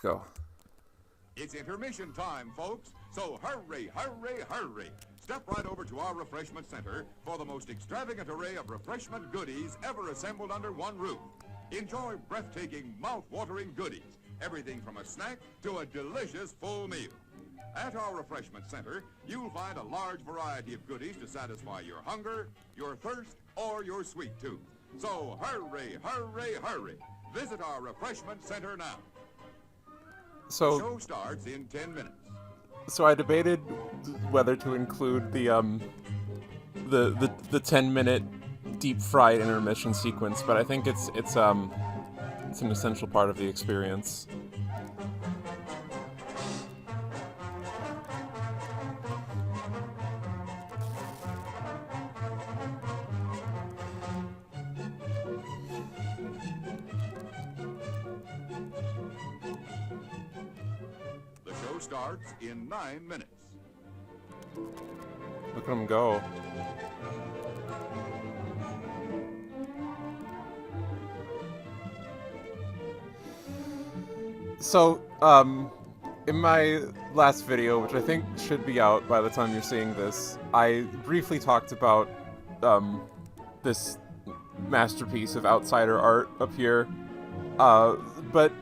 Go. It's intermission time, folks, so hurry, hurry, hurry. Step right over to our refreshment center for the most extravagant array of refreshment goodies ever assembled under one roof. Enjoy breathtaking, mouth-watering goodies, everything from a snack to a delicious full meal. At our refreshment center, you'll find a large variety of goodies to satisfy your hunger, your thirst, or your sweet tooth. So hurry, hurry, hurry. Visit our refreshment center now. So, Show starts in 10 minutes. so I debated whether to include the 10-minute deep fried intermission sequence, but I think it's an essential part of the experience. The show starts in 9 minutes. Look at him go. So, in my last video, which I think should be out by the time you're seeing this, I briefly talked about this masterpiece of outsider art up here, but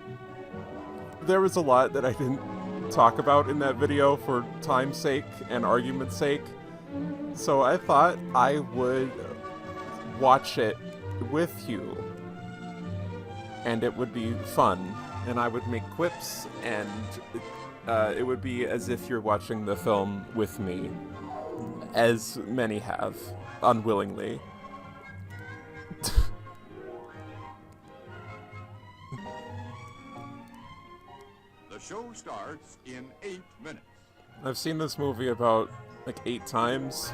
there was a lot that I didn't talk about in that video for time's sake and argument's sake, so I thought I would watch it with you, and it would be fun, and I would make quips, and it would be as if you're watching the film with me, as many have, unwillingly. The show starts in 8 minutes. I've seen this movie about like 8 times.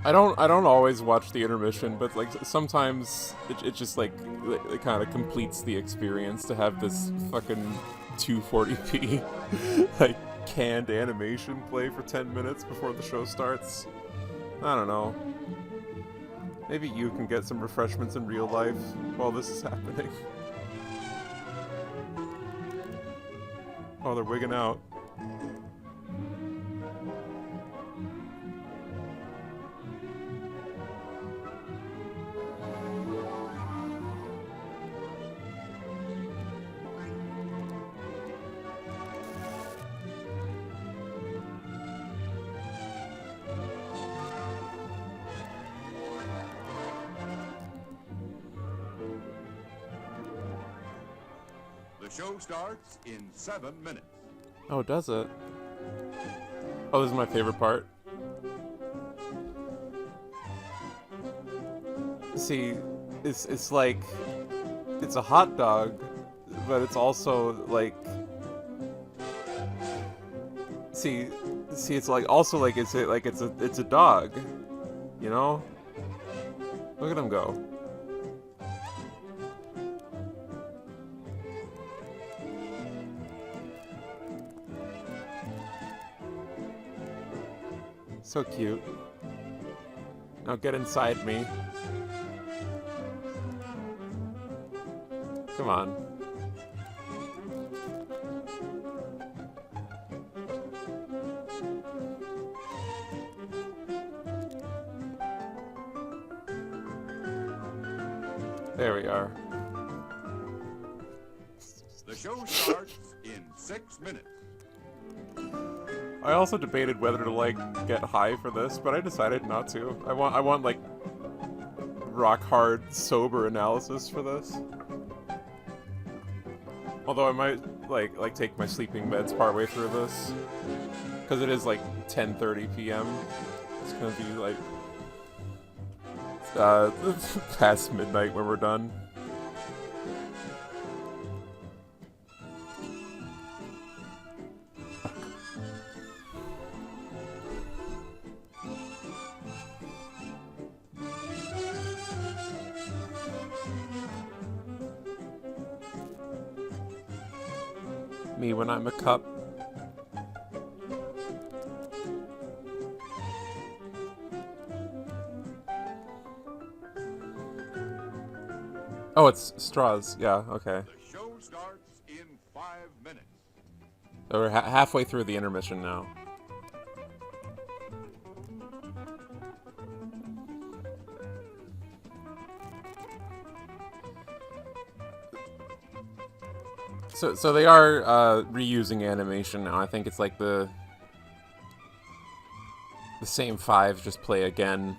I don't always watch the intermission, but like sometimes it just like it kind of completes the experience to have this fucking 240p like canned animation play for 10 minutes before the show starts. I don't know. Maybe you can get some refreshments in real life while this is happening. Oh, they're wigging out. The show starts in 7 minutes. Oh, does it? Oh, this is my favorite part. See, it's like it's a hot dog, but it's also like see it's like also like it's a dog, you know? Look at him go. So cute. Now get inside me. Come on. There we are. The show starts in 6 minutes. I also debated whether to like get high for this, but I decided not to. I want like rock hard sober analysis for this. Although I might like take my sleeping meds partway through this, because it is like 10:30 p.m. It's gonna be like past midnight when we're done. Me when I'm a cup. Oh, it's straws. Yeah, okay. The show starts in 5 minutes. So we're halfway through the intermission now. So they are reusing animation now. I think it's like the same 5, just play again.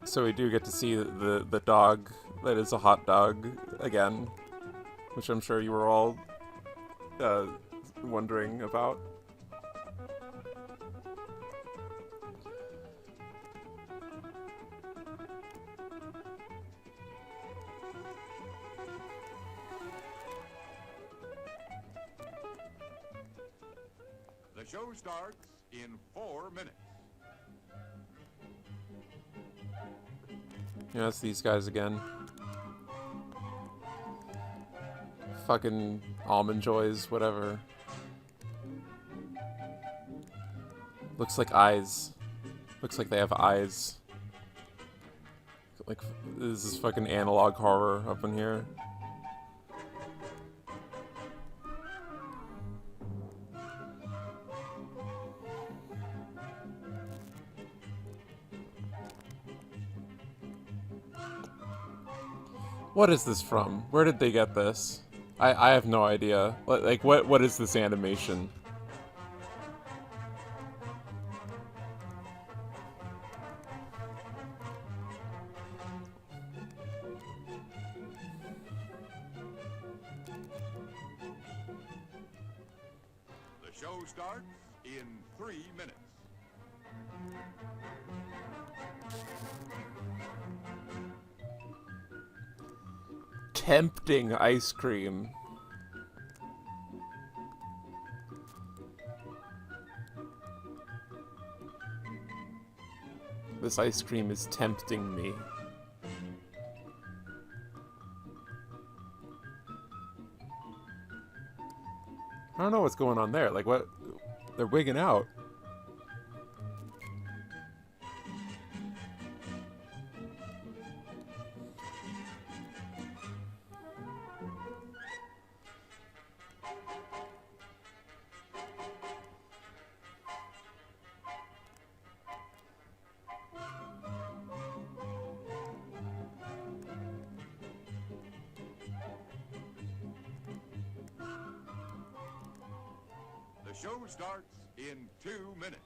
So we do get to see the dog that is a hot dog again, which I'm sure you were all wondering about. The show starts in 4 minutes. Yeah, it's these guys again. Fucking almond joys, whatever. Looks like eyes. Looks like they have eyes. Like, this is fucking analog horror up in here. What is this from? Where did they get this? I have no idea. Like, what is this animation? The show starts in 3 minutes. Tempting ice cream. This ice cream is tempting me. I don't know what's going on there. Like, what? They're wigging out. The show starts in 2 minutes.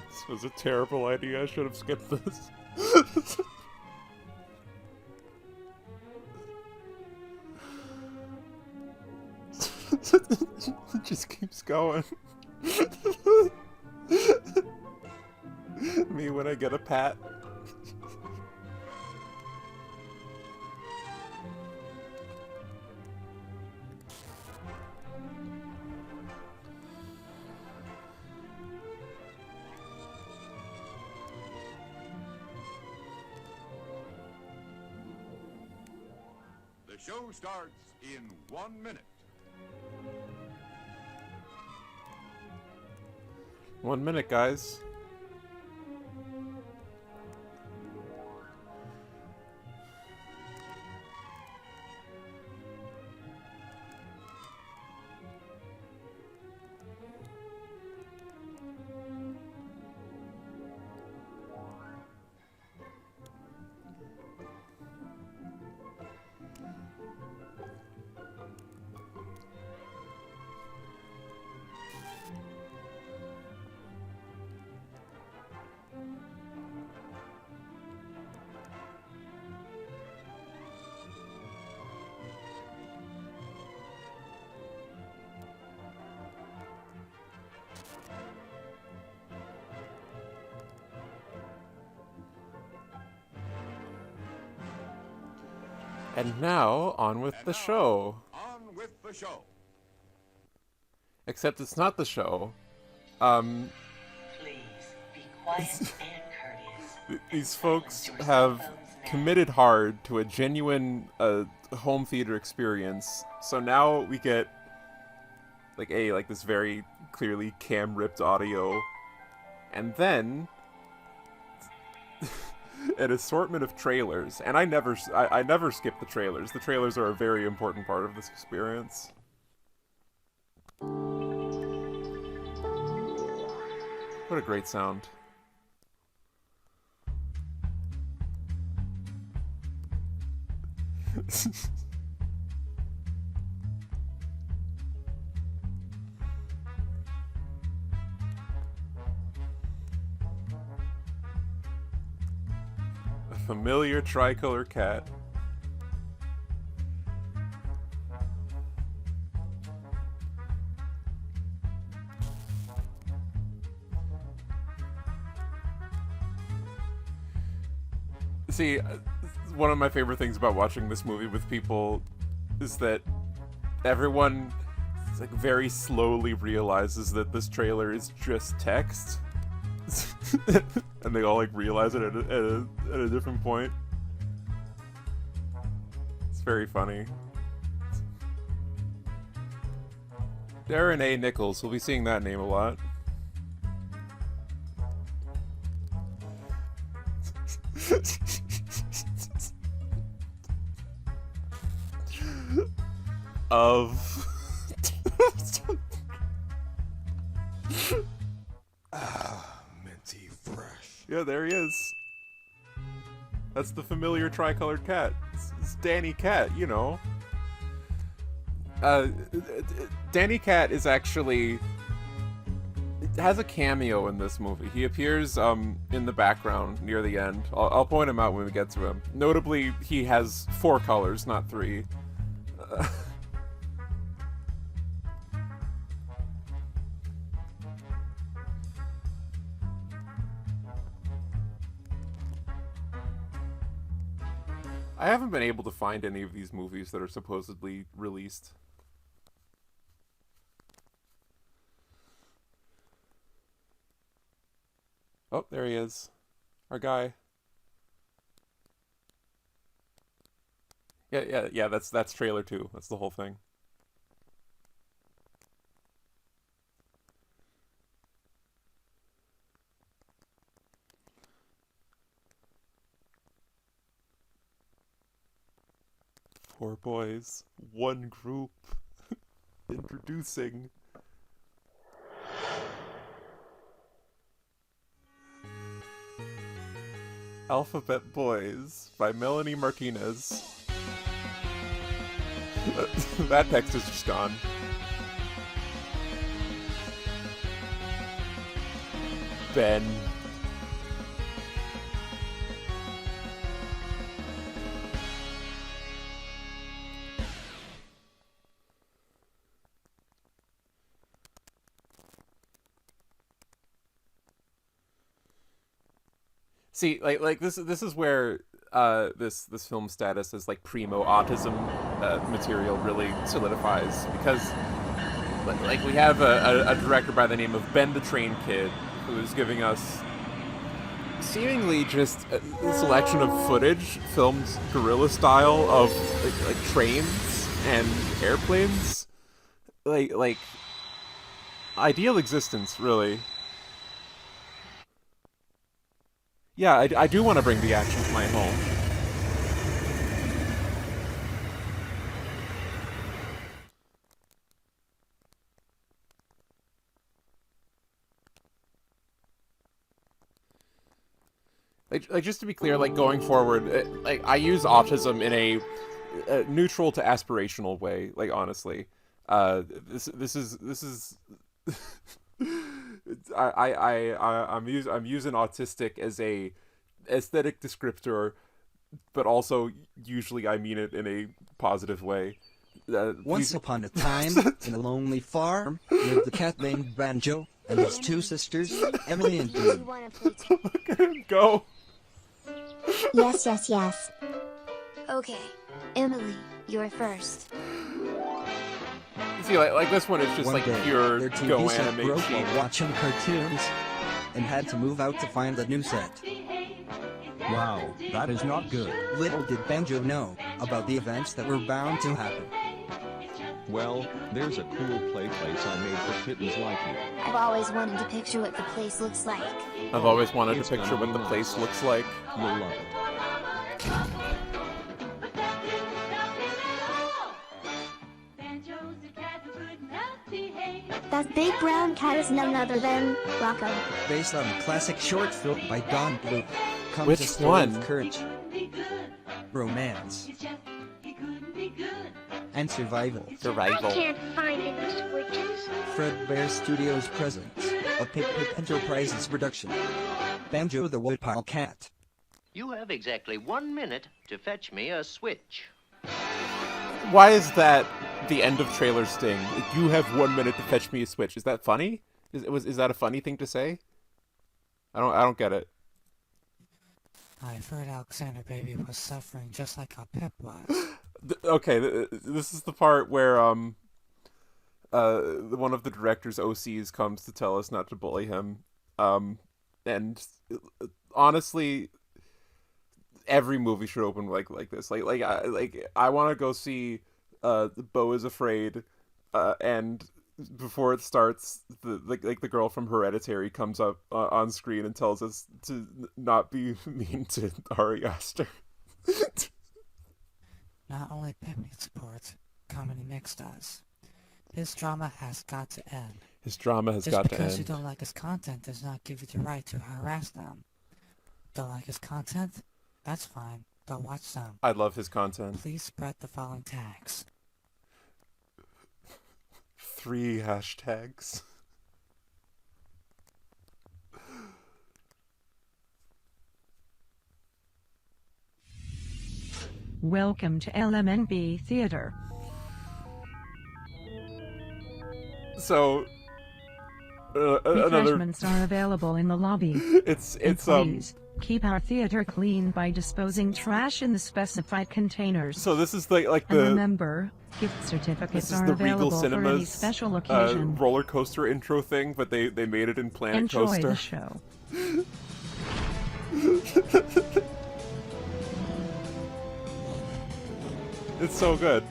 This was a terrible idea. I should have skipped this. It just keeps going. Me when I get a pat. The show starts in 1 minute. 1 minute, guys. And now, on with the show. On with the show. Except it's not the show. Um, Please be quiet and courteous. these folks have committed hard to a genuine home theater experience. So now we get like this very clearly cam ripped audio, and then an assortment of trailers. And I never skip the trailers. The trailers are a very important part of this experience. What a great sound. A familiar tricolor cat. See, one of my favorite things about watching this movie with people is that everyone like very slowly realizes that this trailer is just text. And they all like realize it at a different point. It's very funny. Darren A. Nichols, we'll be seeing that name a lot. Of Minty fresh. yeah, there he is. That's the familiar tricolored cat. It's Danny Cat, you know. Danny Cat is actually has a cameo in this movie. He appears in the background near the end. I'll point him out when we get to him. Notably, he has 4 colors, not 3. I haven't been able to find any of these movies that are supposedly released. Oh, there he is. Our guy. Yeah, that's trailer 2. That's the whole thing. Four boys, one group. Introducing Alphabet Boys by Melanie Martinez. That text is just gone. Ben. See, like this is where this film status as like primo autism material really solidifies, because like we have a director by the name of Ben the Train Kid who is giving us seemingly just a selection of footage filmed guerrilla style of like trains and airplanes, like ideal existence, really. Yeah, I do want to bring the action to my home. Like just to be clear, like going forward, like I use autism in a neutral to aspirational way. Like honestly, this is I'm using autistic as a aesthetic descriptor, but also usually I mean it in a positive way. Once upon a time, in a lonely farm, lived a cat named Banjo and his 2 sisters, Emily and Dee. Look at him go. Yes. Okay, Emily, you're first. See, like this one is just One like day, pure their Go TV set animate broke cheap. while watching cartoons and had to move out to find a new set. Wow, that is not good. Little did Banjo know about the events that were bound to happen. Well, there's a cool place I made for kittens like you. I've always wanted to picture what the place looks like. I've always wanted It's to picture gonna what the be place nice. looks like. You'll love it. That big brown cat is none other than Rocco. Based on the classic short film by Don Bluth, comes Which a story of one? courage, romance, and survival. Survival. Can't find any switches. Fredbear Studios presents a Pip-Pip Enterprises production. Banjo the Woodpile Cat. You have exactly 1 minute to fetch me a switch. Why is that the end of trailer sting? You have 1 minute to fetch me a switch. Is that funny? Is that a funny thing to say? I don't get it. I've heard Alexander Baby was suffering just like how Pip was. Okay, this is the part where one of the director's OCs comes to tell us not to bully him. And honestly, every movie should open like this. I want to go see Beau is Afraid, and before it starts, the girl from Hereditary comes up on screen and tells us to not be mean to Ari Aster. Not only Pip needs support, Comedy Mix does. His drama has got to end. His drama has Just got to because you end. don't like his content does not give you the right to harass them. Don't like his content? That's fine. Don't watch them. I love his content. Please spread the following tags. 3 hashtags. Welcome to LMNB Theater. So another. Refreshments are available in the lobby. It's And please keep our theater clean by disposing trash in the specified containers. So this is like And the remember, gift certificates this is are the Regal available for any Cinemas special occasion. roller coaster intro thing, but they made it in Planet Enjoy Coaster. the show. It's so good.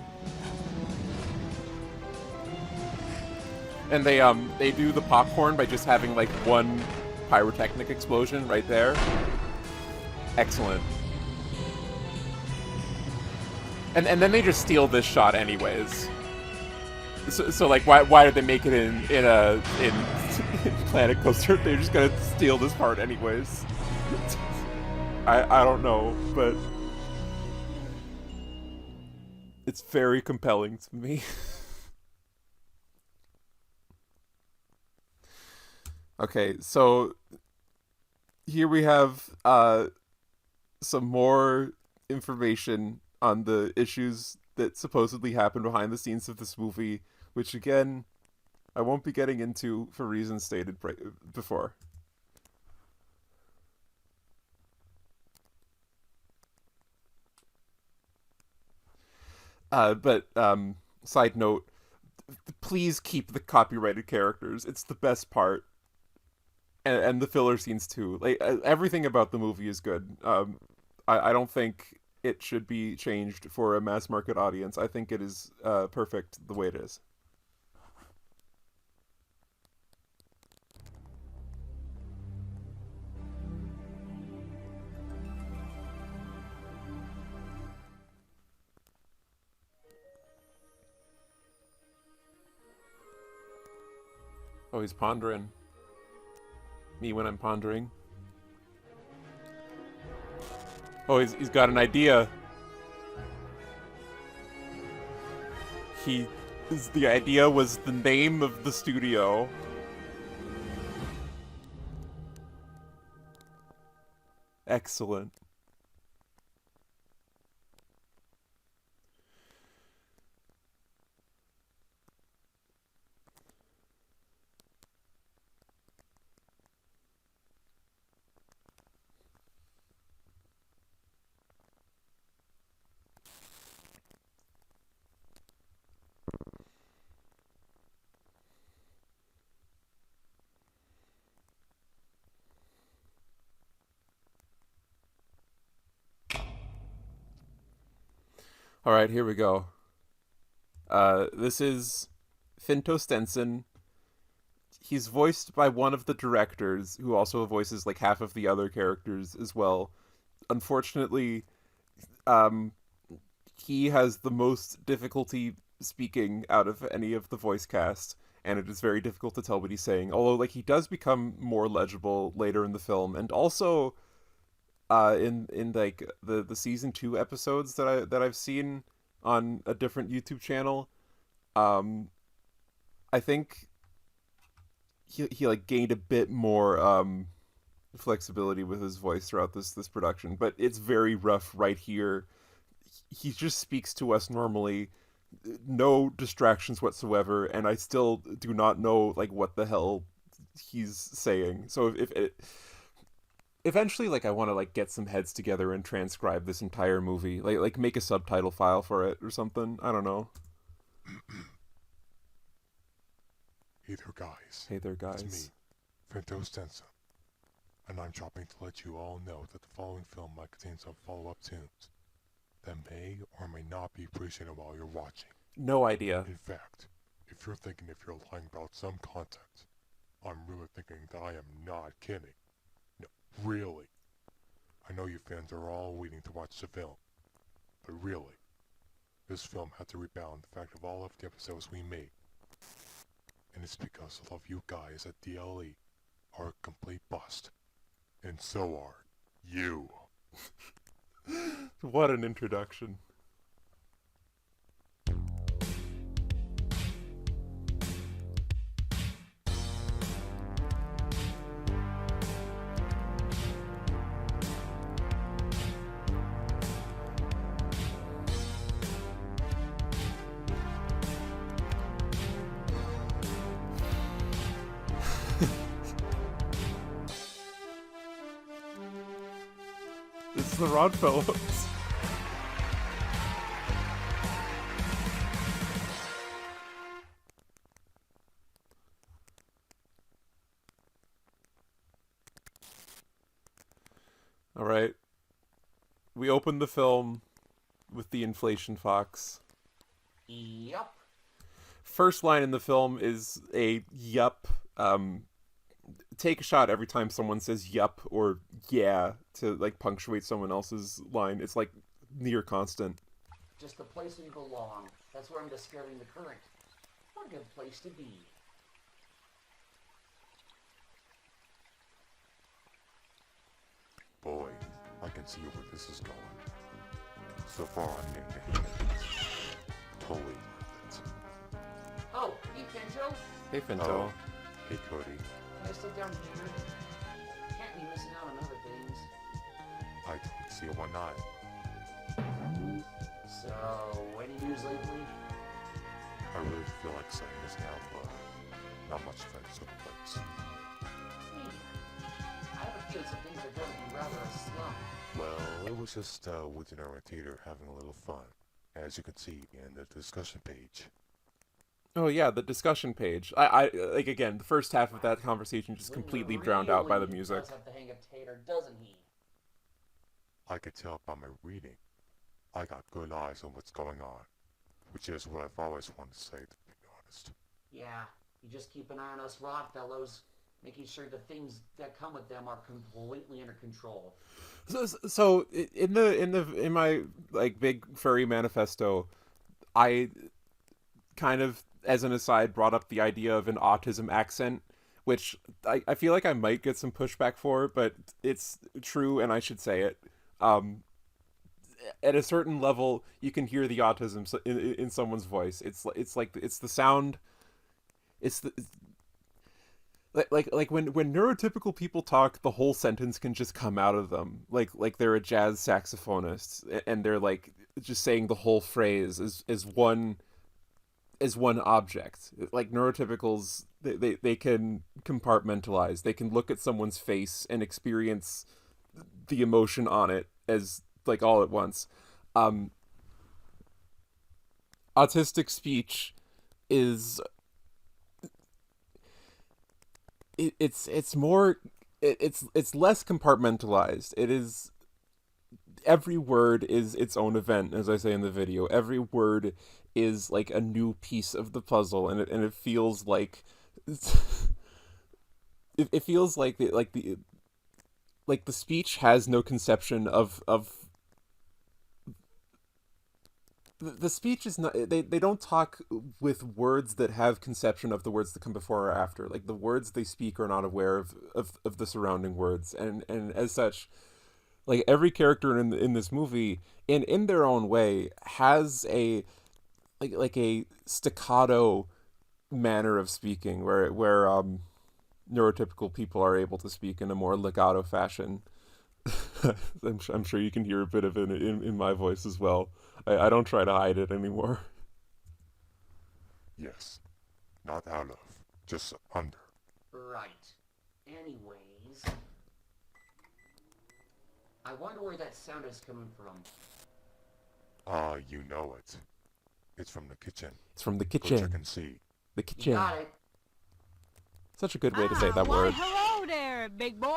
And they do the popcorn by just having like one pyrotechnic explosion right there. Excellent. And then they just steal this shot anyways. So like why did they make it in Planet Coaster? They're just gonna steal this part anyways. I don't know, but it's very compelling to me. Okay, so here we have some more information on the issues that supposedly happened behind the scenes of this movie, which again, I won't be getting into for reasons stated before. But side note, please keep the copyrighted characters. It's the best part. And the filler scenes too. Like everything about the movie is good. I don't think it should be changed for a mass market audience. I think it is perfect the way it is. Oh, he's pondering. Me when I'm pondering. Oh, he's got an idea. The idea was the name of the studio. Excellent. All right, here we go. This is Finto Stenson. He's voiced by one of the directors, who also voices like half of the other characters as well. Unfortunately, um, he has the most difficulty speaking out of any of the voice cast, and it is very difficult to tell what he's saying. Although, like, he does become more legible later in the film, and also, in like the season 2 episodes that I've seen on a different YouTube channel, I think he like gained a bit more flexibility with his voice throughout this production, but it's very rough right here. He just speaks to us normally, no distractions whatsoever, and I still do not know like what the hell he's saying. So if it eventually, like, I want to like get some heads together and transcribe this entire movie, like make a subtitle file for it or something. I don't know. Hey there, guys. Hey there, guys. It's me, Finto Stenson, and I'm dropping to let you all know that the following film might contain some follow-up tunes that may or may not be appreciated while you're watching. No idea. In fact, if you're thinking if you're lying about some content, I'm really thinking that I am not kidding. No, really. I know you fans are all waiting to watch the film, but really, this film had to rebound the fact of all of the episodes we made. And it's because all of you guys at DLE are a complete bust. And so are you. What an introduction. This is the Rodfellows. All right. We open the film with the inflation fox. Yup. First line in the film is a yup. Take a shot every time someone says yup or yeah to like punctuate someone else's line. It's like near constant. Just the place we belong. That's where I'm discovering the current. What a good place to be. Boy, I can see where this is going. So far, I'm getting the hang of it. Totally worth it. Oh, hey, Pinto. Hey, Finto. Oh, hey, Cody. Can I sit down here? Can't be missing out on other things. I don't see why not. So, any news lately? I really feel like saying this now, but not much offense took place. Man, I have a feeling some things are going to be rather a slump. Well, it was just Wooden and Theater having a little fun, as you can see in the discussion page. Oh yeah, the discussion page. I like, again, the first half of that conversation just completely drowned out by the music. Does have the hang of Tater, doesn't he? I could tell by my reading. I got good eyes on what's going on, which is what I've always wanted to say, to be honest. Yeah, you just keep an eye on us Rodfellows, making sure the things that come with them are completely under control. So in my like big furry manifesto, I kind of, as an aside, brought up the idea of an autism accent, which I feel like I might get some pushback for, but it's true and I should say it. At a certain level, you can hear the autism in someone's voice. It's like it's the sound. It's the like when neurotypical people talk, the whole sentence can just come out of them. Like they're a jazz saxophonist and they're like just saying the whole phrase as one object. Like neurotypicals, they can compartmentalize. They can look at someone's face and experience the emotion on it as like all at once. Autistic speech is it's less compartmentalized. every word is its own event, as I say in the video. Every word is like a new piece of the puzzle, and it feels like it feels like the speech has no conception of the speech is not, they don't talk with words that have conception of the words that come before or after. Like, the words they speak are not aware of the surrounding words, and as such, like, every character in this movie, in their own way, has a like a staccato manner of speaking, where neurotypical people are able to speak in a more legato fashion. I'm sure you can hear a bit of it in my voice as well. I don't try to hide it anymore. Yes. Not out of. Just under. Right. Anyways, I wonder where that sound is coming from. You know it. It's from the kitchen. It's from the Go kitchen. check and see. The kitchen. You got it. Such a good way to say that word. Hello there, big boy.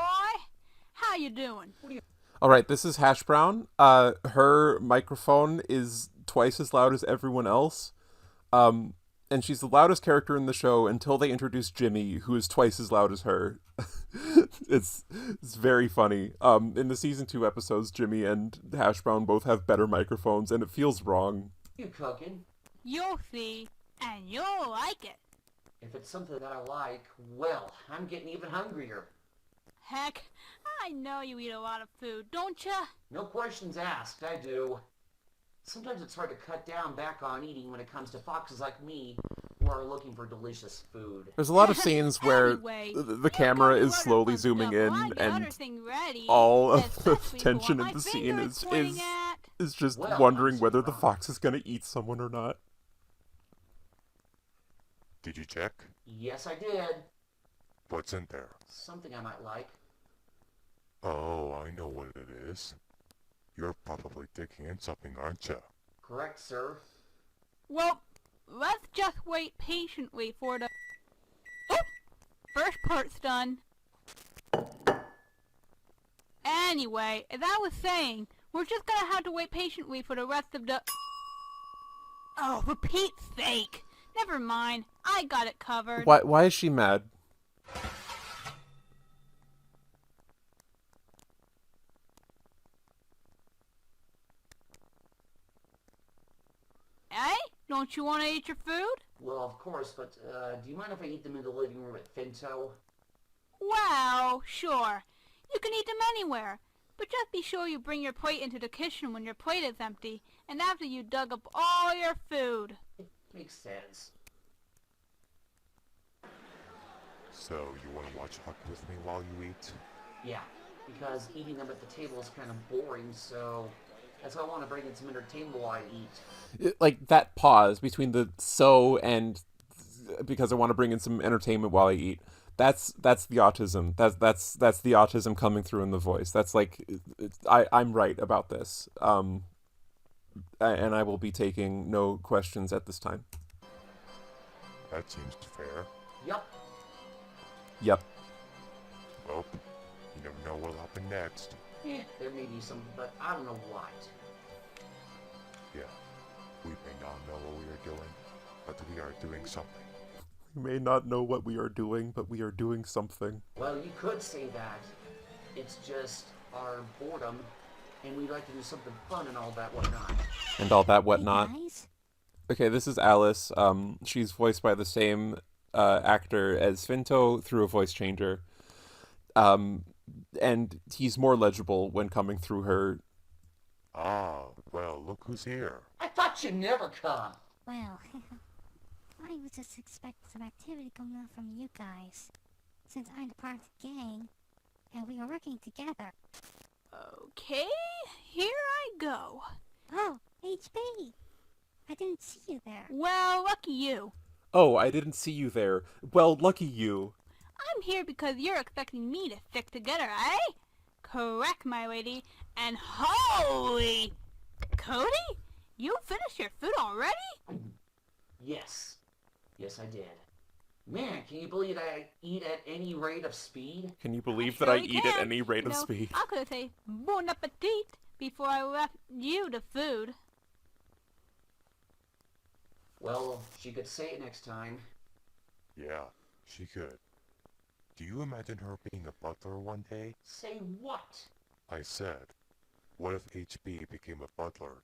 How you doing? All right, this is Hash Brown. Her microphone is twice as loud as everyone else. And she's the loudest character in the show until they introduce Jimmy, who is twice as loud as her. It's very funny. In the season 2 episodes, Jimmy and Hash Brown both have better microphones, and it feels wrong. You cooking? You'll see, and you'll like it. If it's something that I like, well, I'm getting even hungrier. Heck, I know you eat a lot of food, don't ya? No questions asked, I do. Sometimes it's hard to cut down back on eating when it comes to foxes like me who are looking for delicious food. There's a lot of scenes where Anyway, the camera is slowly zooming in, and all of the tension in the scene is just Well, wondering whether the fox is going to eat someone or not. Did you check? Yes, I did. What's in there? Something I might like. Oh, I know what it is. You're probably taking in something, aren't you? Correct, sir. Well, let's just wait patiently for the... Oh! First part's done. Anyway, as I was saying, we're just gonna have to wait patiently for the rest of the... Oh, for Pete's sake! Never mind, I got it covered. Why is she mad? Eh? Don't you want to eat your food? Well, of course, but do you mind if I eat them in the living room at Finto? Well, sure. You can eat them anywhere. But just be sure you bring your plate into the kitchen when your plate is empty, and after you dug up all your food. Makes sense. So, you want to watch Huck with me while you eat? Yeah, because eating them at the table is kind of boring, so that's why I want to bring in some entertainment while I eat. Like, that pause between the so and because I want to bring in some entertainment while I eat. That's the autism. That's the autism coming through in the voice. That's like, I'm right about this. And I will be taking no questions at this time. That seems fair. Yup. Yep. Well, you never know what'll happen next. There may be some, but I don't know what. Yeah, we may not know what we are doing, but we are doing something. We may not know what we are doing, but we are doing something. Well, you could say that. It's just our boredom, and we like to do something fun and all that whatnot. And all that whatnot. Hey guys. Okay, this is Alice. She's voiced by the same actor as Finto through a voice changer. And he's more legible when coming through her. Ah, well, look who's here. I thought you'd never come. Well, I was just expecting some activity coming out from you guys. Since I'm part of the gang, and we are working together. Okay, here I go. Oh, HB! I didn't see you there. Well, lucky you. Oh, I didn't see you there. Well, lucky you. I'm here because you're expecting me to stick together, eh? Correct, my lady. And holy... Cody? You finished your food already? Yes. Yes, I did. Man, can you believe that I eat at any rate of speed? Can you believe I that I surely eat can. at any rate You of know, speed? I could say bon appetit, before I left you to food. Well, she could say it next time. Yeah, she could. Do you imagine her being a butler one day? Say what? I said, what if HB became a butler?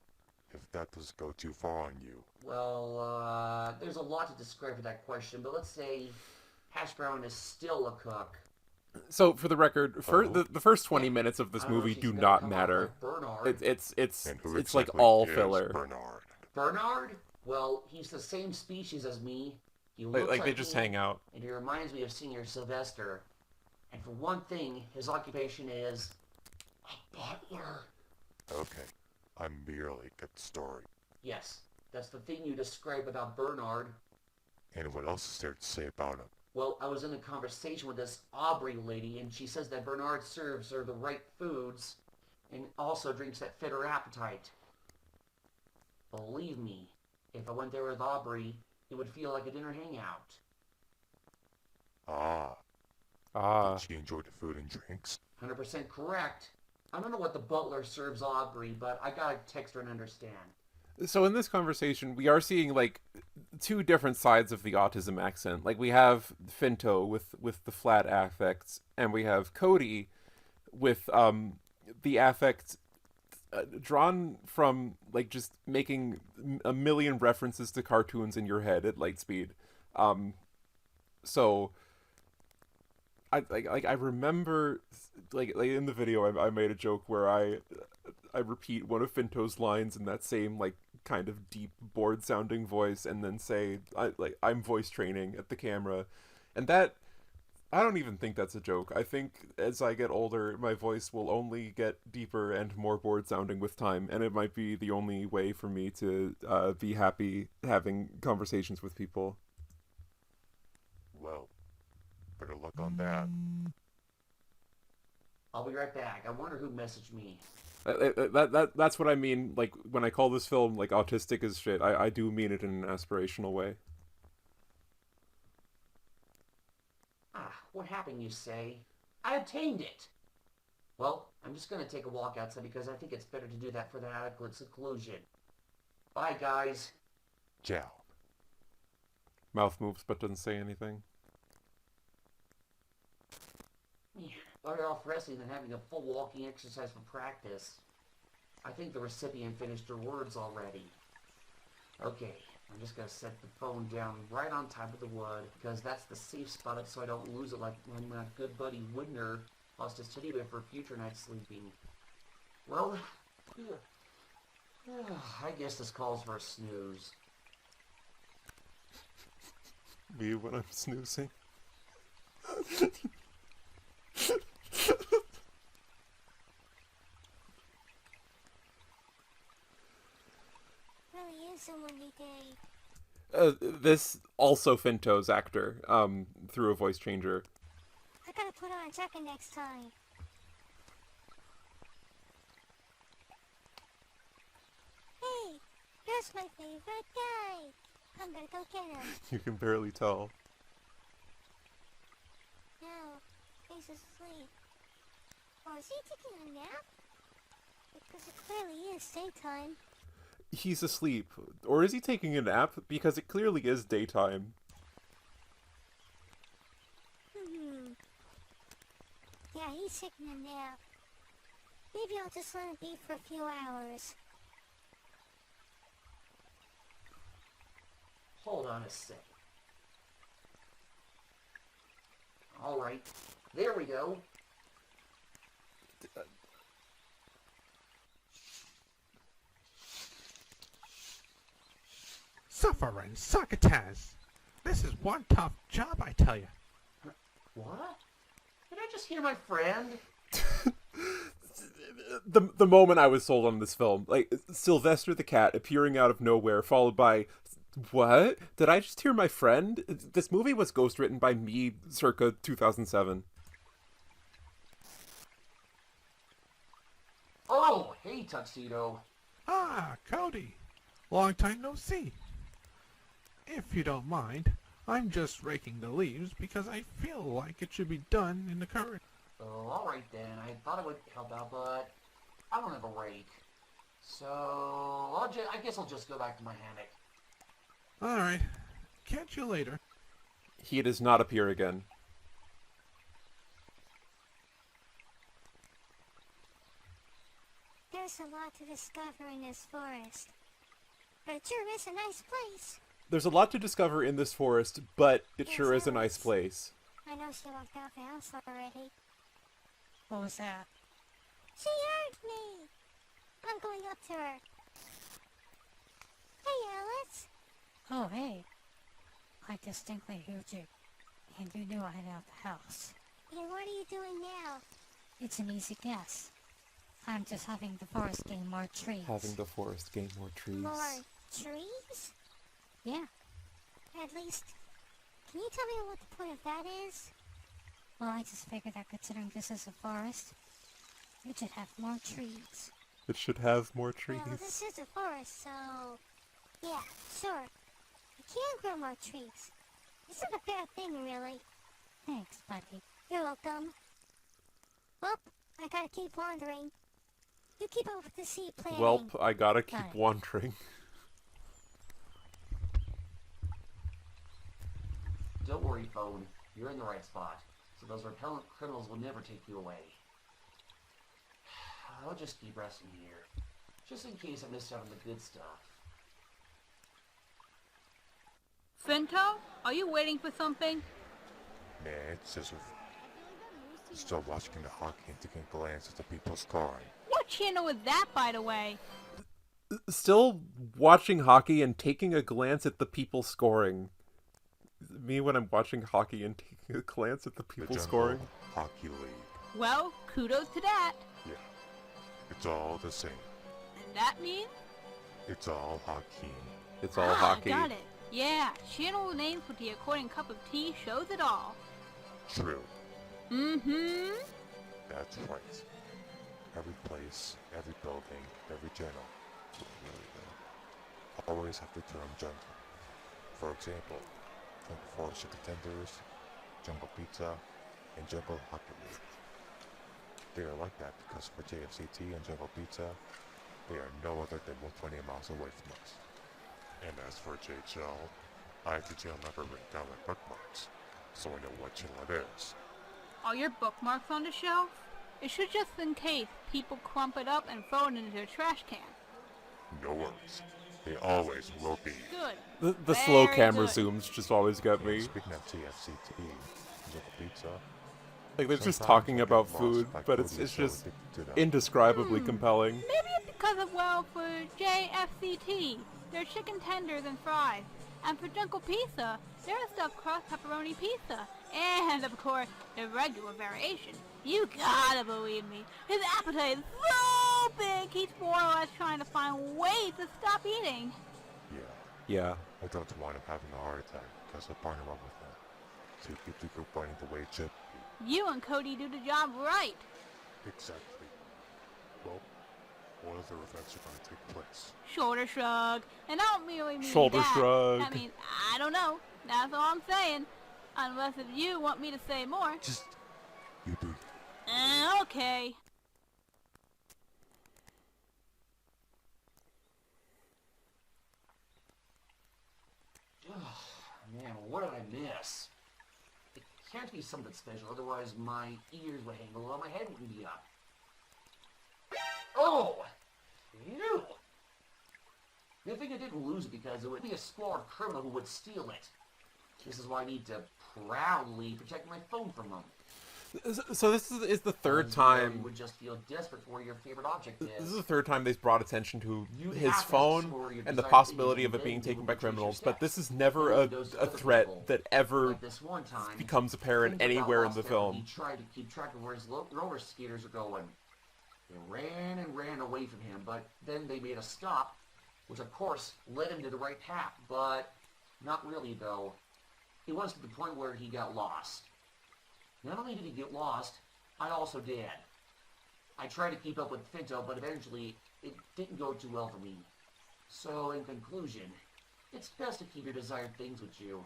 If that does go too far on you. Well, there's a lot to describe for that question, but let's say Hash Brown is still a cook. So, for the record, the first 20 minutes of this movie do not matter. It's like all filler. Bernard? Bernard? Well, he's the same species as me. He looks Like they just me, hang out. And he reminds me of Senior Sylvester. And for one thing, his occupation is a butler. Okay, I merely get the story. Yes, that's the thing you describe about Bernard. And what else is there to say about him? Well, I was in a conversation with this Aubrey lady, and she says that Bernard serves her the right foods, and also drinks that fit her appetite. Believe me, if I went there with Aubrey, it would feel like a dinner hangout. Did she enjoy the food and drinks? 100% correct. I don't know what the butler serves Aubrey, but I gotta text her and understand. So in this conversation, we are seeing like two different sides of the autism accent. Like we have Finto with the flat affects, and we have Cody with the affect drawn from like just making a million references to cartoons in your head at light speed. So I remember like in the video I made a joke where I repeat one of Finto's lines in that same like kind of deep bored sounding voice, and then say I'm voice training at the camera, and that I don't even think that's a joke. I think as I get older, my voice will only get deeper and more bored sounding with time, and it might be the only way for me to be happy having conversations with people. Well, better luck on that. I'll be right back. I wonder who messaged me. That's what I mean. Like when I call this film like autistic as shit, I do mean it in an aspirational way. What happened, you say? I obtained it! Well, I'm just gonna take a walk outside because I think it's better to do that for the adequate seclusion. Bye, guys. Ciao. Mouth moves but doesn't say anything. Better off resting than having a full walking exercise for practice. I think the recipient finished her words already. Okay. I'm just going to set the phone down right on top of the wood, because that's the safe spot so I don't lose it like when my good buddy Woodner lost his teddy bear for future night sleeping. Well, I guess this calls for a snooze. Me when I'm snoozing. Really is a windy day. This also Finto's actor, through a voice changer. I gotta put on a jacket next time. Hey, here's my favorite guy. I'm gonna go get him. You can barely tell. No, he's asleep. Or is he taking a nap? Because it clearly is daytime. He's asleep. Or is he taking a nap? Because it clearly is daytime. Yeah, he's taking a nap. Maybe I'll just let him be for a few hours. Hold on a sec. Alright, there we go. Suffering succotash! This is one tough job, I tell you. What? Did I just hear my friend? The moment I was sold on this film, like Sylvester the cat appearing out of nowhere, followed by, what? Did I just hear my friend? This movie was ghostwritten by me circa 2007. Oh, hey, Tuxedo. Ah, Cody. Long time no see. If you don't mind, I'm just raking the leaves because I feel like it should be done in the current. Oh, alright then. I thought it would help out, but I don't have a rake. So, I guess I'll just go back to my hammock. Alright. Catch you later. He does not appear again. There's a lot to discover in this forest. But it sure is a nice place. There's a lot to discover in this forest, but it sure is a nice place. I know she walked out the house already. What was that? She heard me! I'm going up to her. Hey, Alice! Oh, hey. I distinctly heard you. And you knew I had out the house. And what are you doing now? It's an easy guess. I'm just having the forest gain more trees. Having the forest gain more trees. More trees? Yeah. At least, can you tell me what the point of that is? Well, I just figured that considering this is a forest, it should have more trees. It should have more trees. Well, this is a forest, so... yeah, sure. You can grow more trees. It's not a bad thing, really. Thanks, buddy. You're welcome. Well, I gotta keep wandering. You keep up with the seed planting. Welp, I gotta keep wandering. Don't worry, phone. You're in the right spot. So those repellent criminals will never take you away. I'll just keep resting here. Just in case I missed out on the good stuff. Finto, are you waiting for something? Nah, it's just still watching the hockey and taking a glance at the people scoring. What channel is that, by the way? Still watching hockey and taking a glance at the people scoring. Me when I'm watching hockey and taking a glance at the people scoring. Hockey League. Well, kudos to that. Yeah. It's all the same. And that means? It's all hockey. It's all hockey. Got it. Yeah, channel names with the according cup of tea shows it all. True. Mm-hmm. That's right. Every place, every building, every channel. Always have the term jungle. For example, Jungle Forest Chicken Tenders, Jungle Pizza, and Jungle Hockey League. They are like that because for JFCT and Jungle Pizza, they are no other than 120 miles away from us. And as for JHL, I have the jail number written down like bookmarks, so I know what channel it is. Are your bookmarks on the shelf? It should just in case people crump it up and throw it into their trash can. No worries. They always will be. Good. The slow Very camera good. zooms just always get me. Speaking of TFCT, Jungle Pizza. Like they're just Sometimes talking I get about lost food, by but it's food is so just addicted to them. indescribably compelling. Maybe it's because of, well, for JFCT, they're chicken tenders and fries. And for Jungle Pizza, they're a stuffed crust pepperoni pizza. And, of course, the regular variation. You gotta believe me, his appetite is so big, he's more or less trying to find ways to stop eating. Yeah. I don't want him having a heart attack because I partner up with him. So you keep the group running the way it should be. You and Cody do the job right. Exactly. Well, what other events are going to take place? Shoulder shrug. And I don't really mean Shoulder that. shrug. I mean, I don't know. That's all I'm saying. Unless if you want me to say more. Just, you do. Okay. Man, what did I miss? It can't be something special, otherwise my ears would hang low and my head wouldn't be up. Oh! Phew! Good thing I didn't lose it because it would be a squad criminal who would steal it. This is why I need to proudly protect my phone from them. So this is the third You time. would just feel desperate for where your favorite object is. This is the third time they've brought attention to You his have to phone explore your and the desired possibility things of it being and then taken you by will trace your criminals, but this steps. is never Then a it goes to other threat people. that ever Like this one time, becomes apparent things got anywhere in lost the there film. He tried to keep track of where his roller skaters are going. They ran and ran away from him, but then they made a stop, which of course led him to the right path, but not really though. It was to the point where he got lost. Not only did he get lost, I also did. I tried to keep up with Finto, but eventually it didn't go too well for me. So, in conclusion, it's best to keep your desired things with you.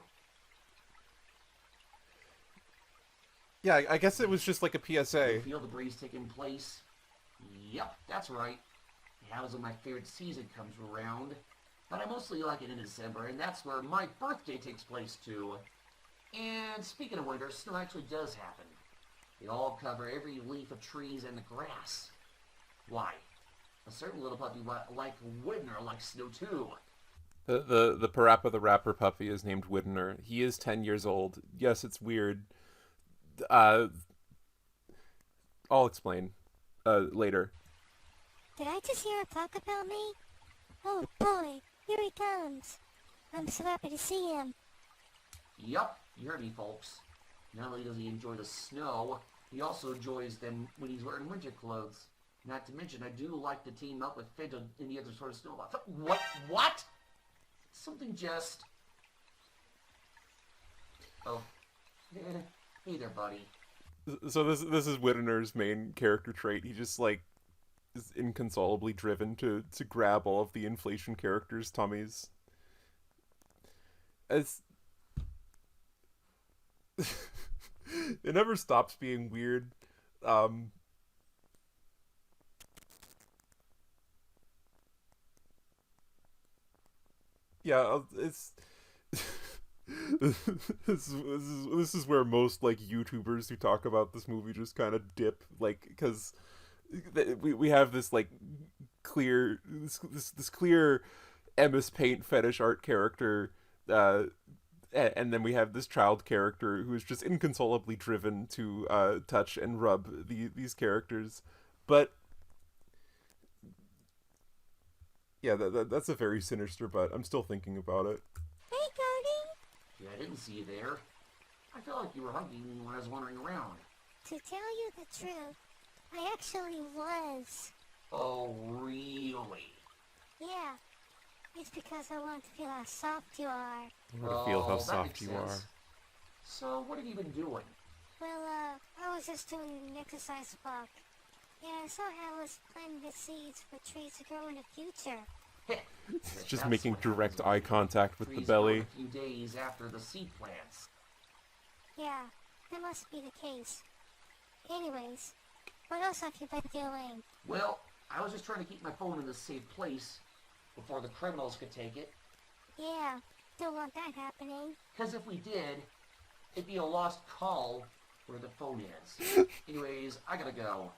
Yeah, I guess it was just like a You PSA. feel the breeze taking place? Yep, that's right. Now is when my favorite season comes around. But I mostly like it in December, and that's where my birthday takes place too. And speaking of winter, snow actually does happen. They all cover every leaf of trees and the grass. Why? A certain little puppy like Widner likes snow too. The Parappa the Rapper puppy is named Widner. He is 10 years old. Yes, it's weird. I'll explain later. Did I just hear her talk about me? Oh boy, here he comes. I'm so happy to see him. Yup, you heard me, folks. Not only does he enjoy the snow, he also enjoys them when he's wearing winter clothes. Not to mention, I do like to team up with Fidge and any other sort of snowball. What? Something just... Oh. Hey there, buddy. So this is Widner's main character trait. He just, like, is inconsolably driven to grab all of the inflation characters' tummies. As... It never stops being weird. Yeah, it's this is where most like YouTubers who talk about this movie just kind of dip, like, because we have this like clear this clear MS Paint fetish art character, and then we have this child character who is just inconsolably driven to touch and rub these characters, but. Yeah, that's a very sinister, but I'm still thinking about it. Hey, Cody! Yeah, I didn't see you there. I felt like you were hugging me when I was wandering around. To tell you the truth, I actually was. Oh, really? Yeah. It's because I want to feel how soft you are. I want to feel how soft you are. So, what have you been doing? Well, I was just doing an exercise walk. Yeah, I saw how I was planting the seeds for trees to grow in the future. Just making direct eye contact with the belly. A few days after the seed plants. Yeah, that must be the case. Anyways, what else have you been doing? Well, I was just trying to keep my phone in a safe place before the criminals could take it. Yeah, don't want that happening. Because if we did, it'd be a lost call where the phone is. Anyways, I gotta go.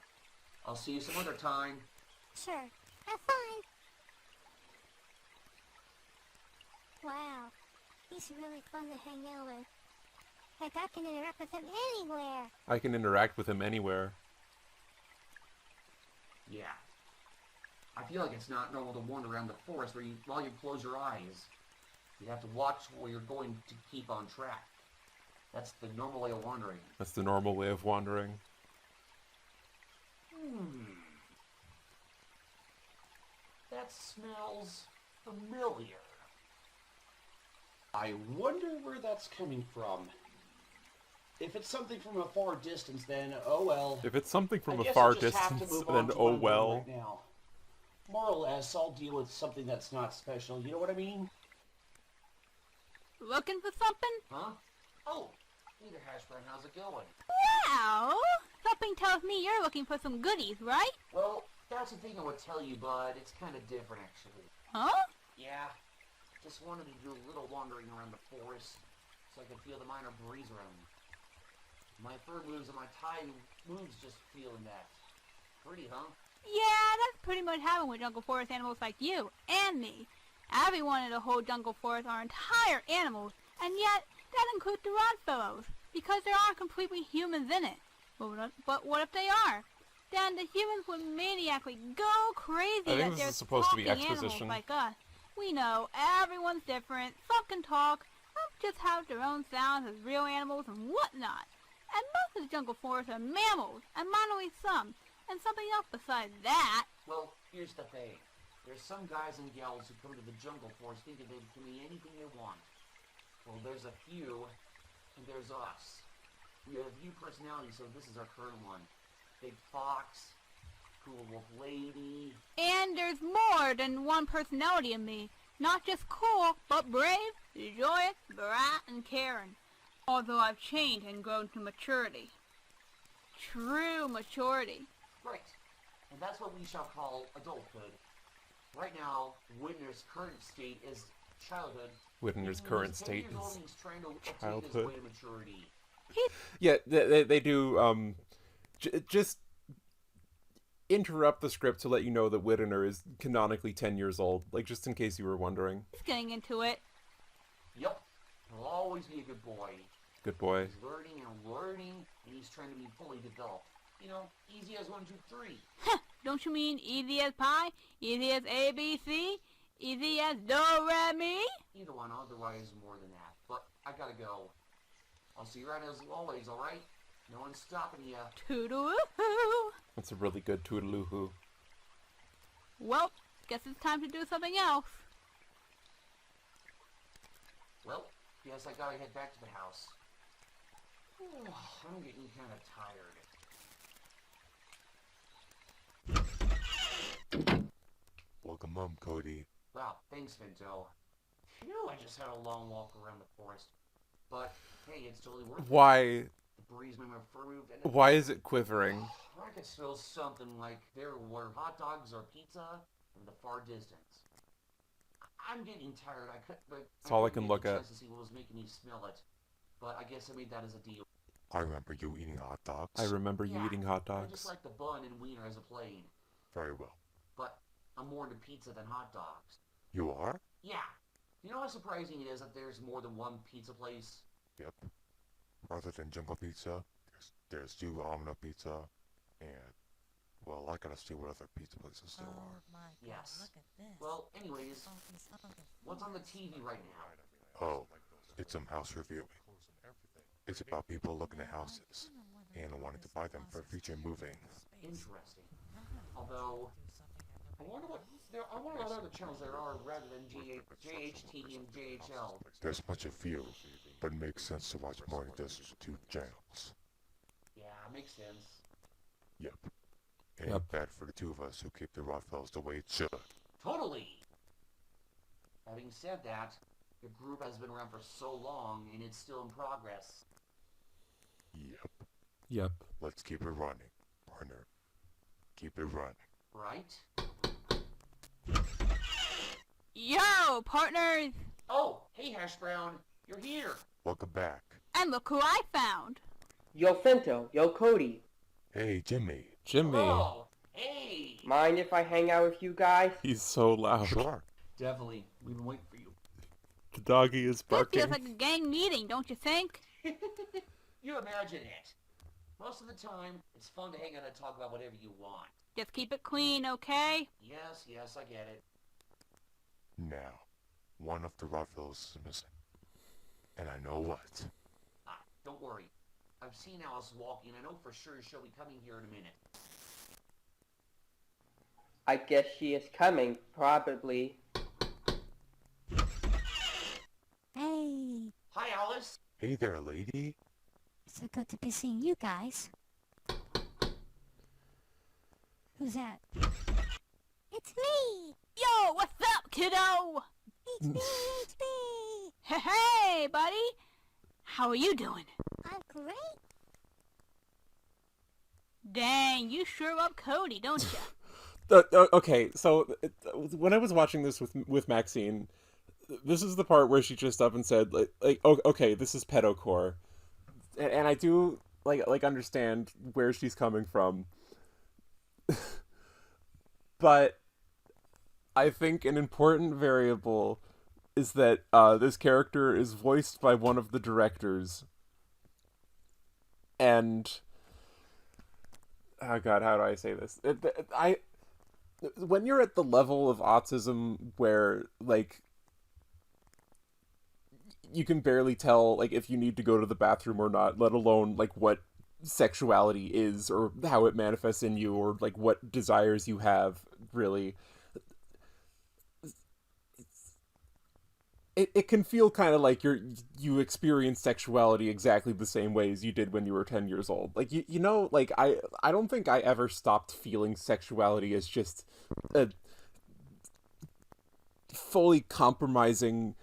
I'll see you some other time. Sure. Have fun. Wow. He's really fun to hang out with. Like, I can interact with him anywhere. I can interact with him anywhere. Yeah. I feel like it's not normal to wander around the forest while you close your eyes. You have to watch where you're going to keep on track. That's the normal way of wandering. That's the normal way of wandering. That smells familiar. I wonder where that's coming from. If it's something from a far distance, then oh well. If it's something from I a guess far I'll just have to distance, move on then to oh what I'm doing well. right now. More or less, I'll deal with something that's not special. You know what I mean? Looking for something? Huh? Oh, Peter Hashburn, how's it going? Well, something tells me you're looking for some goodies, right? Well, that's the thing I would tell you, but it's kind of different, actually. Huh? Yeah. Just wanted to do a little wandering around the forest so I could feel the minor breeze around me. My fur moves and my tie moves just feeling that. Pretty, huh? Yeah, that's pretty much happened with jungle forest animals like you and me. Everyone in the whole jungle forest are entire animals, and yet that includes the Rodfellows, because there aren't completely humans in it. But what if they are? Then the humans would maniacally go crazy I think that this they're is supposed to be talking exposition. animals like us. We know everyone's different, some can talk, some just have their own sounds as real animals and whatnot. And most of the jungle forests are mammals, and minorly some, and something else besides that. Well, here's the thing. There's some guys and gals who come to the jungle forest thinking they can be anything they want. Well, there's a few, and there's us. We have a few personalities, so this is our current one. Big Fox, Cool Wolf Lady. And there's more than one personality in me. Not just cool, but brave, joyous, bright, and caring. Although I've changed and grown to maturity. True maturity. Right. and that's what we shall call adulthood. Right now, Whitner's current state is childhood. Whitner's current state is He's trying to obtain his childhood. way to maturity. Yeah, they do, just interrupt the script to let you know that Whitner is canonically 10 years old, like, just in case you were wondering. He's getting into it. Yep. He'll always be a good boy. Good boy. He's learning and learning, and he's trying to be fully developed. You know, easy as 1, 2, 3. Don't you mean easy as pie? Easy as ABC? Easy as do, re, mi? Either one, otherwise more than that. But I gotta go. I'll see you around as always, alright? No one's stopping you. Toodaloo-hoo. That's a really good toodaloo-hoo. Well, guess it's time to do something else. Well, guess I gotta head back to the house. I'm getting kinda tired. Welcome home, Cody. Wow, thanks, Vinto. Phew, I just had a long walk around the forest. But, hey, it's totally worth it. Why? The breeze made my fur move, and Why is it quivering? I could smell something like there were hot dogs or pizza in the far distance. I'm getting tired. That's all I can look at. To see what was making me smell it, but I guess I made that as a deal. I remember you eating hot dogs. I remember you eating hot I dogs. just like the bun and wiener as a plain, Very well. but I'm more into pizza than hot dogs. You are? Yeah. You know how surprising it is that there's more than one pizza place? Yep. Rather than Jungle Pizza, there's two Omno Pizza, and, well, I gotta see what other pizza places there are. Yes. Well, anyways, what's on the TV right now? Oh, it's some house reviewing. It's about people looking at houses and wanting to buy them for future moving. Interesting. Although, I wonder what other channels there are rather than JHT and JHL. There's much of few, but it makes sense to watch more than just two channels. Yeah, makes sense. Yep. Ain't bad for the two of us who keep the Rodfellows the way it should. Totally! Having said that, the group has been around for so long and it's still in progress. Yep. Yep. Let's keep it running, partner. Keep it running. Right? Yo, partners! Oh, hey Hash Brown, you're here! Welcome back. And look who I found! Yo, Finto. Yo, Cody. Hey, Jimmy. Jimmy. Oh, hey! Mind if I hang out with you guys? He's so loud. Sure. Definitely. We've been waiting for you. The doggy is This barking. feels like a gang meeting, don't you think? You imagine it. Most of the time, it's fun to hang out and talk about whatever you want. Just keep it clean, okay? Yes, I get it. Now, one of the Rodfellows is missing. And I know what. Don't worry. I've seen Alice walking. I know for sure she'll be coming here in a minute. I guess she is coming, probably. Hey, Hi, Alice. Hey there, lady. so good to be seeing you guys. Who's that? It's me! Yo, what's up, kiddo? It's me, it's me! Hey, buddy! How are you doing? I'm great. Dang, you sure love Cody, don't you? Okay, so when I was watching this with Maxine, this is the part where she just up and said oh, okay, this is pedocore, and I do like understand where she's coming from, but I think an important variable is that this character is voiced by one of the directors, and oh god, how do I say this? When you're at the level of autism where, like, you can barely tell, like, if you need to go to the bathroom or not, let alone, like, what sexuality is, or how it manifests in you, or, like, what desires you have, really. It can feel kind of like you experience sexuality exactly the same way as you did when you were 10 years old. Like, you know, like, I don't think I ever stopped feeling sexuality as just a fully compromising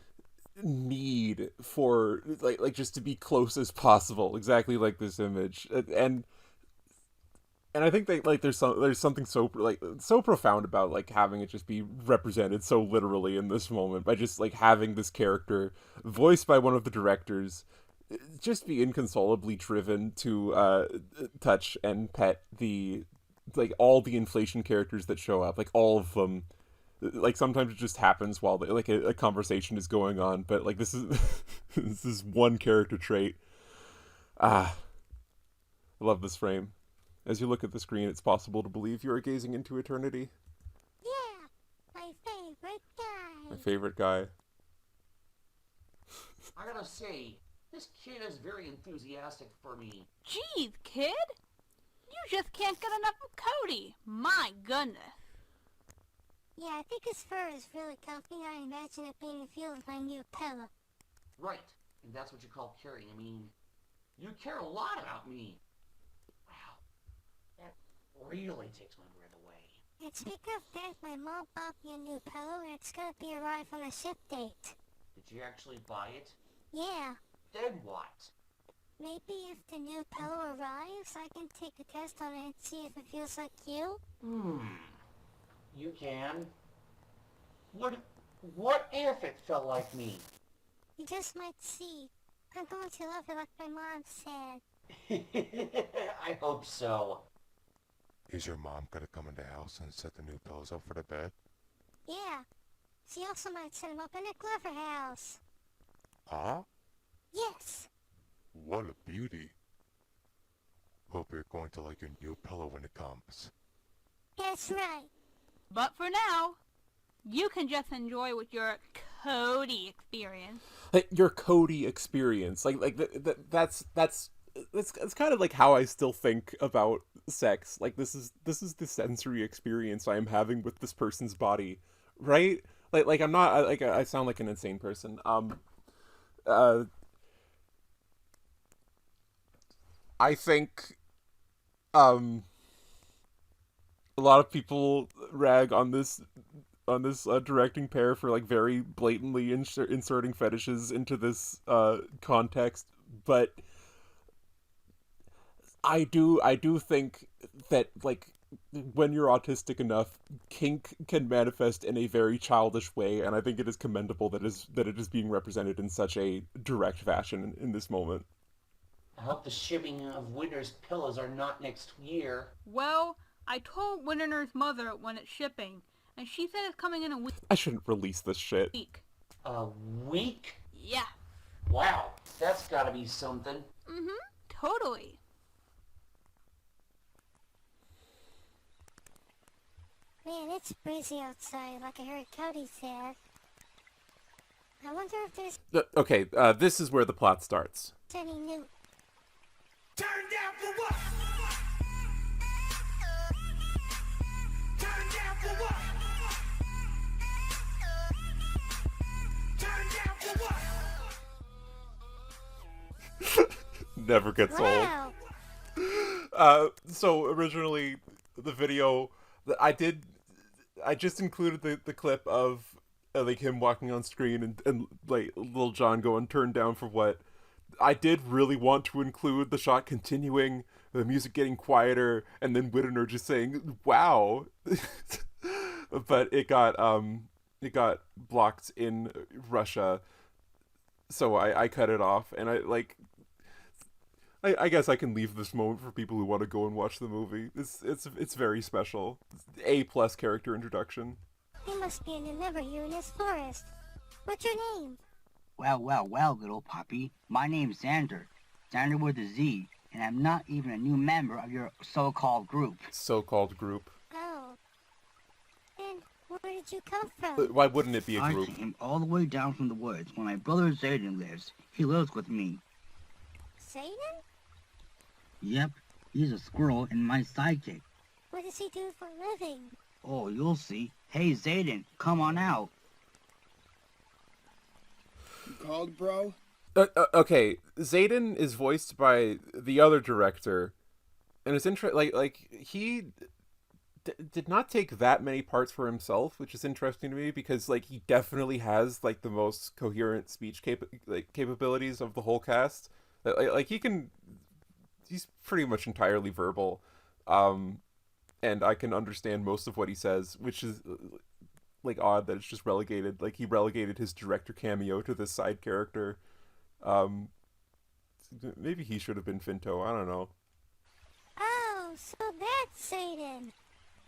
need for, like just to be close as possible, exactly like this image. And And I think they like there's something so like so profound about like having it just be represented so literally in this moment by just like having this character voiced by one of the directors just be inconsolably driven to touch and pet the like all the inflation characters that show up, like all of them. Like sometimes it just happens while like a conversation is going on, but like this is this is one character trait. I love this frame. As you look at the screen, it's possible to believe you are gazing into eternity. Yeah, my favorite guy. My favorite guy. I gotta say, this kid is very enthusiastic for me. Jeez, kid! You just can't get enough of Cody. My goodness. Yeah, I think his fur is really comfy. I imagine it being a feel of my new pillow. Right, and that's what you call caring. I mean, you care a lot about me. Wow, that really takes my breath away. And speaking of that, my mom bought me a new pillow and it's gonna be arrived on a ship date. Did you actually buy it? Yeah. Then what? Maybe if the new pillow arrives, I can take a test on it and see if it feels like you. You can. What if it felt like me? You just might see. I'm going to love it like my mom said. I hope so. Is your mom gonna come in the house and set the new pillows up for the bed? Yeah. She also might set him up in a Glover house. Huh? Yes. What a beauty. Hope you're going to like your new pillow when it comes. That's right. But for now, you can just enjoy with your Cody experience. Like your Cody experience, that's kind of like how I still think about sex. Like this is the sensory experience I am having with this person's body, right? Like I'm not like I sound like an insane person. I think a lot of people rag on this directing pair for like very blatantly inserting fetishes into this context, but I do think that like when you're autistic enough, kink can manifest in a very childish way, and I think it is commendable that it is being represented in such a direct fashion in this moment. I hope the shipping of Winter's pillows are not next year. Well, I told Winter's mother when it's shipping, and she said it's coming in a week. I shouldn't release this shit. A week? Yeah. Wow, that's gotta be something. Totally. Man, it's breezy outside, like I heard Cody said. I wonder if there's Okay, this is where the plot starts. any new... Turn down for what? Turn down for what? Turn down for what? Never gets Wow. old. So originally, the video that I just included the clip of like him walking on screen and like Lil Jon going turn down for what. I did really want to include the shot continuing, the music getting quieter, and then Whittener just saying "Wow," but it got blocked in Russia, so I cut it off, and I guess I can leave this moment for people who want to go and watch the movie. It's very special. A+ character introduction. He must be a new member here in this forest. What's your name? Well, little puppy. My name's Xander. Xander with a Z, and I'm not even a new member of your so-called group. So-called group. Oh. Then where did you come from? Why wouldn't it be a group? I came all the way down from the woods where my brother Zayden lives. He lives with me. Satan? Yep, he's a squirrel and my sidekick. What does he do for a living? Oh, you'll see. Hey, Zayden, come on out. Called, bro? Okay, Zayden is voiced by the other director, and it's like he did not take that many parts for himself, which is interesting to me because like he definitely has like the most coherent speech capabilities of the whole cast. Like he's pretty much entirely verbal. and I can understand most of what he says, which is like odd that it's just relegated. Like he relegated his director cameo to this side character. Maybe he should have been Finto. I don't know. Oh, so that's Satan.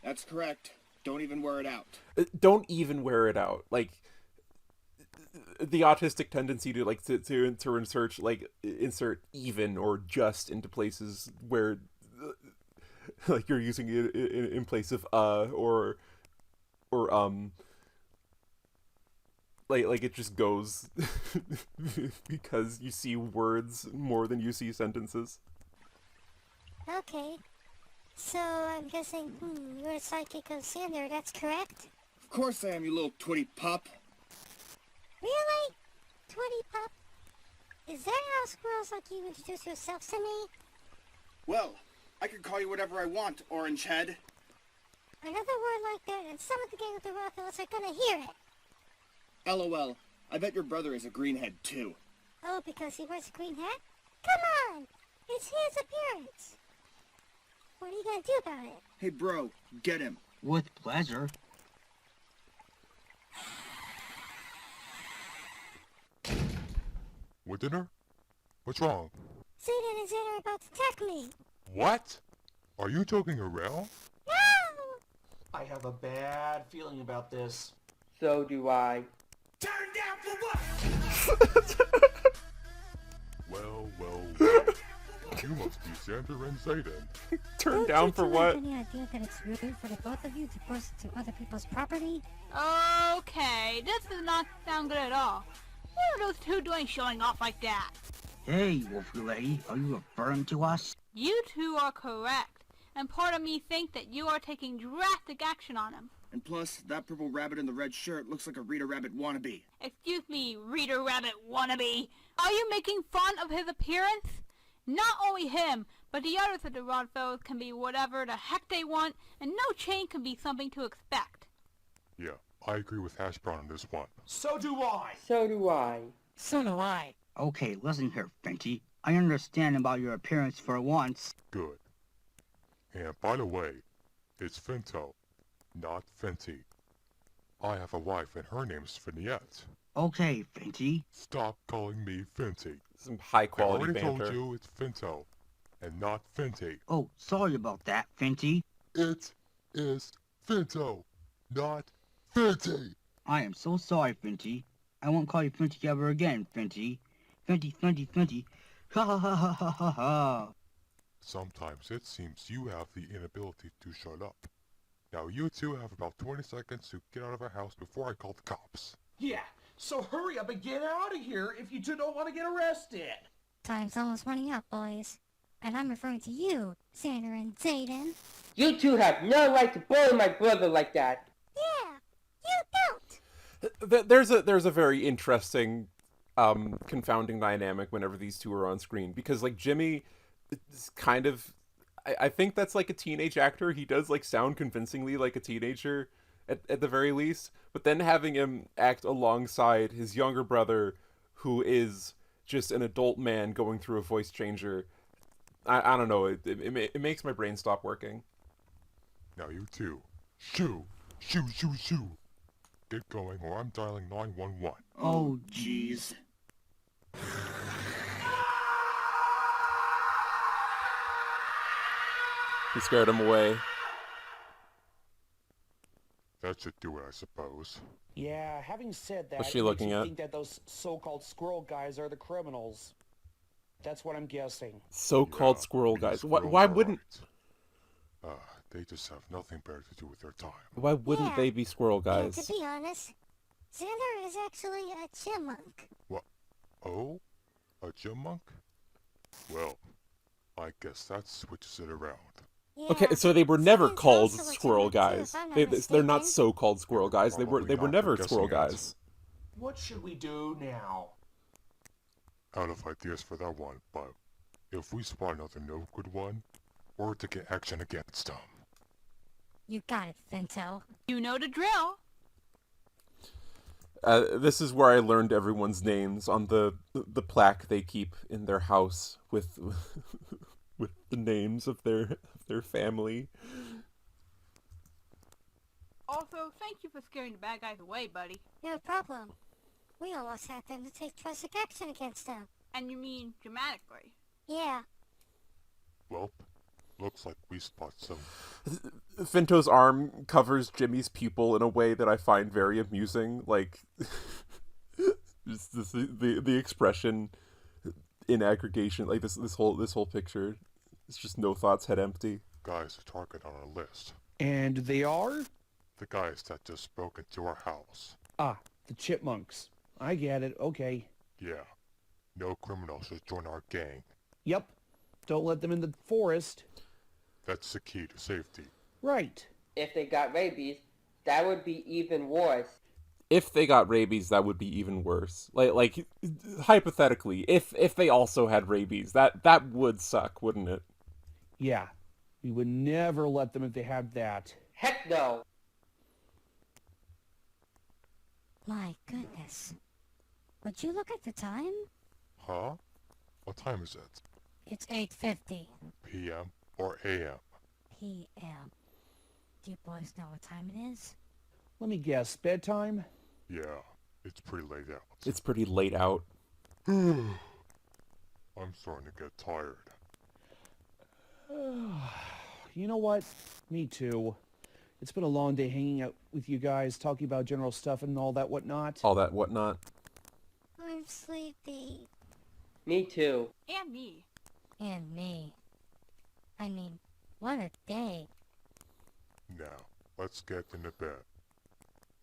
That's correct. Don't even wear it out. Don't even wear it out. Like the autistic tendency to like to insert even or just into places where like you're using it in place of or like it just goes because you see words more than you see sentences. Okay. So I'm guessing, you're a sidekick of Sander, that's correct? Of course I am, you little twitty pup. Really? Twitty pup? Is that how squirrels like you introduce yourselves to me? Well, I could call you whatever I want, Orange Head. Another word like that, and some of the gang of the Rodfellows are gonna hear it. LOL, I bet your brother is a greenhead too. Oh, because he wears a green hat? Come on! It's his appearance! What are you gonna do about it? Hey bro, get him. With pleasure. With dinner? What's wrong? Satan and Xander are about to attack me! What? Are you joking around? No! I have a bad feeling about this. So do I. Turn down for what? Well. You must be Santa and Zayden. Turn down for what? Any idea that it's rude for the both of you to burst into other people's property? Okay, this does not sound good at all. What are those two doing showing off like that? Hey, Wolfie Lady, are you referring to us? You two are correct, and part of me think that you are taking drastic action on him. And plus, that purple rabbit in the red shirt looks like a Rita Rabbit wannabe. Excuse me, Reader Rabbit wannabe. Are you making fun of his appearance? Not only him, but the others of the Rodfellows can be whatever the heck they want, and no change can be something to expect. Yeah, I agree with Hash Brown on this one. So do I. So do I. So do I. Okay, listen here, Finty. I understand about your appearance for once. Good. And by the way, it's Finto, not Fenty. I have a wife and her name's Finiette. Okay, Finty. Stop calling me Fenty. Some high quality I already banter. told you it's Finto, and not Fenty. Oh, sorry about that, Finty. It is Finto, not Fenty. I am so sorry, Finty. I won't call you Finty ever again, Finty. Finty. Ha ha ha ha ha ha ha. Sometimes it seems you have the inability to shut up. Now you two have about 20 seconds to get out of our house before I call the cops. Yeah, so hurry up and get out of here if you two don't want to get arrested. Time's almost running out, boys. And I'm referring to you, Xander and Zayden. You two have no right to bully my brother like that. Yeah, you don't! There's a very interesting confounding dynamic whenever these two are on screen, because like Jimmy is kind of I think that's like a teenage actor. He does like sound convincingly like a teenager at the very least, but then having him act alongside his younger brother who is just an adult man going through a voice changer, I don't know, it makes my brain stop working. Now you two, shoo. Get going or I'm dialing 911. Oh, jeez. He scared him away. That should do it, I suppose. Yeah, having said that, What's she it makes looking me at? think that those so-called squirrel guys are the criminals. That's what I'm guessing. So-called Yeah, squirrel these guys. squirrels Why are wouldn't right. They just have nothing better to do with their time. why wouldn't Yeah. they be squirrel And guys? to be honest, Xander is actually a chipmunk. What? Oh? A chipmunk? Well, I guess that switches it around. Yeah. Okay, so they were never Zane's called also a squirrel chipmunk, too, guys. if I'm not They're not mistaken. so-called squirrel guys. They were Probably not, never but squirrel guessing it. guys. What should we do now? Out of ideas for that one, but if we spot another no good one, we're to get action against them. You got it, Fintel. You know the drill. This is where I learned everyone's names on the plaque they keep in their house with with the names of their their family. Also, thank you for scaring the bad guys away, buddy. No problem. We almost had them to take drastic action against them. And you mean dramatically? Yeah. Welp, looks like we spot some. Finto's arm covers Jimmy's pupil in a way that I find very amusing. Like, just the expression in aggregation, like this whole picture. It's just no thoughts, head empty. Guys to target on our list. And they are? The guys that just broke into our house. Ah, the chipmunks. I get it, okay. Yeah. No criminals should join our gang. Yep. Don't let them in the forest. That's the key to safety. Right. If they got rabies, that would be even worse. If they got rabies, that would be even worse. Like hypothetically, if they also had rabies, that would suck, wouldn't it? Yeah. We would never let them if they had that. Heck no! My goodness. Would you look at the time? Huh? What time is it? It's 8:50 PM or AM? p.m. Do you boys know what time it is? Let me guess, bedtime? Yeah, it's pretty late out. It's pretty late out. I'm starting to get tired. You know what? Me too. It's been a long day hanging out with you guys, talking about general stuff and all that whatnot. All that whatnot. I'm sleepy. Me too. And me. And me. I mean, what a day. Now, let's get into bed.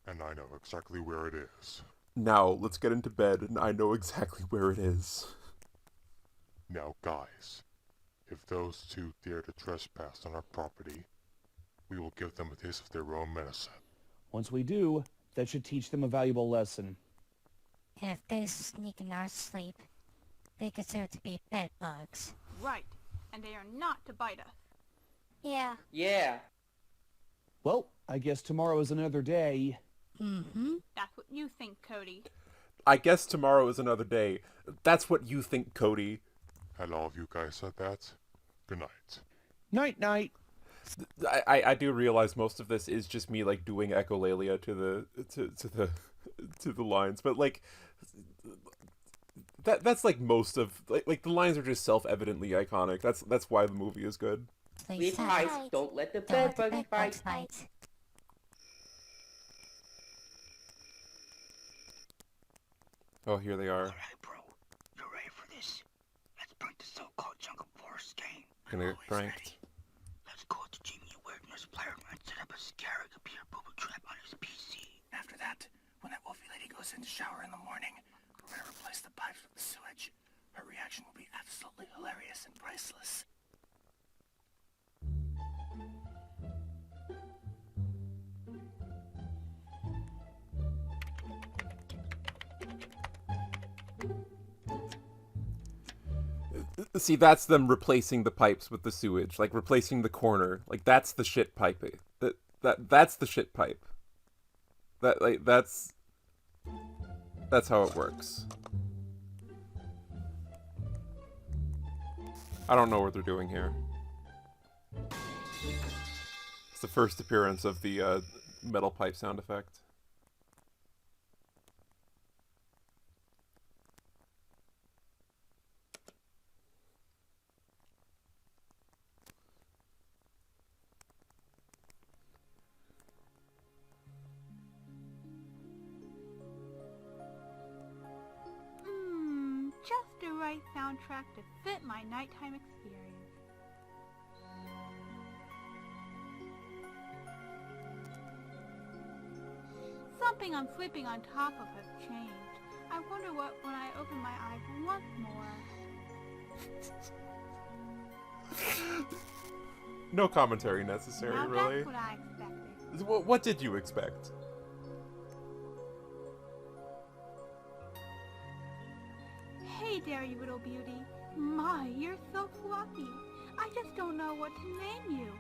And I know exactly where it is. Now, let's get into bed, and I know exactly where it is. Now, guys, if those two dare to trespass on our property, we will give them a taste of their own medicine. Once we do, that should teach them a valuable lesson. And if they sneak in our sleep, they consider to be bed bugs. Right. And they are not to bite us. Yeah. Yeah. Well, I guess tomorrow is another day. Mm-hmm. That's what you think, Cody. I guess tomorrow is another day. That's what you think, Cody. Had all of you guys said that? Good night. Night-night. I do realize most of this is just me like doing echolalia to the lines, but like that's like most of like the lines are just self-evidently iconic. That's why the movie is good. Sleep tight. Don't let the bed bugs bite. Oh, here they are. Alright, bro. You're ready for this? Let's prank the so-called Jungle Forest gang. Gonna get pranked. Let's go to Jimmy Wagner's player and set up a scary computer booby trap on his PC. After that, when that wolfie lady goes in to shower in the morning, we're gonna replace the pipes with the sewage. Her reaction will be absolutely hilarious and priceless. See, that's them replacing the pipes with the sewage, like replacing the corner. Like that's the shit pipe. That's the shit pipe. That's how it works. I don't know what they're doing here. It's the first appearance of the metal pipe sound effect. Just the right soundtrack to fit my nighttime experience. Something I'm sleeping on top of has changed. I wonder what when I open my eyes once more. No commentary necessary, Now really. that's what I expected. What did you expect? Hey there, you little beauty. My, you're so fluffy. I just don't know what to name you.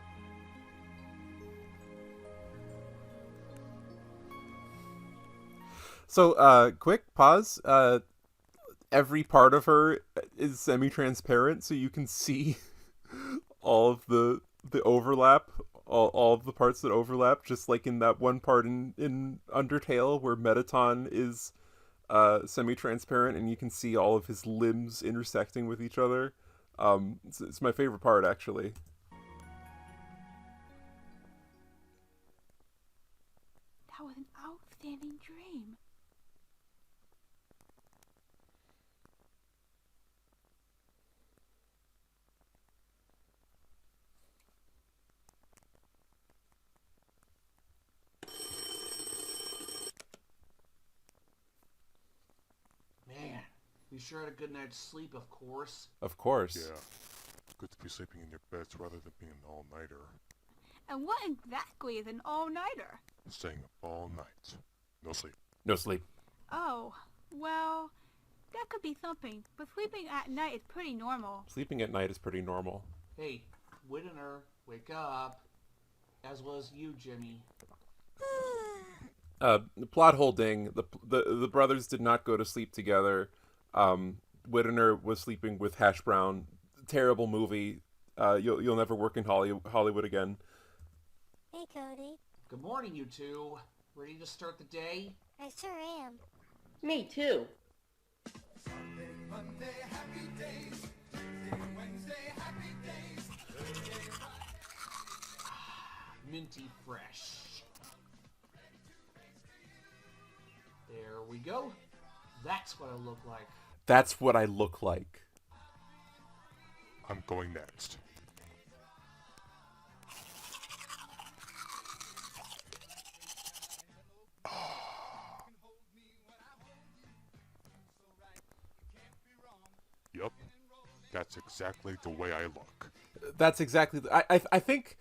So, quick pause. Every part of her is semi-transparent, so you can see all of the the overlap, all of the parts that overlap, just like in that one part in Undertale where Metaton is semi-transparent and you can see all of his limbs intersecting with each other. It's my favorite part, actually. That was an outstanding dream. Man, you sure had a good night's sleep, of course. Of course. Yeah. Good to be sleeping in your beds rather than being an all-nighter. And what exactly is an all-nighter? Staying up all night. No sleep. No sleep. Oh, well, that could be something, but sleeping at night is pretty normal. Sleeping at night is pretty normal. Hey, Whittener, wake up. As well as you, Jimmy. Plot hole ding. The brothers did not go to sleep together. Whittener was sleeping with Hash Brown. Terrible movie. You'll never work in Hollywood again. Hey, Cody. Good morning, you two. Ready to start the day? I sure am. Me too. Minty fresh. There we go. That's what I look like. That's what I look like. I'm going next. Yup. That's exactly the way I look. That's exactly. I think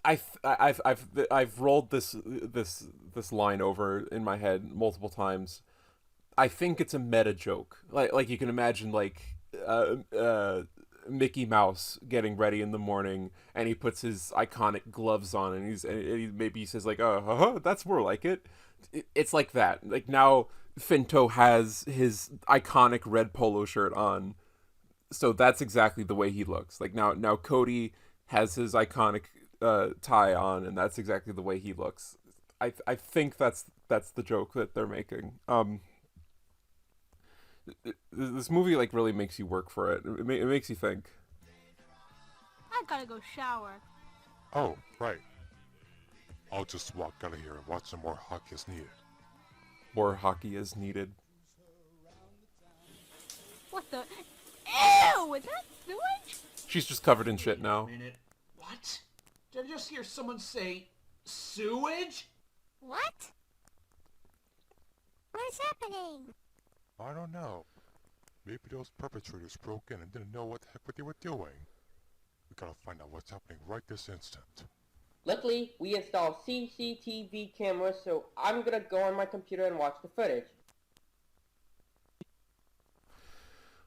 I've rolled this line over in my head multiple times. I think it's a meta joke. Like you can imagine Mickey Mouse getting ready in the morning and he puts his iconic gloves on and maybe he says like, "Oh, that's more like it." It's like that. Like now Finto has his iconic red polo shirt on. So that's exactly the way he looks. Like now Cody has his iconic tie on, and that's exactly the way he looks. I think that's the joke that they're making. This movie like really makes you work for it. It makes you think. I gotta go shower. Oh, right. I'll just walk out of here and watch some more hockey as needed. More hockey is needed. What the? Ew! Is that sewage? She's just covered in shit now. What? Did I just hear someone say sewage? What? What's happening? I don't know. Maybe those perpetrators broke in and didn't know what the heck they were doing. We gotta find out what's happening right this instant. Luckily, we installed CCTV cameras, so I'm gonna go on my computer and watch the footage.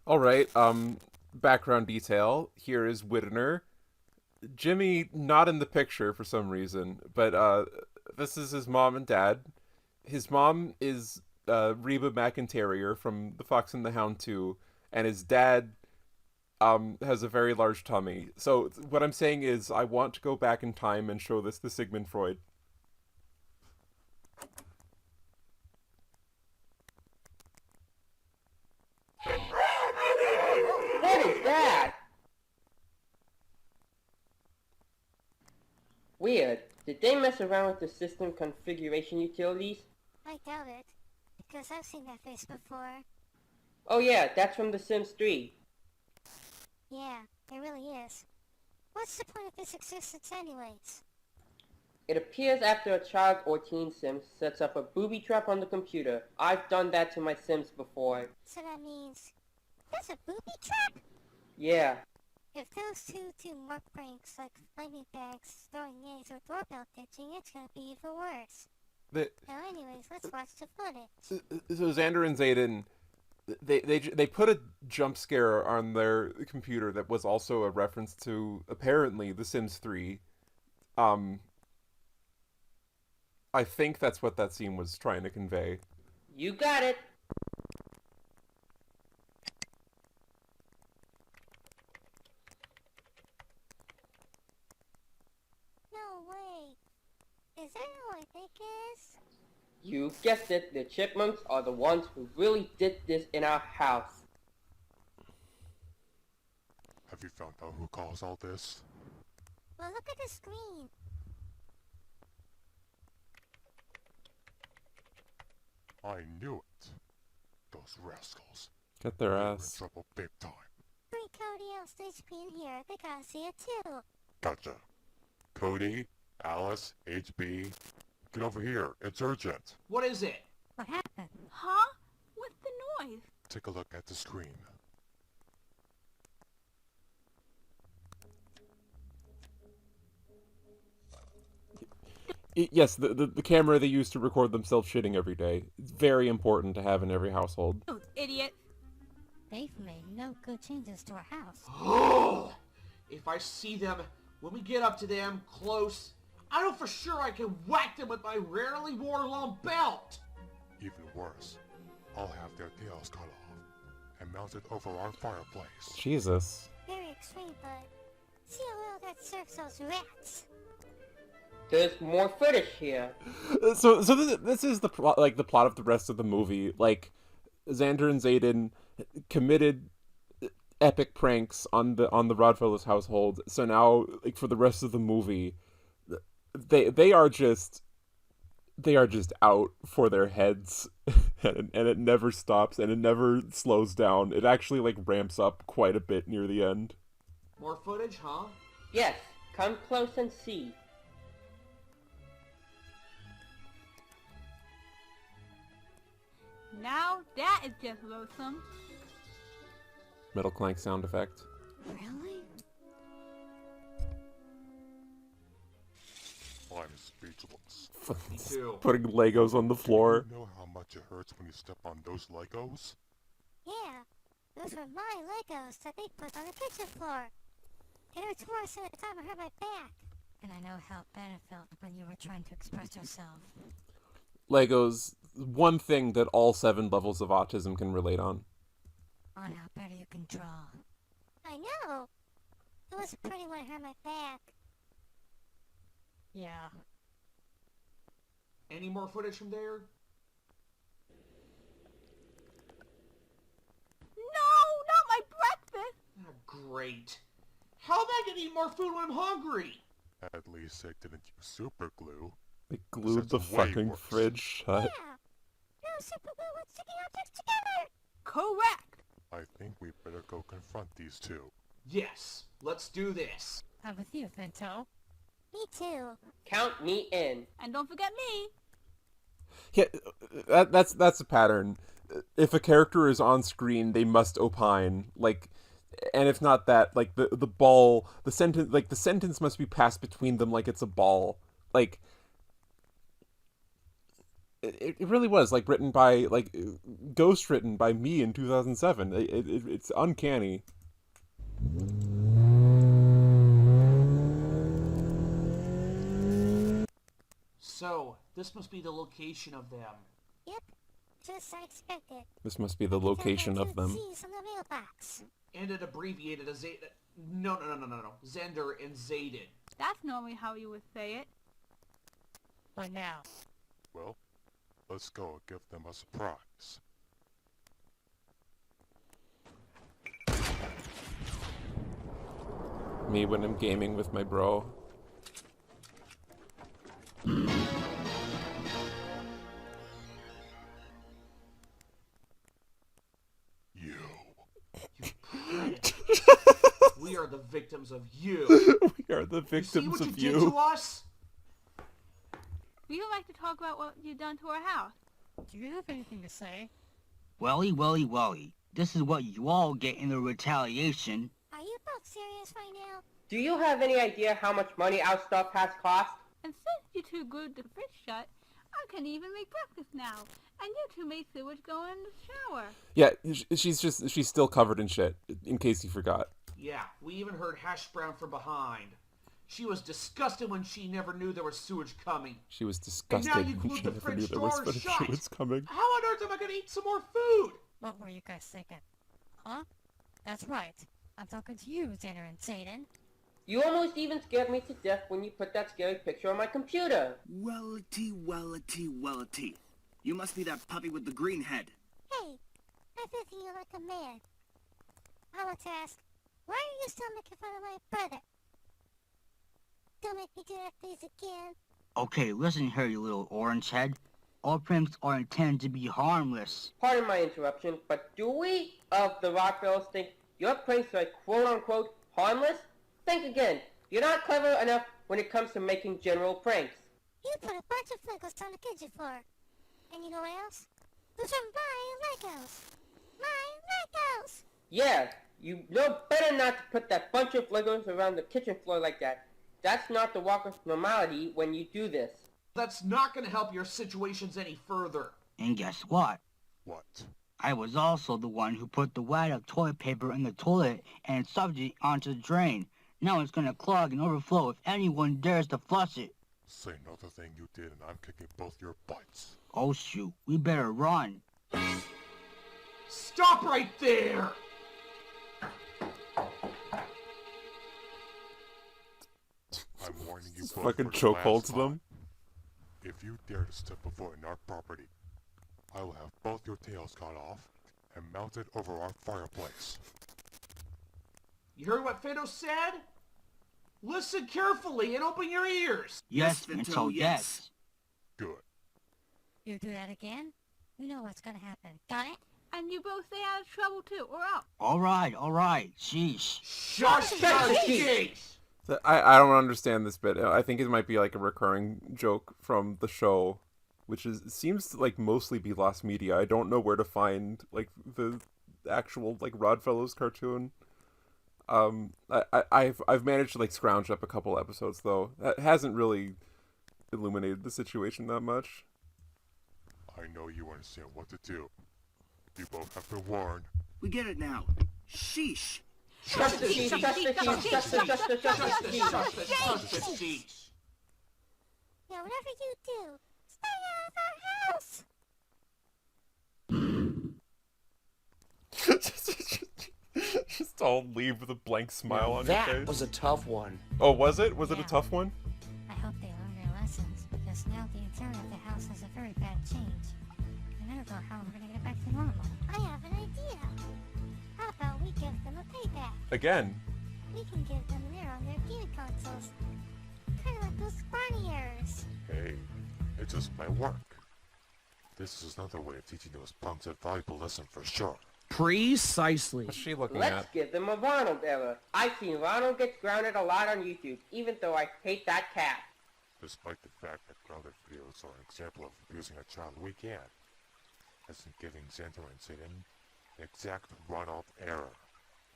Alright, background detail. Here is Whittener. Jimmy not in the picture for some reason, but this is his mom and dad. His mom is Reba McIntyre from The Fox and the Hound 2, and his dad has a very large tummy. So what I'm saying is I want to go back in time and show this to Sigmund Freud. What is that? Weird. Did they mess around with the system configuration utilities? I doubt it, because I've seen that face before. Oh yeah, that's from The Sims 3. Yeah, it really is. What's the point of this existence anyways? It appears after a child or teen sim sets up a booby trap on the computer. I've done that to my Sims before. So that means there's a booby trap? Yeah. If those two do mark pranks like flaming bags, throwing eggs, or doorbell ditching, it's gonna be even worse. Now anyways, let's watch the footage. So Xander and Zayden, they put a jump scare on their computer that was also a reference to apparently The Sims 3. I think that's what that scene was trying to convey. You got it. Is that who I think it is? You guessed it, the chipmunks are the ones who really did this in our house. Have you found out who caused all this? Well, look at the screen. I knew it. Those rascals. Get their They're in ass. trouble big time. Bring Cody else this screen here. They gotta see it too. Gotcha. Cody, Alice, HB, get over here. It's urgent. What is it? What happened? Huh? What's the noise? Take a look at the screen. Yes, the camera they use to record themselves shitting every day. It's very important to have in every household. Those idiots. They've made no good changes to our house. Oh! If I see them, when we get up to them, close, I know for sure I can whack them with my rarely worn long belt! Even worse, I'll have their tails cut off and mounted over our fireplace. Jesus. Very extreme, but see how well that serves those rats. There's more footage here. So this is the plot, like the plot of the rest of the movie. Like, Xander and Xaden committed epic pranks on the Rodfellows household. So now, like, for the rest of the movie, they are just out for their heads, and it never stops and it never slows down. It actually like ramps up quite a bit near the end. More footage, huh? Yes, come close and see. Now that is just loathsome. Metal clank sound effect. Really? I'm speechless. Me too. Putting Legos on the floor. Do you know how much it hurts when you step on those Legos? Yeah. Those were my Legos that they put on the kitchen floor. It hurts worse than the time I hurt my back. And I know how bad it felt when you were trying to express yourself. Legos, one thing that all 7 levels of autism can relate on. On how better you can draw. I know. It was pretty when I hurt my back. Yeah. Any more footage from there? No, not my breakfast. Ah, great. How am I gonna eat more food when I'm hungry? At least they didn't use super glue. They glued the That's way fucking worse. fridge shut. Yeah. No super glue when sticking objects together. Correct. I think we better go confront these two. Yes, let's do this. I'm with you, Finto. Me too. Count me in. And don't forget me. Yeah, that's a pattern. If a character is on screen, they must opine. Like, and if not that, like the sentence must be passed between them like it's a ball. Like, it really was like written by ghost written by me in 2007. It's uncanny. So, this must be the location of them. Yep. Just as I expected. This must be the location of them. C's on the mailbox. And it abbreviated as Zayden. No. Xander and Zayden. That's normally how you would say it. But now. Well, let's go and give them a surprise. Me when I'm gaming with my bro. We are the victims of you. We are the victims you see what of you did to us? We would like to talk about what you've done to our house. Do you have anything to say? Welly, welly, welly. This is what you all get in the retaliation. Are you both serious right now? Do you have any idea how much money our stuff has cost? And since you two glued the fridge shut, I can even make breakfast now. And you two made sewage go in the shower. Yeah, she's still covered in shit, in case you forgot. Yeah, we even heard hash brown from behind. She was disgusted when she never knew there was sewage coming. She was disgusted And now you when glued she the never knew fridge there was door footage shut. was coming. How on earth am I gonna eat some more food? What were you guys thinking? Huh? That's right. I'm talking to you, Xander and Zayden. You almost even scared me to death when you put that scary picture on my computer. Wellity, wellity, wellity. You must be that puppy with the green head. Hey, I'm thinking you're like a man. I want to ask, why are you still making fun of my brother? Don't make me do that please again. Okay, listen here, you little orange head. All pranks are intended to be harmless. Pardon my interruption, but do we of the Rodfellows think your pranks are quote-unquote harmless? Think again. You're not clever enough when it comes to making general pranks. You put a bunch of Legos on the kitchen floor. And you know what else? Those are my Legos. My Legos! Yeah, you know better not to put that bunch of Legos around the kitchen floor like that. That's not the walk of normality when you do this. That's not gonna help your situations any further. And guess what? What? I was also the one who put the wad of toilet paper in the toilet and stuffed it onto the drain. Now it's gonna clog and overflow if anyone dares to flush it. Say another thing you did and I'm kicking both your butts. Oh shoot, we better run. Stop right there! I'm warning you both Fucking for the chokeholds last them. time. If you dare to step a foot in our property, I will have both your tails cut off and mounted over our fireplace. You heard what Fido said? Listen carefully and open your ears! Yes, Pinto, yes. Good. You do that again? You know what's gonna happen. Got it? And you both stay out of trouble too, or else. Alright. Sheesh. Sheesh! I don't understand this bit. I think it might be like a recurring joke from the show, which seems to like mostly be lost media. I don't know where to find like the actual like Rodfellows cartoon. I've managed to like scrounge up a couple episodes though. That hasn't really illuminated the situation that much. I know you understand what to do. You both have been warned. We get it now. Sheesh. Trust the sheesh, trust the sheesh, trust the sheesh. Yeah, whatever you do, stay out of our house! Just all leave with a blank smile on your face. That was a tough one. Oh, was it? Was it a tough one? I hope they learn their lessons, because now the interior of the house has a very bad change. I don't know how we're gonna get back to normal. I have an idea. How about we give them a payback? Again. We can give them an error on their game consoles. Kind of like those Barney errors. Hey, it's just my work. This is another way of teaching those punks a valuable lesson for sure. Precisely. What's she looking Let's give them a Ronald error. I've seen Ronald get grounded a lot on YouTube, even though I hate that cat. Despite the fact that grounded videos are an example of abusing a child, we can. As in giving Xander and Satan the exact Ronald error.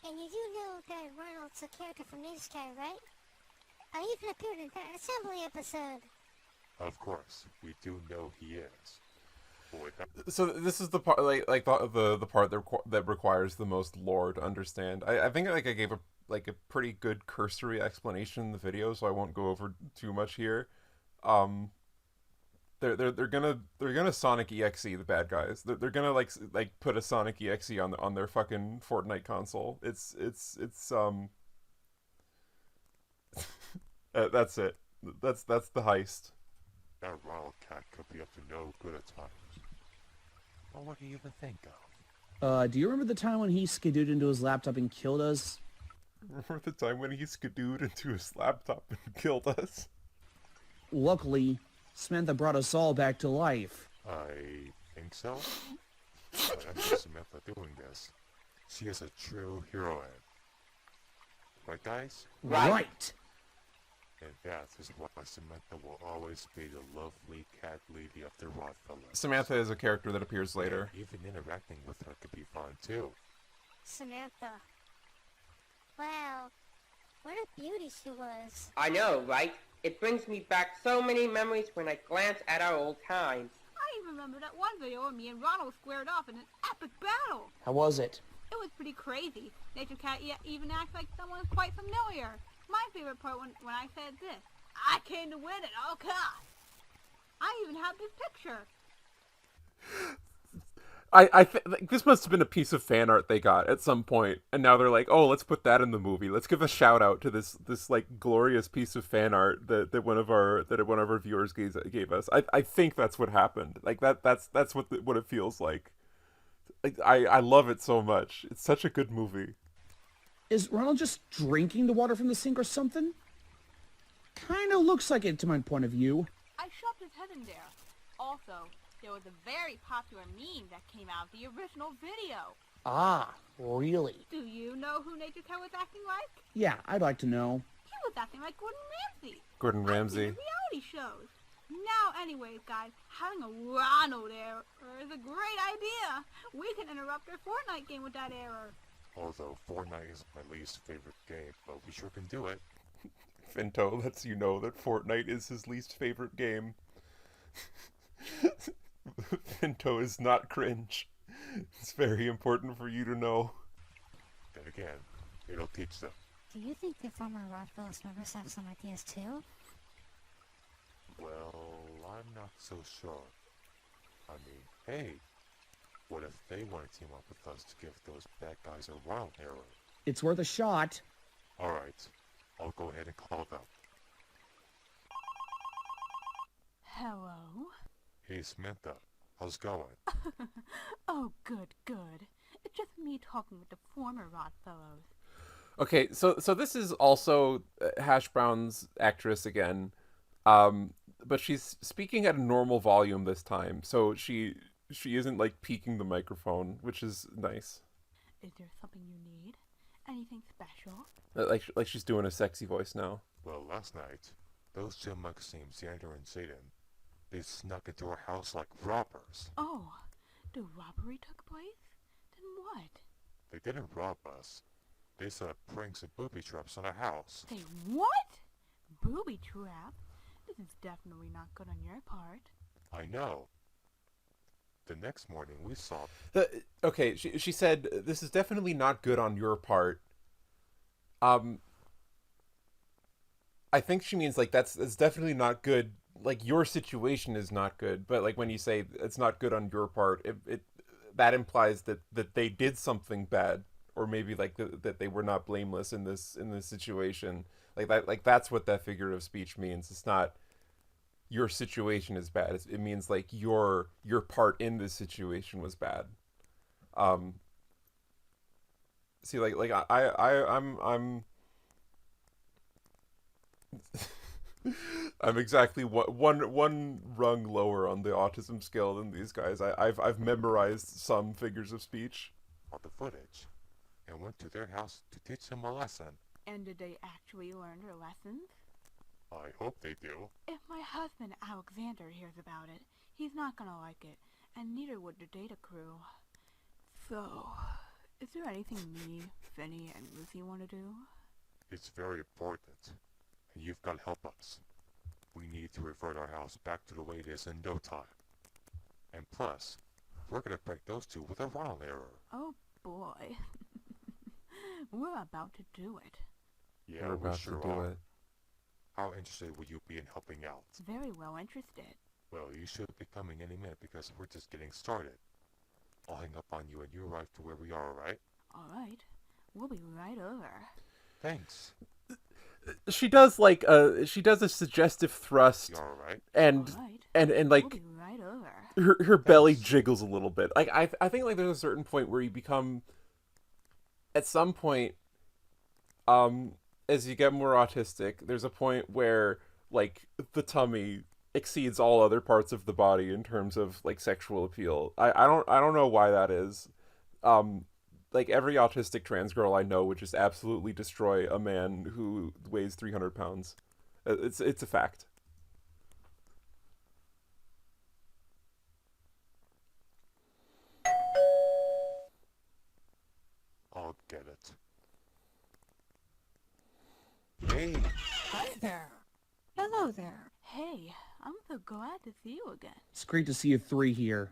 And you do know that Ronald's a character from Ninja Sky, right? I even appeared in that assembly episode. Of course, we do know he is. So this is the part, like the part that requires the most lore to understand. I think like I gave a pretty good cursory explanation in the video, so I won't go over too much here. They're gonna Sonic EXE the bad guys. They're gonna like put a Sonic EXE on their fucking Fortnite console. It's that's it. That's the heist. That Ronald cat could be up to no good at times. Well, what do you even think of? Do you remember the time when he skidooed into his laptop and killed us? Remember the time when he skidooed into his laptop and killed us? Luckily, Samantha brought us all back to life. I think so. But I see Samantha doing this. She is a true heroine. Right, guys? Right. And that is why Samantha will always be the lovely cat lady of the Rodfellows. Samantha is a character that appears later. And even interacting with her could be fun too. Samantha. Wow. What a beauty she was. I know, right? It brings me back so many memories when I glance at our old times. I even remember that one video where me and Ronald squared off in an epic battle. How was it? It was pretty crazy. Nature Cat even acts like someone quite familiar. My favorite part when I said this. I came to win at all costs. I even have this picture. Like, this must have been a piece of fan art they got at some point, and now they're like, oh, let's put that in the movie. Let's give a shout out to this like glorious piece of fan art that one of our viewers gave us. I think that's what happened. Like that's what it feels like. Like I love it so much. It's such a good movie. Is Ronald just drinking the water from the sink or something? Kinda looks like it to my point of view. I shoved his head in there. Also, there was a very popular meme that came out of the original video. Ah, really? Do you know who Nature's Hair was acting like? Yeah, I'd like to know. He was acting like Gordon Ramsay. Gordon Ramsay. In reality shows. Now, anyways, guys, having a Ronald error is a great idea. We can interrupt our Fortnite game with that error. Although Fortnite is my least favorite game, but we sure can do it. Finto lets you know that Fortnite is his least favorite game. Finto is not cringe. It's very important for you to know. Then again, it'll teach them. Do you think the former Rodfellows members have some ideas too? Well, I'm not so sure. I mean, hey, what if they want to team up with us to give those bad guys a Ronald error? It's worth a shot. Alright, I'll go ahead and call them. Hello? Hey Samantha, how's it going? Oh, good. It's just me talking with the former Rodfellows. Okay, so this is also Hash Brown's actress again, but she's speaking at a normal volume this time, so she isn't like peeking the microphone, which is nice. Is there something you need? Anything special? Like she's doing a sexy voice now. Well, last night, those two mugs named Xander and Zayden, they snuck into our house like robbers. Oh, the robbery took place? Then what? They didn't rob us. They set up pranks and booby traps on our house. Say what? Booby trap? This is definitely not good on your part. I know. The next morning we saw... Okay, she said, this is definitely not good on your part. I think she means, like, that's definitely not good. Like, your situation is not good. But, like, when you say it's not good on your part, that implies that they did something bad. Or maybe, like, that they were not blameless in this situation. Like, that's what that figure of speech means. It's not... your situation is bad. It means like your part in this situation was bad. See, like I'm I'm exactly one rung lower on the autism scale than these guys. I've memorized some figures of speech. On the footage, and went to their house to teach them a lesson. And did they actually learn their lessons? I hope they do. If my husband Alexander hears about it, he's not gonna like it, and neither would the data crew. So, is there anything me, Finny, and Lucy want to do? It's very important, and you've got to help us. We need to revert our house back to the way it is in no time. And plus, we're gonna break those two with a Ronald error. Oh boy. We're about to do it. Yeah, we're about sure to do are. it. How interested would you be in helping out? Very well interested. Well, you should be coming any minute because we're just getting started. I'll hang up on you and you arrive to where we are, alright? Alright. We'll be right over. Thanks. She does like she does a suggestive thrust, You alright? and We'll like be right over. her belly jiggles a little bit. Like I think like there's a certain point where you become, at some point, as you get more autistic, there's a point where like the tummy exceeds all other parts of the body in terms of like sexual appeal. I don't know why that is. Like every autistic trans girl I know would just absolutely destroy a man who weighs 300 pounds. It's a fact. I'll get it. Hey! Hi there. Hello there. Hey, I'm so glad to see you again. It's great to see you three here.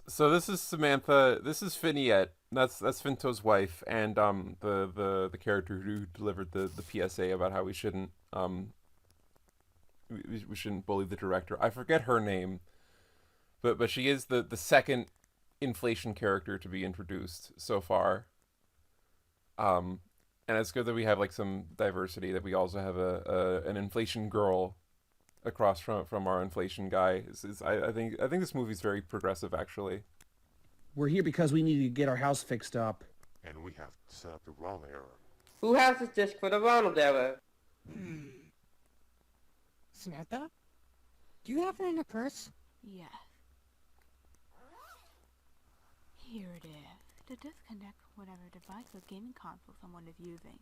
So this is Samantha. This is Finiette. That's Finto's wife, and the character who delivered the PSA about how we shouldn't we shouldn't bully the director. I forget her name, but she is the second inflation character to be introduced so far. And it's good that we have like some diversity. That we also have an inflation girl across from our inflation guy. I think this movie's very progressive, actually. We're here because we need to get our house fixed up. And we have to set up the Ronald era. Who has this disc for the Ronald era? Samantha? Do you have it in your purse? Yes. Here it is. To disconnect whatever device or gaming console someone is using.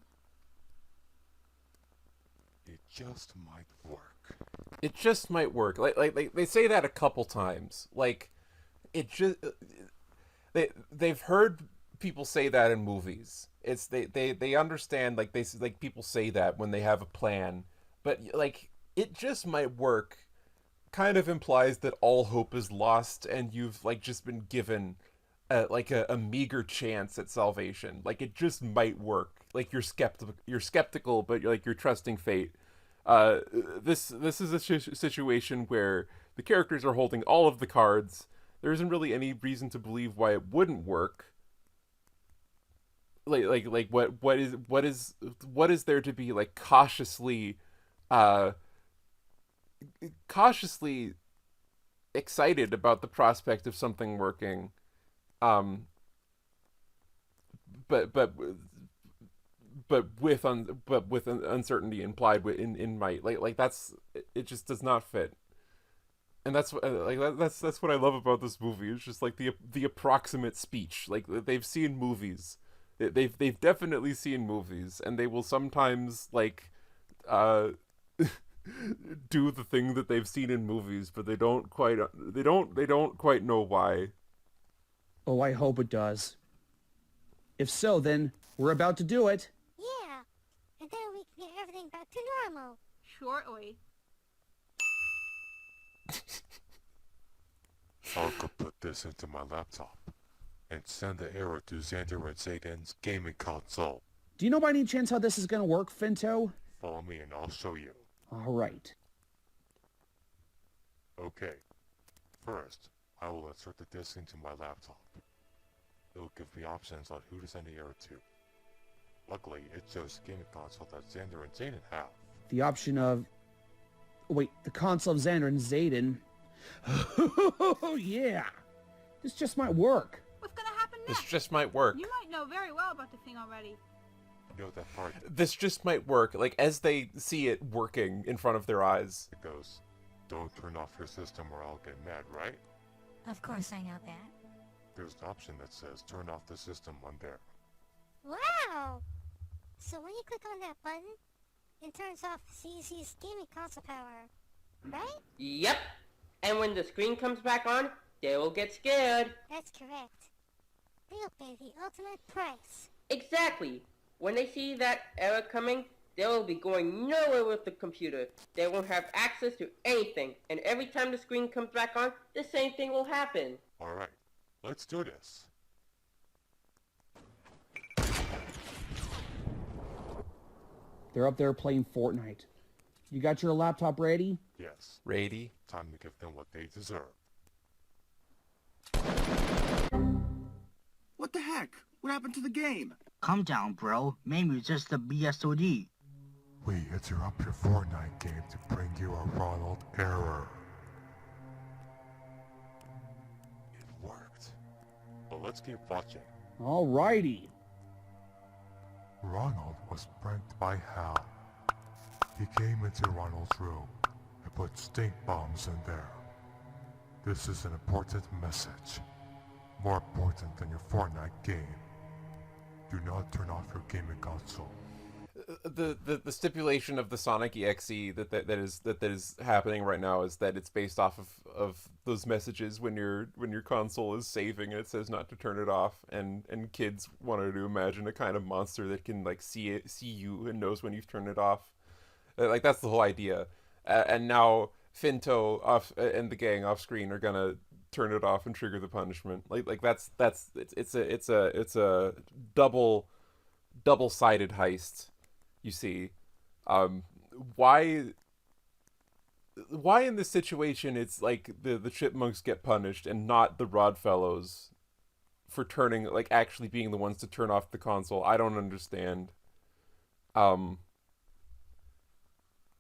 It just might work. It just might work. Like they say that a couple times. Like, it just they've heard people say that in movies. It's they understand, like, people say that when they have a plan, but like, it just might work kind of implies that all hope is lost and you've like just been given a meager chance at salvation. Like, it just might work. Like, you're skeptical, but you're trusting fate. This is a situation where the characters are holding all of the cards. There isn't really any reason to believe why it wouldn't work. What is there to be like cautiously excited about the prospect of something working? But with uncertainty implied in might. Like that's, it just does not fit. And that's what I love about this movie. It's just like the approximate speech. Like, they've seen movies. They've definitely seen movies, and they will sometimes like do the thing that they've seen in movies, but they don't quite know why. Oh, I hope it does. If so, then we're about to do it. Yeah, and then we can get everything back to normal. Shortly. I could put this into my laptop and send the error to Xander and Zayden's gaming console. Do you know by any chance how this is going to work, Finto? Follow me and I'll show you. All right. Okay. First, I will insert the disk into my laptop. It will give me options on who to send the error to. Luckily, it shows the gaming console that Xander and Zayden have. The option of... Wait, the console of Xander and Zayden. Oh, yeah. This just might work. What's gonna happen next? This just might work. You might know very well about the thing already. You know that part? This just might work. Like, as they see it working in front of their eyes. It goes, don't turn off your system or I'll get mad, right? Of course I know that. There's an option that says turn off the system on there. Wow! So when you click on that button, it turns off CZ's gaming console power, right? Yep. And when the screen comes back on, they will get scared. That's correct. They'll pay the ultimate price. Exactly. When they see that error coming, they will be going nowhere with the computer. They won't have access to anything. And every time the screen comes back on, the same thing will happen. Alright, let's do this. They're up there playing Fortnite. You got your laptop ready? Yes. Ready? Time to give them what they deserve. What the heck? What happened to the game? Calm down, bro. Maybe it's just the BSOD. We interrupt your Fortnite game to bring you a Ronald error. It worked. But let's keep watching. Alrighty. Ronald was pranked by Hal. He came into Ronald's room and put stink bombs in there. This is an important message. More important than your Fortnite game. Do not turn off your gaming console. The stipulation of the Sonic EXE that is happening right now is that it's based off of those messages when your console is saving and it says not to turn it off, and kids wanted to imagine a kind of monster that can like see you and knows when you've turned it off. Like, that's the whole idea. And now Finto and the gang off screen are gonna turn it off and trigger the punishment. Like that's it's a double-sided heist. You see, why in this situation it's like the chipmunks get punished and not the Rodfellows for turning, like, actually being the ones to turn off the console. I don't understand. I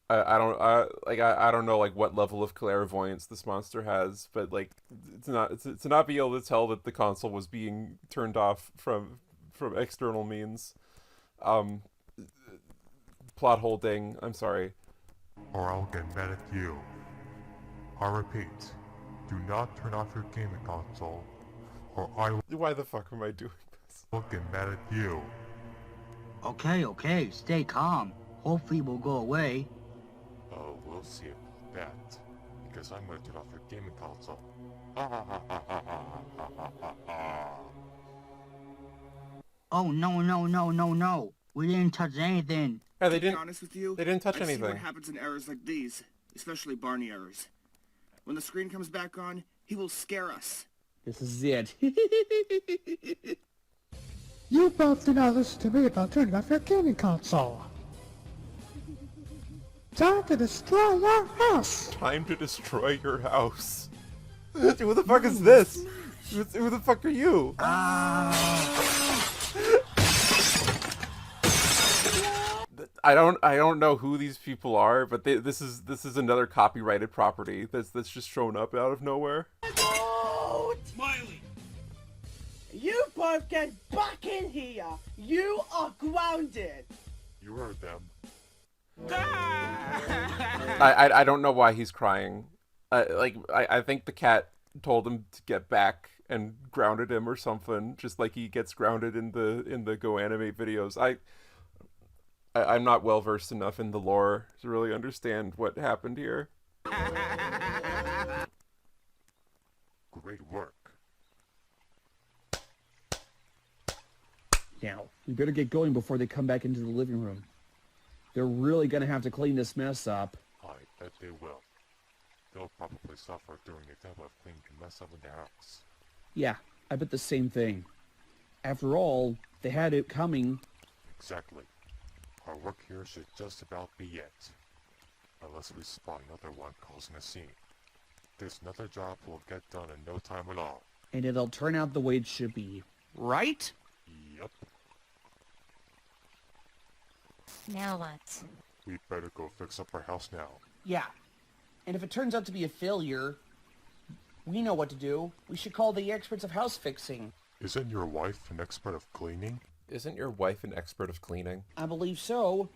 don't know like what level of clairvoyance this monster has, but like to not be able to tell that the console was being turned off from external means. Plot hole ding. I'm sorry. Or I'll get mad at you. I repeat, do not turn off your gaming console, or I will. Why the fuck am I doing this? I'll get mad at you. Okay, stay calm. Hopefully it will go away. Oh, we'll see about that. Because I'm gonna turn off your gaming console. Oh, no. We didn't touch anything. Yeah, To be honest with you, They didn't touch I see anything. what happens in errors like these, especially Barney errors. When the screen comes back on, he will scare us. This is it. You both did not listen to me about turning off your gaming console. Time to destroy your house. Time to destroy your house. Who the fuck is this? Who the fuck are you? I don't know who these people are, but this is another copyrighted property that's just shown up out of nowhere. Smiley! You both get back in here! You are grounded! You heard them. I don't know why he's crying. I think the cat told him to get back and grounded him or something, just like he gets grounded in the Go Animate videos. I'm not well versed enough in the lore to really understand what happened here. Great work. Now, we better get going before they come back into the living room. They're really gonna have to clean this mess up. I bet they will. They'll probably suffer during a time of cleaning the mess up in their house. Yeah, I bet the same thing. After all, they had it coming. Exactly. Our work here should just about be it. Unless we spot another one causing a scene. This another job will get done in no time at all. And it'll turn out the way it should be. Right? Yep. Now what? We better go fix up our house now. Yeah. And if it turns out to be a failure, we know what to do. We should call the experts of house fixing. Isn't your wife an expert of cleaning? Isn't your wife an expert of cleaning? I believe so.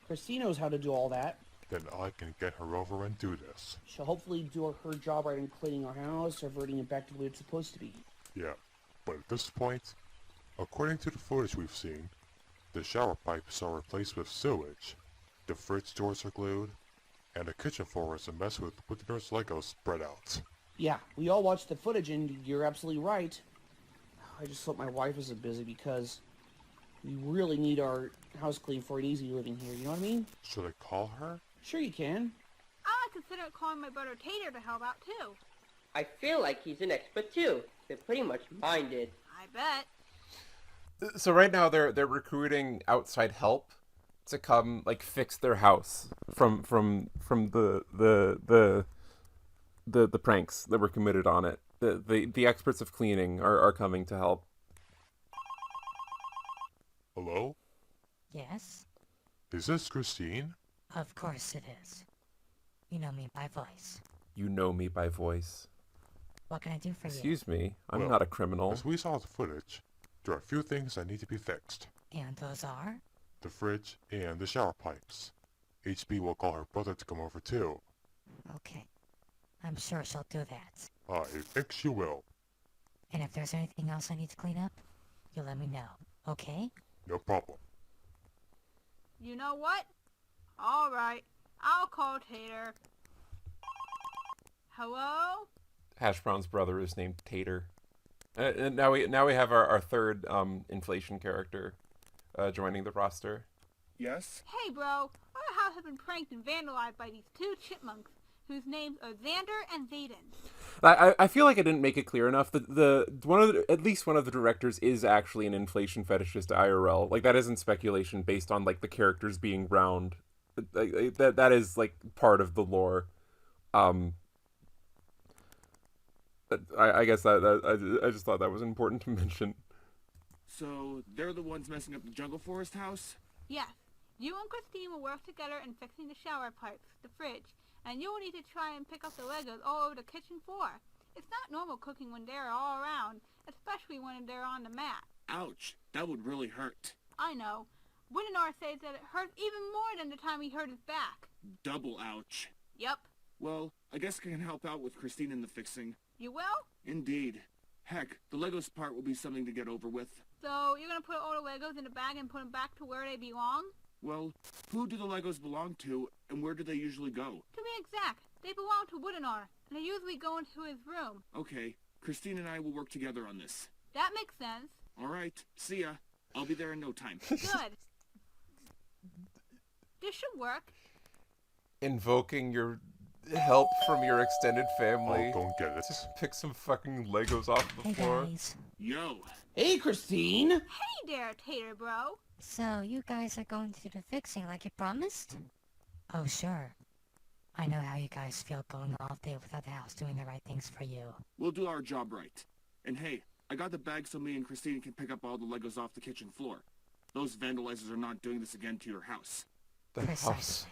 Christine knows how to do all that. Then I can get her over and do this. She'll hopefully do her job right in cleaning our house, reverting it back to the way it's supposed to be. Yeah, but at this point, according to the footage we've seen, the shower pipes are replaced with sewage, the fridge doors are glued, and the kitchen floor is a mess with nurse Legos spread out. Yeah, we all watched the footage and you're absolutely right. I just hope my wife isn't busy because we really need our house clean for an easy living here, you know what I mean? Should I call her? Sure you can. I might consider calling my brother Tater to help out too. I feel like he's an expert too. They're pretty much minded. I bet. So right now they're recruiting outside help to come like fix their house from the pranks that were committed on it. The experts of cleaning are coming to help. Hello? Yes? Is this Christine? Of course it is. You know me by voice. You know me by voice. What can I do for you? Excuse me, I'm Well, not a criminal. As we saw the footage, there are a few things that need to be fixed. And those are? The fridge and the shower pipes. HB will call her brother to come over too. Okay. I'm sure she'll do that. I think she will. And if there's anything else I need to clean up, you'll let me know, okay? No problem. You know what? Alright, I'll call Tater. Hello? Hash Brown's brother is named Tater. And now we have our third inflation character joining the roster. Yes? Hey bro, our house has been pranked and vandalized by these two chipmunks whose names are Xander and Zayden. I feel like I didn't make it clear enough that at least one of the directors is actually an inflation fetishist IRL. Like that isn't speculation based on like the characters being round. That is like part of the lore. I guess I just thought that was important to mention. So, they're the ones messing up the Jungle Forest house? Yes. You and Christine will work together in fixing the shower pipes, the fridge, and you will need to try and pick up the Legos all over the kitchen floor. It's not normal cooking when they're all around, especially when they're on the mat. Ouch, that would really hurt. I know. Winnar says that it hurts even more than the time he hurt his back. Double ouch. Yep. Well, I guess I can help out with Christine in the fixing. You will? Indeed. Heck, the Legos part will be something to get over with. So, you're gonna put all the Legos in a bag and put them back to where they belong? Well, who do the Legos belong to, and where do they usually go? To be exact, they belong to Winnar, and they usually go into his room. Okay, Christine and I will work together on this. That makes sense. Alright, see ya. I'll be there in no time. Good. This should work. Invoking your help from your extended family. I'll go and get it. Just pick some fucking Legos off the floor. Guys. Yo. Hey, Christine. Hey there, Tater Bro. So, you guys are going to do the fixing like you promised? Oh, sure. I know how you guys feel going all day without the house doing the right things for you. We'll do our job right. And hey, I got the bag so me and Christine can pick up all the Legos off the kitchen floor. Those vandalizers are not doing this again to your house. The house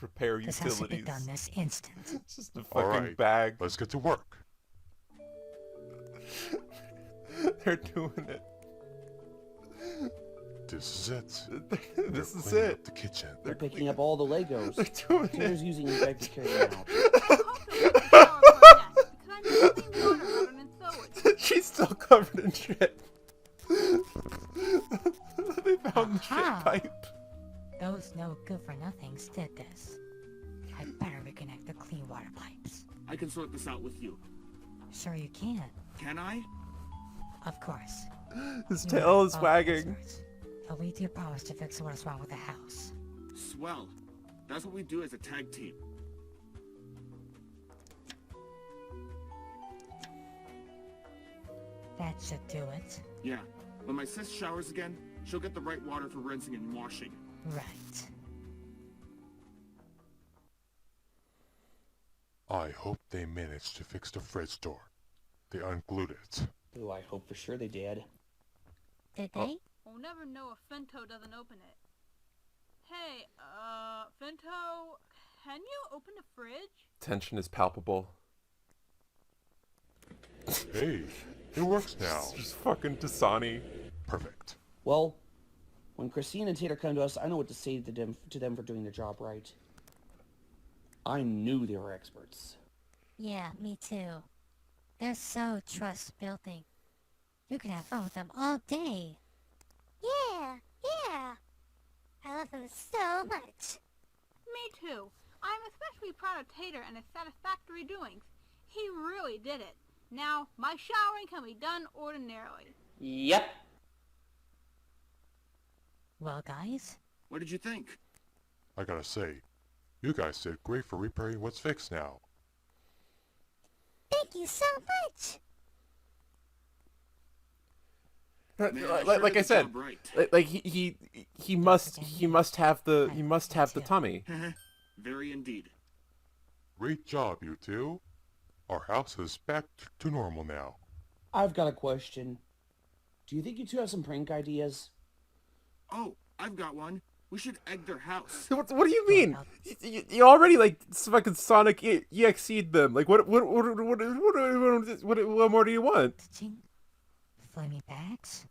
repair This utilities. has to be done this instant. It's just a fucking Alright, bag. let's get to work. They're doing it. This is it. This They're is cleaning it. up the kitchen. They're picking up all the Legos. They're doing Taylor's it. using the bag to carry them out. She's still covered in shit. They found the shit Aha. pipe. Those no good for nothings did this. I better reconnect the clean water pipes. I can sort this out with you. Sure you can. Can I? Of course. His You tail are is all wagging. experts. I'll leave your promise to fix what's wrong with the house. Swell. That's what we do as a tag team. That should do it. Yeah. When my sis showers again, she'll get the right water for rinsing and washing. Right. I hope they managed to fix the fridge door. They unglued it. Ooh, I hope for sure they did. Did they? We'll never know if Finto doesn't open it. Hey, Finto, can you open the fridge? Tension is palpable. Hey, it works now. It's just fucking Dasani. Perfect. Well, when Christine and Tater come to us, I know what to say to them for doing their job right. I knew they were experts. Yeah, me too. They're so trust-building. You can have fun with them all day. Yeah, yeah. I love them so much. Me too. I'm especially proud of Tater and his satisfactory doings. He really did it. Now, my showering can be done ordinarily. Yep. Well, guys? What did you think? I gotta say, you guys did great for repairing what's fixed now. Thank you so much. Like I said, like he must have the tummy. Very indeed. Great job, you two. Our house is back to normal now. I've got a question. Do you think you two have some prank ideas? Oh, I've got one. We should egg their house. What do you mean? You already like fucking Sonic EXE'd them. Like what more do you want? Flaming bags?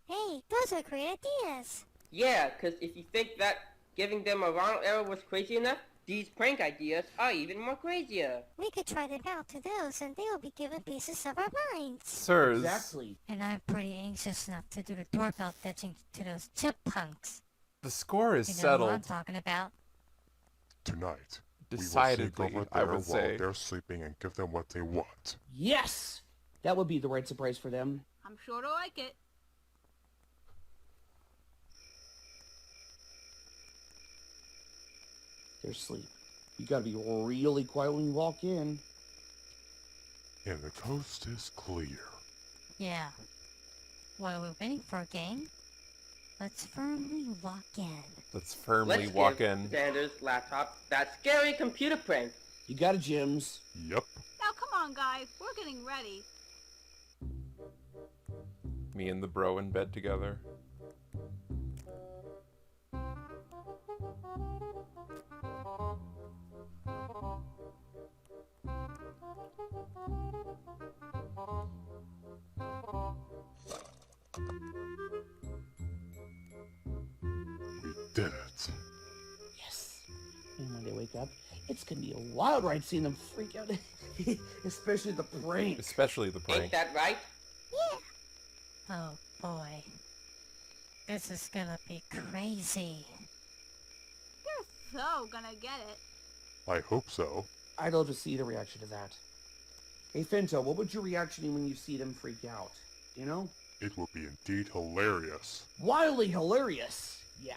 Hey, those are great ideas. Yeah, because if you think that giving them a Ronald error was crazy enough, these prank ideas are even more crazier. We could try them out to those, and they'll be given pieces of our minds. Sirs. Exactly. And I'm pretty anxious enough to do the doorbell fetching to those chipmunks. The score is You know settled. what I'm talking about. Tonight, Decidedly, we will sneak I over there would while say. they're sleeping and give them what they want. Yes! That would be the right surprise for them. I'm sure they'll like it. They're asleep. You gotta be really quiet when you walk in. And the coast is clear. Yeah. While we're waiting for a gang, let's firmly walk in. Let's firmly Let's walk give in. Xander's laptop that scary computer prank. You got it, Jims. Yep. Now come Come on, guys. We're getting ready. Me and the bro in bed together. We did it. Yes. And when they wake up, it's gonna be a wild ride seeing them freak out. Especially the prank. Especially the prank. Ain't that right? Oh boy. This is gonna be crazy. You're so gonna get it. I hope so. I'd love to see the reaction to that. Hey, Finto, what would your reaction be when you see them freak out? You know? It will be indeed hilarious. Wildly hilarious. Yeah.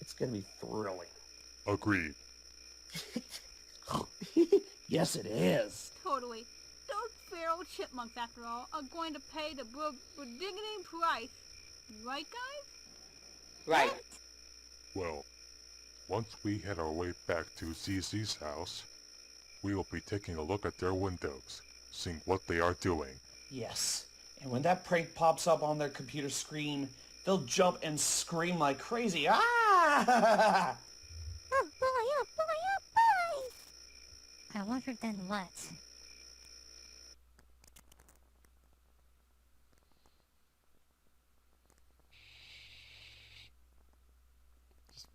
It's gonna be thrilling. Agreed. Yes, it is. Totally. Those feral chipmunks, after all, are going to pay the ridiculous price. Right, guys? Right. Well, once we head our way back to ZZ's house, we will be taking a look at their windows, seeing what they are doing. Yes. And when that prank pops up on their computer screen, they'll jump and scream like crazy. Ah! Oh boy, oh boy, oh boy! I wonder then what?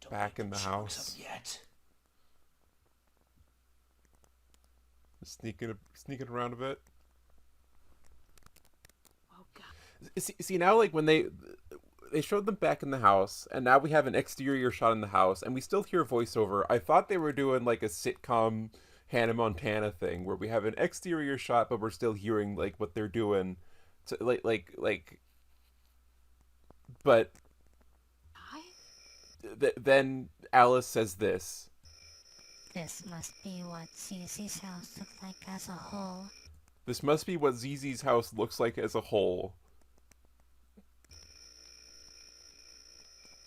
Back in the house. Yet. Sneaking around a bit. Oh god. See now, like when they showed them back in the house, and now we have an exterior shot in the house, and we still hear voiceover. I thought they were doing like a sitcom Hannah Montana thing where we have an exterior shot, but we're still hearing like what they're doing, but then Alice says this. This must be what Cece's house looked like as a whole. This must be what ZZ's house looks like as a whole.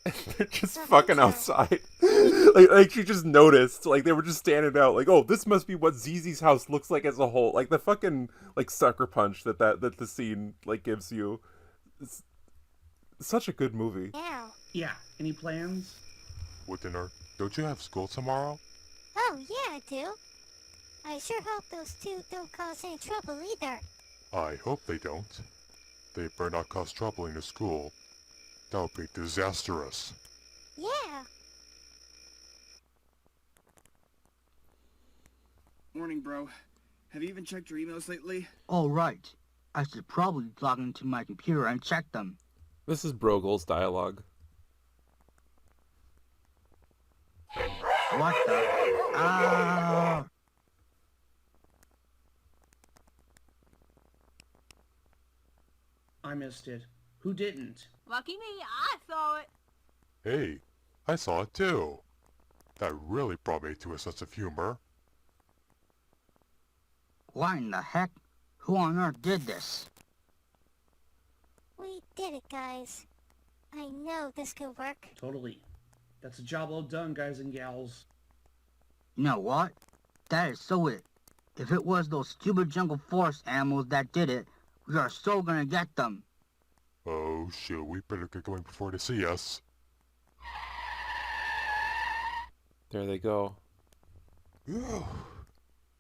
They're just fucking outside. like she just noticed. Like they were just standing out. Like, oh, this must be what ZZ's house looks like as a whole. Like the fucking like sucker punch that the scene like gives you. It's such a good movie. Yeah. Any plans? With dinner, don't you have school tomorrow? Oh yeah, I do. I sure hope those two don't cause any trouble either. I hope they don't. They better not cause trouble in the school. That would be disastrous. Yeah. Morning, bro. Have you even checked your emails lately? Oh, right. I should probably log into my computer and check them. This is Brogel's dialogue. What the? Ah! I missed it. Who didn't? Lucky me, I saw it. Hey, I saw it too. That really brought me to a sense of humor. Why in the heck? Who on earth did this? We did it, guys. I know this could work. Totally. That's a job well done, guys and gals. You know what? That is so it. If it was those stupid jungle forest animals that did it, we are so gonna get them. Oh shit, we better get going before they see us. There they go.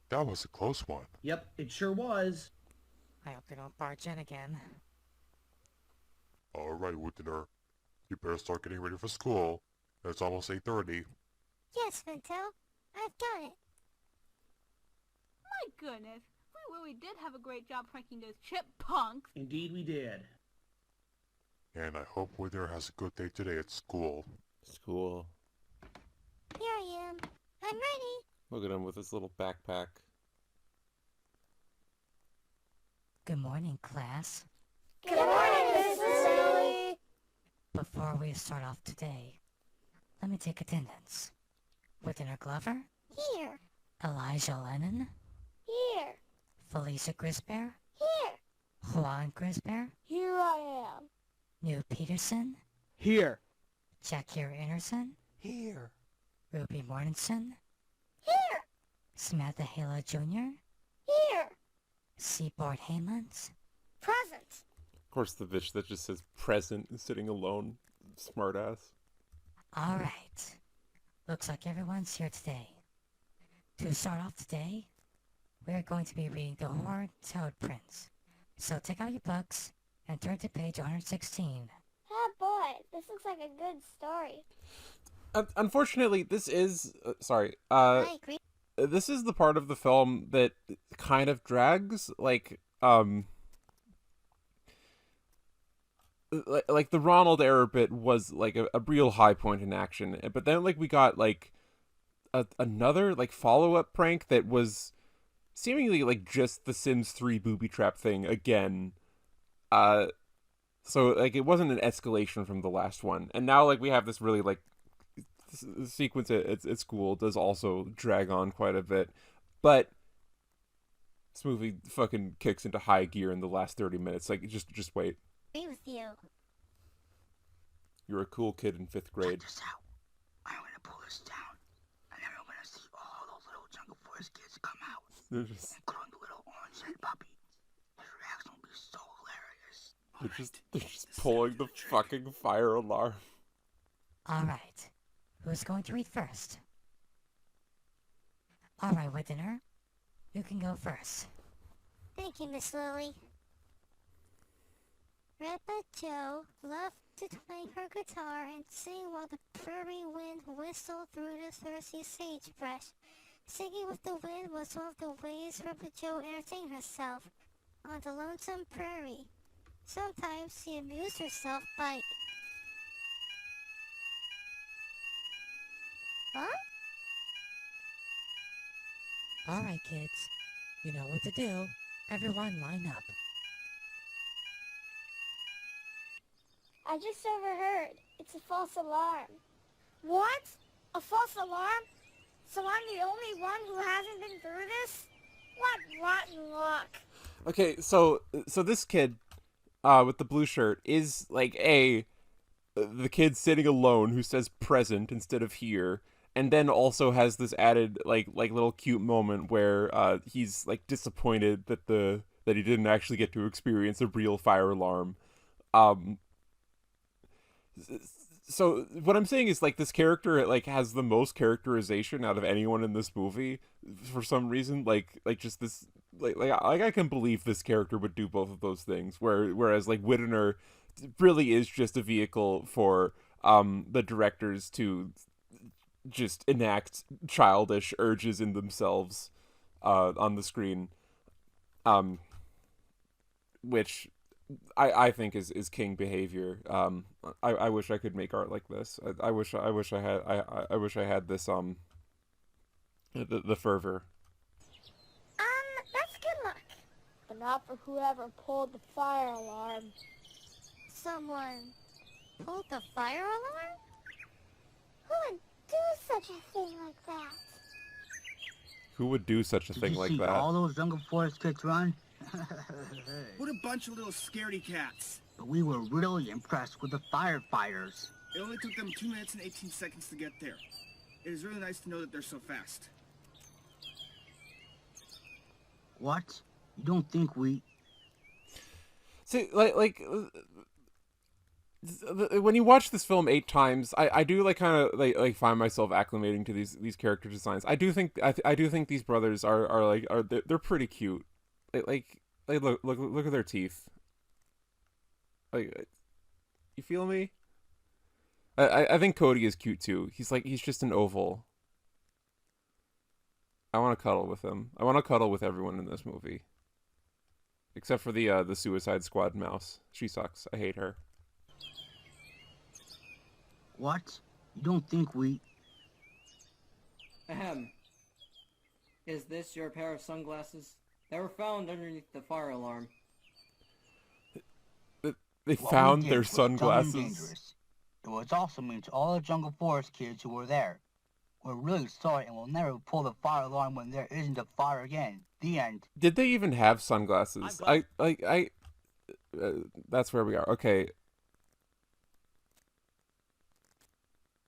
That was a close one. Yep, it sure was. I hope they don't barge in again. Alright, Woodiner. You better start getting ready for school. It's almost 8:30. Yes, Vinto. I've got it. My goodness. We really did have a great job pranking those chipmunks. Indeed we did. And I hope Woodiner has a good day today at school. School. Here I am. I'm ready. Look at him with his little backpack. Good morning, class. Good morning, Mrs. Sally. Before we start off today, let me take attendance. Whitner Glover? Here. Elijah Lennon? Here. Felicia Grisbear? Here. Juan Grisbear? Here I am. New Peterson? Here. Shakir Anderson? Here. Ruby Mortensen? Here. Samantha Halo Jr.? Here. Seaboard Haylands? Present. Of course, the bitch that just says present is sitting alone. Smartass. Alright. Looks like everyone's here today. To start off today, we're going to be reading the Horned Toad Prince. So take out your books and turn to page 116. Oh boy, this looks like a good story. Unfortunately, this is I agree. this is the part of the film that kind of drags. Like the Ronald error bit was like a real high point in action, but then like we got like another like follow-up prank that was seemingly like just the Sims 3 booby trap thing again. So like it wasn't an escalation from the last one, and now like we have this really like sequence at school does also drag on quite a bit, but this movie fucking kicks into high gear in the last 30 minutes. Like just wait. Agree with you. You're a cool kid in 5th grade. Check this out. I'm gonna pull this down, and then we're gonna see all those little Jungle Forest kids come out, including the little orange-headed puppy. His reaction will be so hilarious. They're just pulling the fucking fire alarm. Alright. Who's going to read first? Alright, Widdener. You can go first. Thank you, Miss Lily. Grandpa Joe loved to play her guitar and sing while the prairie wind whistled through the thirsty sagebrush. Singing with the wind was one of the ways Grandpa Joe entertained herself on the lonesome prairie. Sometimes she amused herself by... Huh? Alright, kids. You know what to do. Everyone line up. I just overheard. It's a false alarm. What? A false alarm? So I'm the only one who hasn't been through this? What rotten luck. Okay, so this kid with the blue shirt is like the kid sitting alone who says present instead of here, and then also has this added like little cute moment where he's like disappointed that he didn't actually get to experience a real fire alarm. So what I'm saying is like this character like has the most characterization out of anyone in this movie for some reason. Like just this like I can believe this character would do both of those things. Whereas like Widdener really is just a vehicle for the directors to just enact childish urges in themselves on the screen, which I think is king behavior. I wish I could make art like this. I wish I had this the fervor. That's good luck. But not for whoever pulled the fire alarm. Someone pulled the fire alarm? Who would do such a thing like that? Who would do such a thing like See that? all those Jungle Forest kids run? What a bunch of little scaredy cats. But we were really impressed with the firefighters. It only took them 2 minutes and 18 seconds to get there. It is really nice to know that they're so fast. What? You don't think we... See, like when you watch this film 8 times, I do like kind of like find myself acclimating to these character designs. I do think these brothers are they're pretty cute. Like look at their teeth. Like, you feel me? I think Cody is cute too. He's just an oval. I want to cuddle with him. I want to cuddle with everyone in this movie. Except for the Suicide Squad mouse. She sucks. I hate her. What? You don't think we... Ahem. Is this your pair of sunglasses? They were found underneath the fire alarm. They found their sunglasses. It was also mean to all the Jungle Forest kids who were there. We're really sorry and we'll never pull the fire alarm when there isn't a fire again. The end. Did they even have sunglasses? That's where we are. Okay.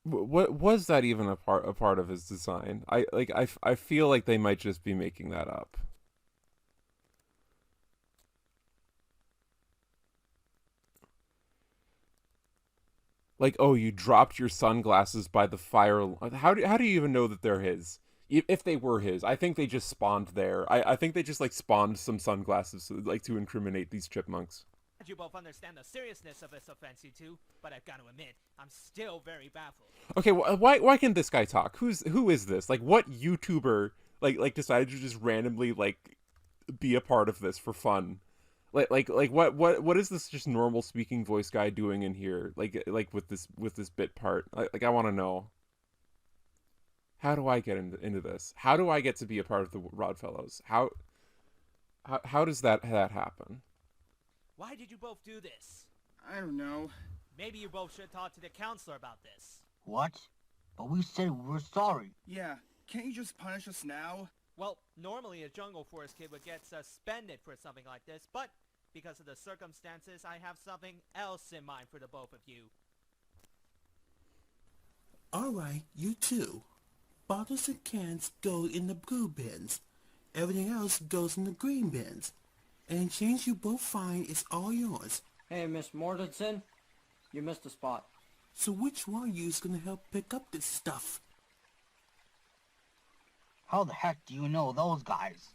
What was that even a part of his design? I feel like they might just be making that up. Like, oh, you dropped your sunglasses by the fire. How do you even know that they're his? If they were his, I think they just spawned there. I think they just like spawned some sunglasses like to incriminate these chipmunks. You both understand the seriousness of this offense, you two, but I've got to admit, I'm still very baffled. Okay, why can this guy talk? Who is this? Like, what YouTuber like decided to just randomly like be a part of this for fun? Like what is this just normal speaking voice guy doing in here? Like with this bit part? Like I want to know. How do I get into this? How do I get to be a part of the Rodfellows? How does that happen? Why did you both do this? I don't know. Maybe you both should talk to the counselor about this. What? But we said we're sorry. Yeah, can't you just punish us now? Well, normally a Jungle Forest kid would get suspended for something like this, but because of the circumstances, I have something else in mind for the both of you. Alright, you two. Bottles and cans go in the blue bins. Everything else goes in the green bins. And change you both find is all yours. Hey, Miss Mortensen, you missed a spot. So which one of you is gonna help pick up this stuff? How the heck do you know those guys?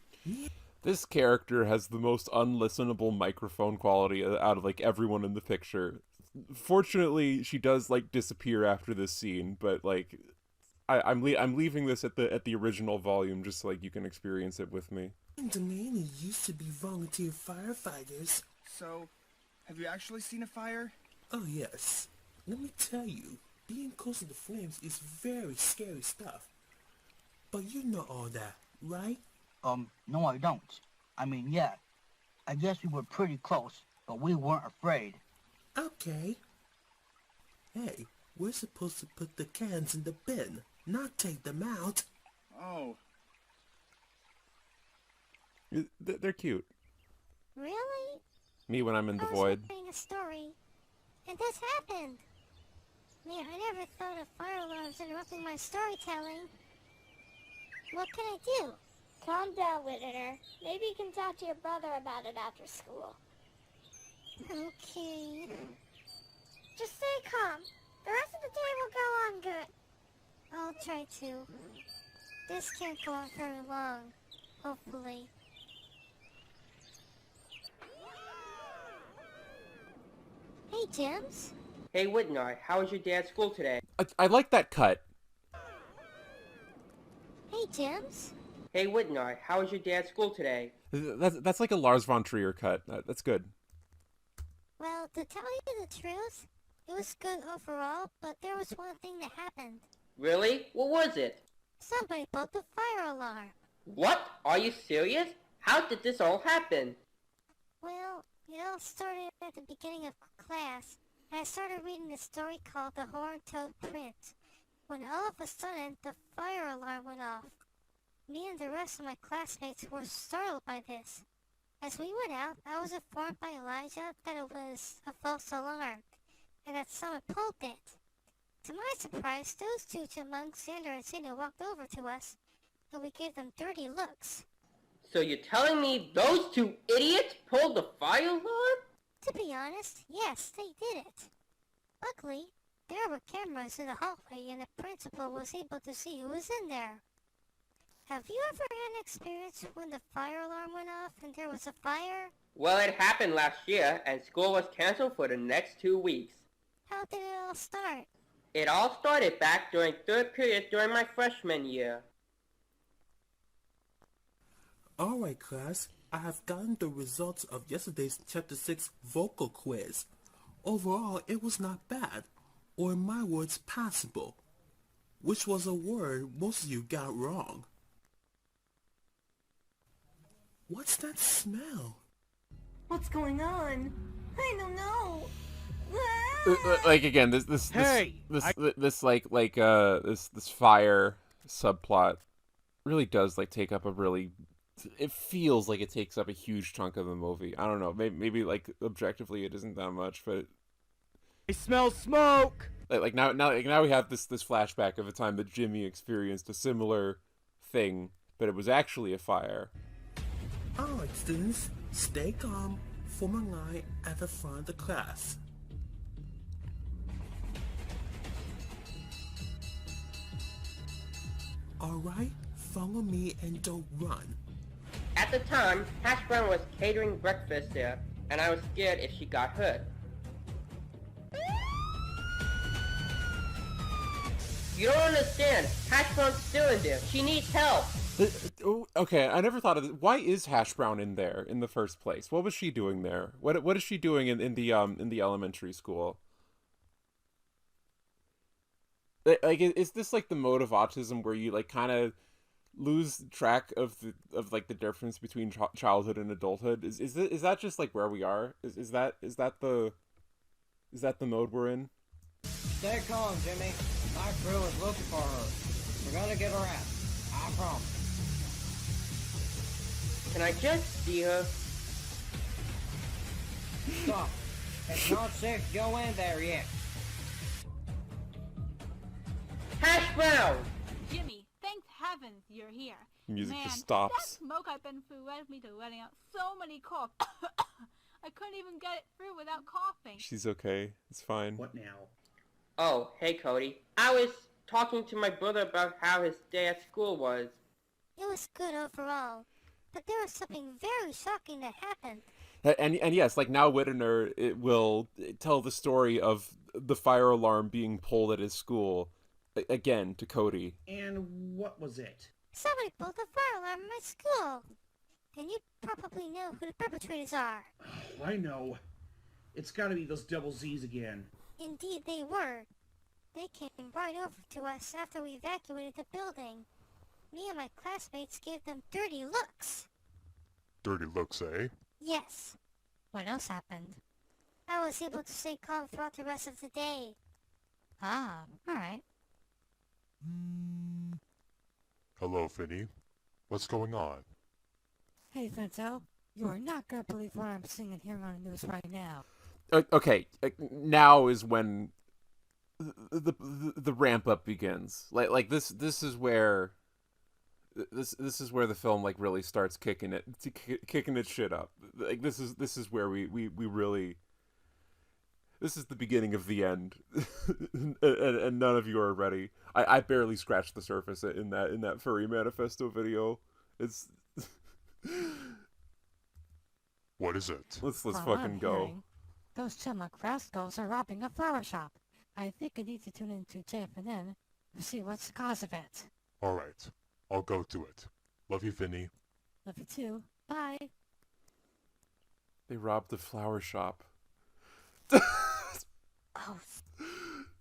This character has the most unlistenable microphone quality out of like everyone in the picture. Fortunately, she does like disappear after this scene, but like I'm leaving this at the original volume just so like you can experience it with me. The Navy used to be volunteer firefighters. So, have you actually seen a fire? Oh yes. Let me tell you, being close to the flames is very scary stuff. But you know all that, right? No I don't. I mean, yeah. I guess we were pretty close, but we weren't afraid. Okay. Hey, we're supposed to put the cans in the bin, not take them out. Oh. They're cute. Really? Me when I'm in the I void. was writing a story, and this happened. Man, I never thought of fire alarms interrupting my storytelling. What can I do? Calm down, Whittaker. Maybe you can talk to your brother about it after school. Okay. Just stay calm. The rest of the day will go on good. I'll try to. This can't go on very long, hopefully. Hey, James. Hey, Whitney, how was your day at school today? I like that cut. Hey, James. Hey, Whitney, how was your day at school today? That's like a Lars von Trier cut. That's good. Well, to tell you the truth, it was good overall, but there was one thing that happened. Really? What was it? Somebody broke the fire alarm. What? Are you serious? How did this all happen? Well, it all started at the beginning of class, and I started reading a story called The Horned-Toad Prince, when all of a sudden the fire alarm went off. Me and the rest of my classmates were startled by this. As we went out, I was informed by Elijah that it was a false alarm, and that someone pulled it. To my surprise, those two chipmunks, Xander and Zena, walked over to us, and we gave them dirty looks. So you're telling me those two idiots pulled the fire alarm? To be honest, yes, they did it. Luckily, there were cameras in the hallway, and the principal was able to see who was in there. Have you ever had an experience when the fire alarm went off and there was a fire? Well, it happened last year, and school was canceled for the next 2 weeks. How did it all start? It all started back during third period during my freshman year. Alright class, I have gotten the results of yesterday's Chapter 6 vocal quiz. Overall, it was not bad, or in my words, passable. Which was a word most of you got wrong. What's that smell? What's going on? I don't know. Like again, this fire subplot really does like take up a really. It feels like it takes up a huge chunk of the movie. I don't know. Maybe like objectively it isn't that much, but I smell smoke. Like now we have this flashback of a time that Jimmy experienced a similar thing, but it was actually a fire. Alright students, stay calm, form a line at the front of the class. Alright? Follow me and don't run. At the time, Hash Brown was catering breakfast there, and I was scared if she got hurt. You don't understand. Hash Brown's still in there. She needs help. Okay, I never thought of it. Why is Hash Brown in there in the first place? What was she doing there? What is she doing in the elementary school? Like, is this like the mode of autism where you like kind of lose track of the difference between childhood and adulthood? Is that just like where we are? Is that the mode we're in? Stay calm, Jimmy. My crew is looking for her. We're gonna get her out. I promise. Can I just see her? Stop. It's not safe to go in there yet. Hash Brown! Jimmy, thank heavens you're here. Music Man, just stops. that smoke I've been through led me to letting out so many coughs. I couldn't even get it through without coughing. She's okay. It's fine. What now? Oh, hey Cody. I was talking to my brother about how his day at school was. It was good overall, but there was something very shocking that happened. And yes, like now Whittener will tell the story of the fire alarm being pulled at his school again to Cody. And what was it? Somebody pulled the fire alarm in my school. And you probably know who the perpetrators are. Oh, I know. It's gotta be those double Z's again. Indeed they were. They came right over to us after we evacuated the building. Me and my classmates gave them dirty looks. Dirty looks, eh? Yes. What else happened? I was able to stay calm throughout the rest of the day. Ah, alright. Hello, Finny. What's going on? Hey, Fento. You are not gonna believe what I'm seeing and hearing on the news right now. Okay, now is when the ramp up begins. Like this is where this is where the film like really starts kicking its shit up. Like this is where we really, this is the beginning of the end. and none of you are ready. I barely scratched the surface in that furry manifesto video. It's What is it? Let's From fucking what I'm go. hearing, those chipmunk rascals are robbing a flower shop. I think I need to tune into JFNN to see what's the cause of it. Alright, I'll go to it. Love you, Finny. Love you too. Bye. They robbed the flower shop. Oh.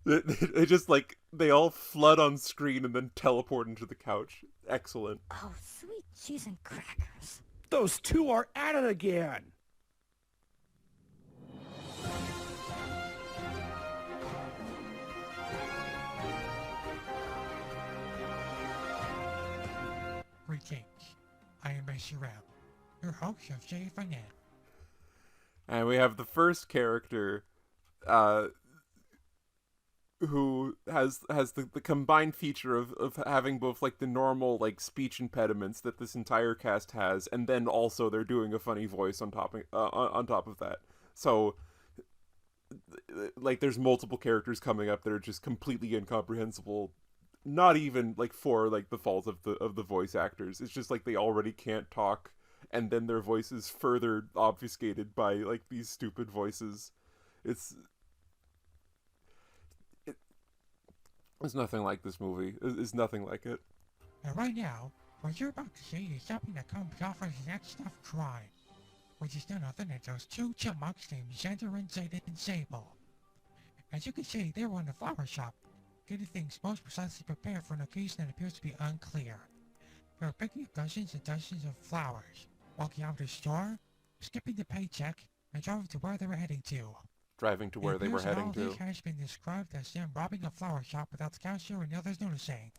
They just like they all flood on screen and then teleport into the couch. Excellent. Oh, sweet cheese and crackers. Those two are at it again! Greetings. I am Shirel, your host of JFNN. And we have the first character who has the combined feature of having both like the normal like speech impediments that this entire cast has, and then also they're doing a funny voice on top of that. So like there's multiple characters coming up that are just completely incomprehensible, not even like for like the fault of the voice actors. It's just like they already can't talk, and then their voice is further obfuscated by like these stupid voices. It's nothing like this movie. It's nothing like it. And right now, what you're about to see is something that comes off as next of crime, which is none other than those two chipmunks named Xander and Zayden and Sable. As you can see, they were in the flower shop, getting things most precisely prepared for an occasion that appears to be unclear. They were picking up dozens and dozens of flowers, walking out of the store, skipping the paycheck, and driving to where they were heading to. Driving to where they were heading all to. This has been described as them robbing a flower shop without the cashier and the others noticing.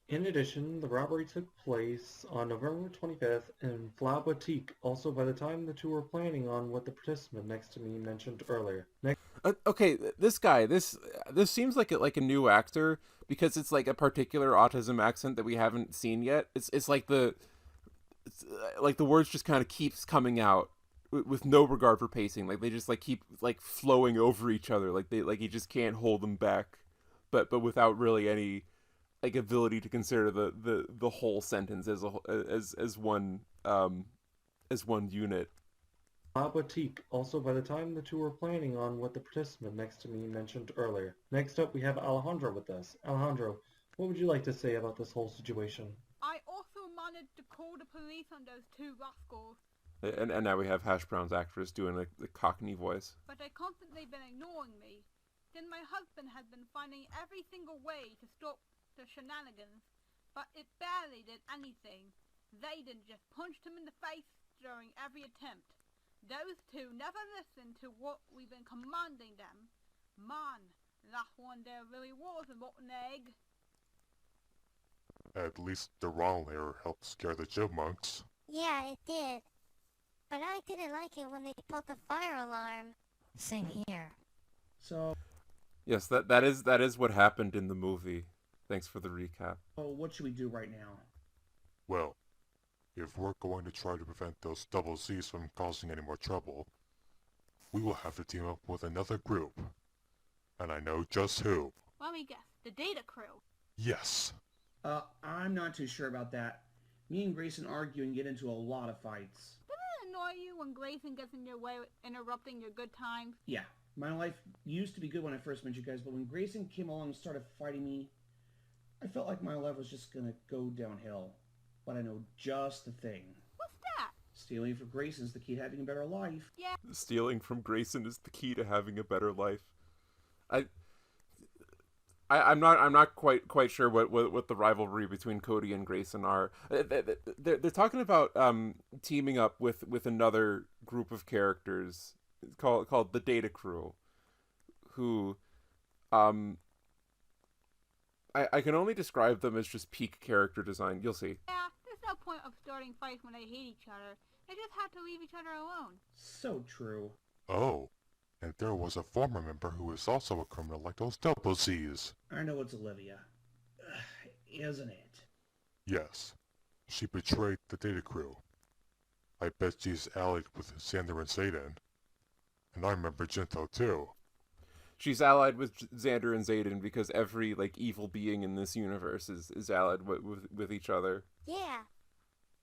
In addition, the robbery took place on November 25th in Flower Boutique, also by the time the two were planning on what the participant next to me mentioned earlier. Okay, this guy, this seems like a new actor, because it's like a particular autism accent that we haven't seen yet. It's like the words just kind of keeps coming out with no regard for pacing. Like they just like keep like flowing over each other. Like he just can't hold them back, but without really any like ability to consider the whole sentence as one unit. Boutique, also by the time the two were planning on what the participant next to me mentioned earlier. Next up, we have Alejandro with us. Alejandro, what would you like to say about this whole situation? I also managed to call the police on those two rascals. And now we have Hash Brown's actress doing like the Cockney voice. But they constantly been ignoring me. Then my husband has been finding every single way to stop the shenanigans, but it barely did anything. Zayden just punched him in the face during every attempt. Those two never listened to what we've been commanding them. Man, that one there really was a rotten egg. At least the wrong layer helped scare the chipmunks. Yeah, it did. But I didn't like it when they pulled the fire alarm. Same here. So, Yes, that is what happened in the movie. Thanks for the recap. what should we do right now? Well, if we're going to try to prevent those double Z's from causing any more trouble, we will have to team up with another group. And I know just who. Let me guess, the data crew. Yes. I'm not too sure about that. Me and Grayson argue and get into a lot of fights. Doesn't it annoy you when Grayson gets in your way, interrupting your good times? Yeah, my life used to be good when I first met you guys, but when Grayson came along and started fighting me, I felt like my life was just gonna go downhill. But I know just the thing. What's that? Stealing from Grayson's the key to having a better life. Yeah. Stealing from Grayson is the key to having a better life. I'm not quite sure what the rivalry between Cody and Grayson are. They're talking about teaming up with another group of characters called the Data Crew, who I can only describe them as just peak character design. You'll see. Yeah, there's no point of starting fights when they hate each other. They just have to leave each other alone. So true. Oh, and there was a former member who is also a criminal like those double Z's. I know it's Olivia. Isn't it? Yes. She betrayed the Data Crew. I bet she's allied with Xander and Zayden. And I remember Jinto too. She's allied with Xander and Zayden because every evil being in this universe is allied with each other. Yeah.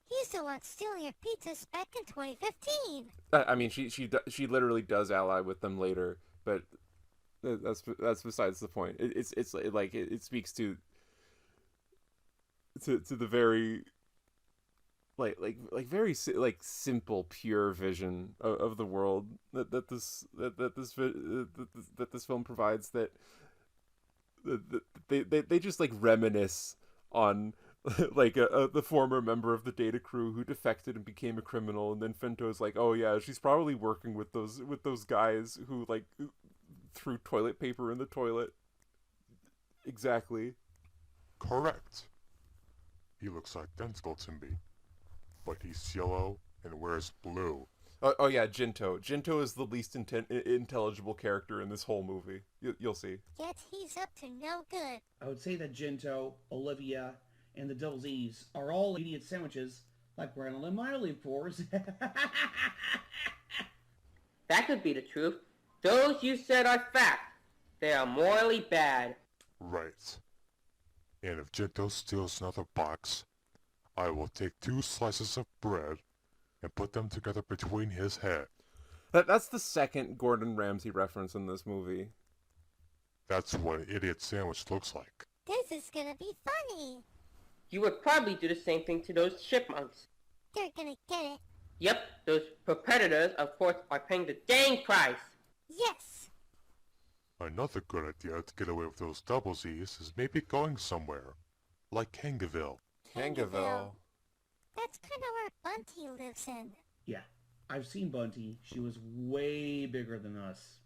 He's the one stealing your pizzas back in 2015. I mean, she literally does ally with them later, but that's besides the point. It speaks to the very very simple, pure vision of the world that this film provides. That they just reminisce on the former member of the Data Crew who defected and became a criminal, and then Finto's like, oh yeah, she's probably working with those guys who threw toilet paper in the toilet. Exactly. Correct. He looks identical to me, but he's yellow and wears blue. Oh yeah, Jinto. Jinto is the least intelligible character in this whole movie. You'll see. Yet he's up to no good. I would say that Jinto, Olivia, and the Double Z's are all idiot sandwiches, like Randall and Miley, of course. That could be the truth. Those you said are fact. They are morally bad. Right. And if Jinto steals another box, I will take 2 slices of bread and put them together between his head. That's the second Gordon Ramsay reference in this movie. That's what an idiot sandwich looks like. This is gonna be funny. You would probably do the same thing to those chipmunks. They're gonna get it. Yep, those predators, of course, are paying the dang price. Yes. Another good idea to get away with those double Z's is maybe going somewhere, like Kangaville. Kangaville. That's kind of where Bunty lives in. Yeah, I've seen Bunty. She was way bigger than us,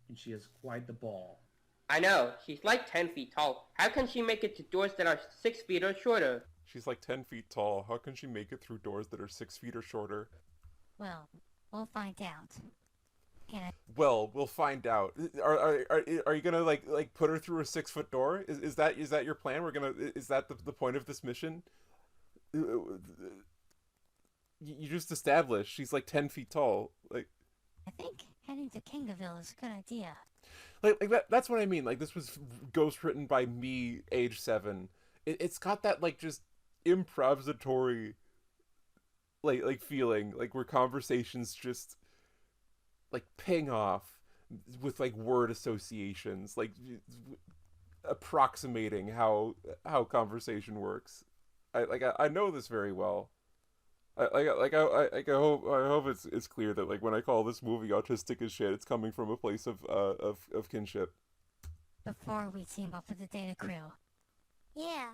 and she has quite the ball. I know, she's like 10 feet tall. How can she make it to doors that are 6 feet or shorter? She's like 10 feet tall. How can she make it through doors that are 6 feet or shorter? Well, we'll find out. Well, we'll find out. Are you gonna put her through a 6-foot door? Is that your plan? Is that the point of this mission? You just established she's like 10 feet tall. I think heading to Kangaville is a good idea. That's what I mean. This was ghost written by me, age 7, it's got that like just improvisatory like feeling, like where conversations just like ping off with like word associations, like approximating how conversation works. I know this very well. I hope it's clear that like when I call this movie autistic as shit, it's coming from a place of kinship. Before we team up with the data crew. Yeah.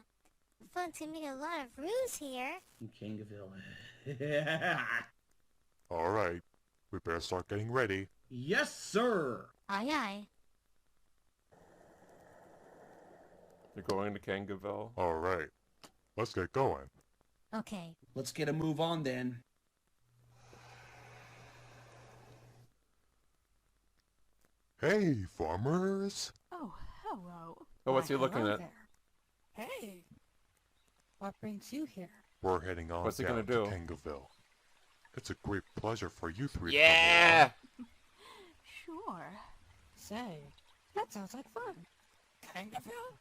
Fun to meet a lot of ruse here. In Kangaville. All right, we better start getting ready. Yes, sir. Aye, aye. You're going to Kangaville. All right, let's get going. Okay. Let's get a move on then. Hey, farmers. Oh, hello. Oh, what's he Why, looking hello at? there. Hey, what brings you here? We're heading on What's he down gonna to do? Kangaville. It's a great pleasure for you three Yeah! Sure. Say, that sounds like fun. Kangaville?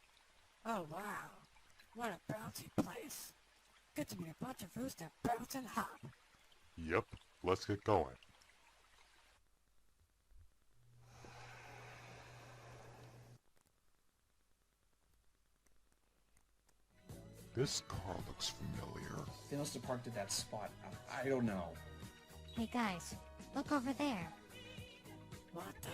Oh, wow. What a bouncy place. Good to meet a bunch of roos that bounce and hop. to come along. Yep, let's get going. This car looks familiar. They must have parked at that spot. I don't know. Hey guys, look over there. What the?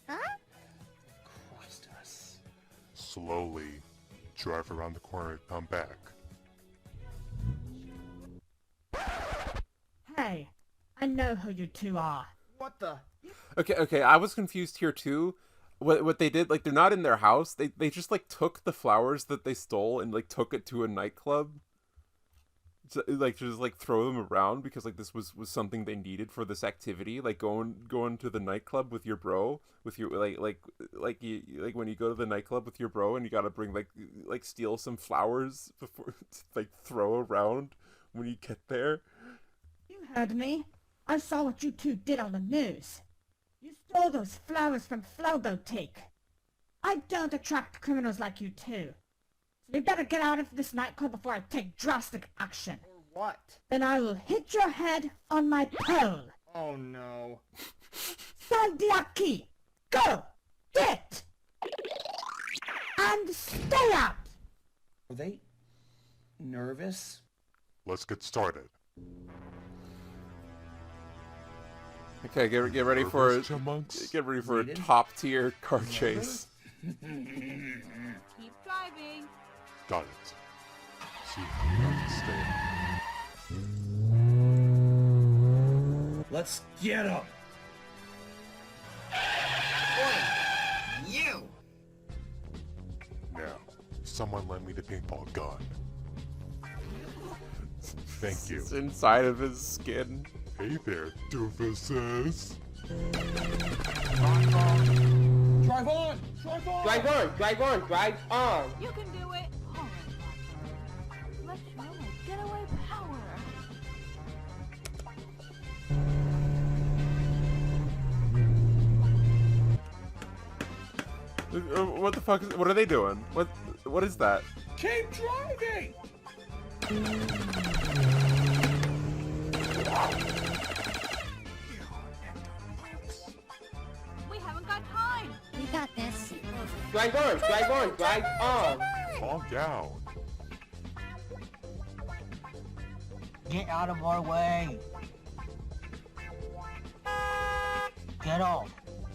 Huh? Christ us. Slowly drive around the corner and come back. Hey, I know who you two are. What the? Okay, I was confused here too. What they did, like they're not in their house. They just like took the flowers that they stole and like took it to a nightclub. Like just like throw them around because like this was something they needed for this activity. Like going to the nightclub with your bro, with your like when you go to the nightclub with your bro and you gotta bring like steal some flowers before to, like throw around when you get there. You heard me. I saw what you two did on the news. You stole those flowers from Flow Boutique. I don't attract criminals like you two. So you better get out of this nightclub before I take drastic action. What? Then I will hit your head on my pole. Oh no. Sandiaki! Go! Get! And stay out! Were they nervous? Let's get started. Okay, get ready for Nervous, chipmunks? get ready for a Rated? top tier car chase. Keep driving. Got it. See how we have to stay. Let's get up. You! Now, someone lend me the paintball gun. Thank you. It's inside of his skin. Hey there, doofuses. Drive on! Drive on! Drive on, drive on, drive on. You can do it. All right, Rodfellows. Let's show my getaway power. What the fuck? What are they doing? What is that? Keep driving! We haven't got time. We got this. Drive on, drive on, drive on. Calm down. Get out of our way. Get off.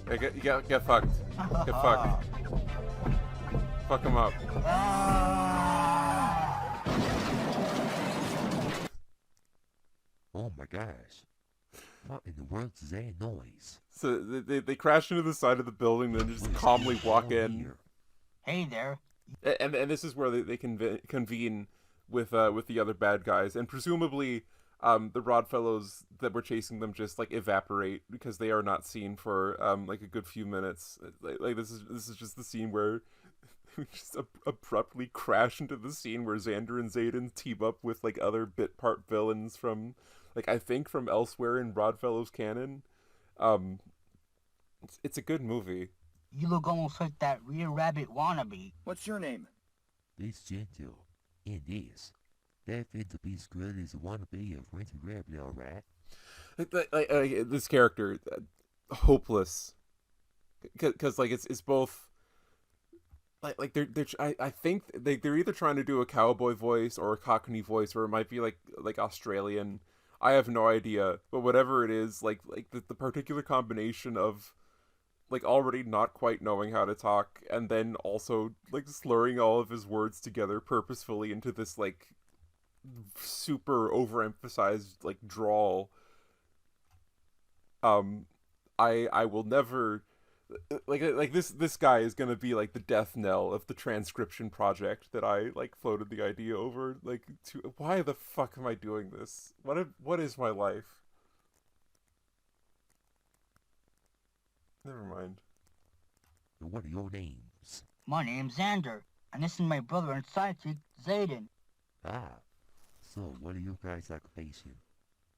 Hey, get fucked. Get fucked. Fuck him up. Oh my gosh. What in the world is that noise? So they crash into the side of the building, then just calmly walk in. Hey there. And this is where they convene with the other bad guys, and presumably the Rodfellows that were chasing them just like evaporate because they are not seen for like a good few minutes. Like this is just the scene where we just abruptly crash into the scene where Xander and Zayden team up with like other bit part villains from like I think from elsewhere in Rodfellows canon. It's a good movie. You look almost like that real rabbit wannabe. What's your name? It's gentle. And this. That Fenty Scrud is a wannabe of Rented Rabbit, alright? This character, hopeless. Because like it's both like I think they're either trying to do a cowboy voice or a Cockney voice, or it might be like Australian. I have no idea, but whatever it is, like the particular combination of like already not quite knowing how to talk and then also like slurring all of his words together purposefully into this like super overemphasized like drawl. I will never like this guy is gonna be like the death knell of the transcription project that I like floated the idea over like to. Why the fuck am I doing this? What is my life? Never mind. What are your names? My name's Xander, and this is my brother and sidekick, Zayden. Ah, so what are your guys' occupation?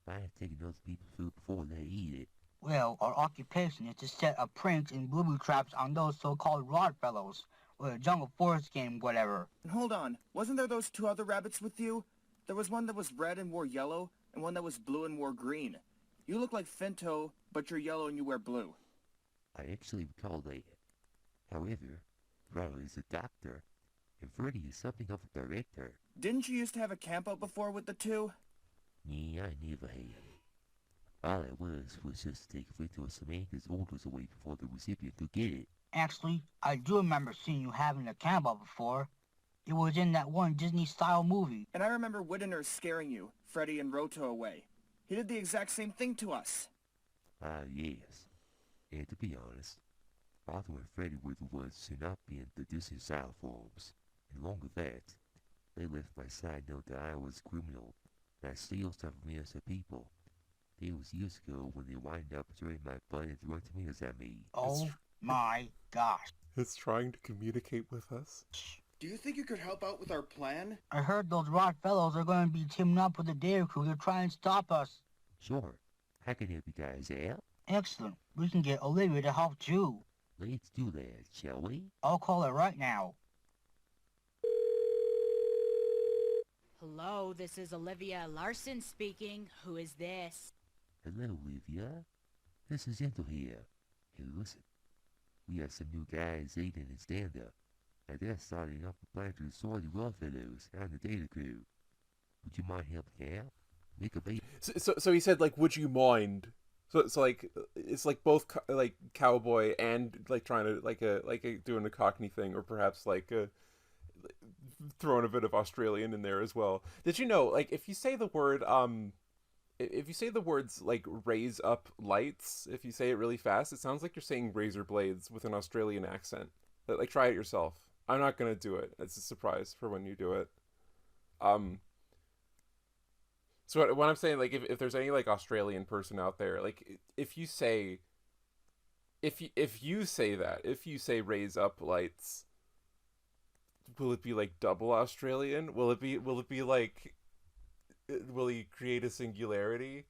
I ain't taking those people's food before they eat it. Well, our occupation is to set up pranks and booby traps on those so-called Rodfellows, or the Jungle Forest game, whatever. Hold on, wasn't there those two other rabbits with you? There was one that was red and wore yellow, and one that was blue and wore green. You look like Finto, but you're yellow and you wear blue. I actually recall that. However, Riley is a doctor, and Freddy is something of a director. Didn't you used to have a camp-out before with the two? Yeah, I never had. All I was just to take Freddy or Samantha's orders away before the recipient could get it. Actually, I do remember seeing you having a camp-out before. It was in that one Disney-style movie. And I remember Widdener scaring you, Freddy and Roto away. He did the exact same thing to us. Ah, yes. And to be honest, Arthur and Freddy were the ones to not be in the Disney-style forms. And along with that, they left my side note that I was a criminal, and I steal stuff from innocent people. It was years ago when they wind up throwing my blood and throwing tomatoes at me. Oh my gosh. It's trying to communicate with us. Do you think you could help out with our plan? I heard those Rodfellows are going to be teaming up with the Dare Crew to try and stop us. Sure, I can help you guys out. Excellent. We can get Olivia to help too. Let's do that, shall we? I'll call her right now. Hello, this is Olivia Larson speaking. Who is this? Hello, Olivia. This is Gentle here. Hey, listen. We have some new guys, Aiden and Stand-Up, and they're starting up a plan to destroy the Rodfellows and the Data Crew. Would you mind helping out? Make a baby. So he said like, would you mind? So it's like both like cowboy and like trying to like doing a Cockney thing, or perhaps like throwing a bit of Australian in there as well. Did you know like if you say the word if you say the words like raise up lights, if you say it really fast, it sounds like you're saying razor blades with an Australian accent. Like try it yourself. I'm not gonna do it. It's a surprise for when you do it. So what I'm saying, like, if there's any like Australian person out there, like, if you say that, if you say raise up lights, will it be like double Australian? Will it be like, will he create a singularity?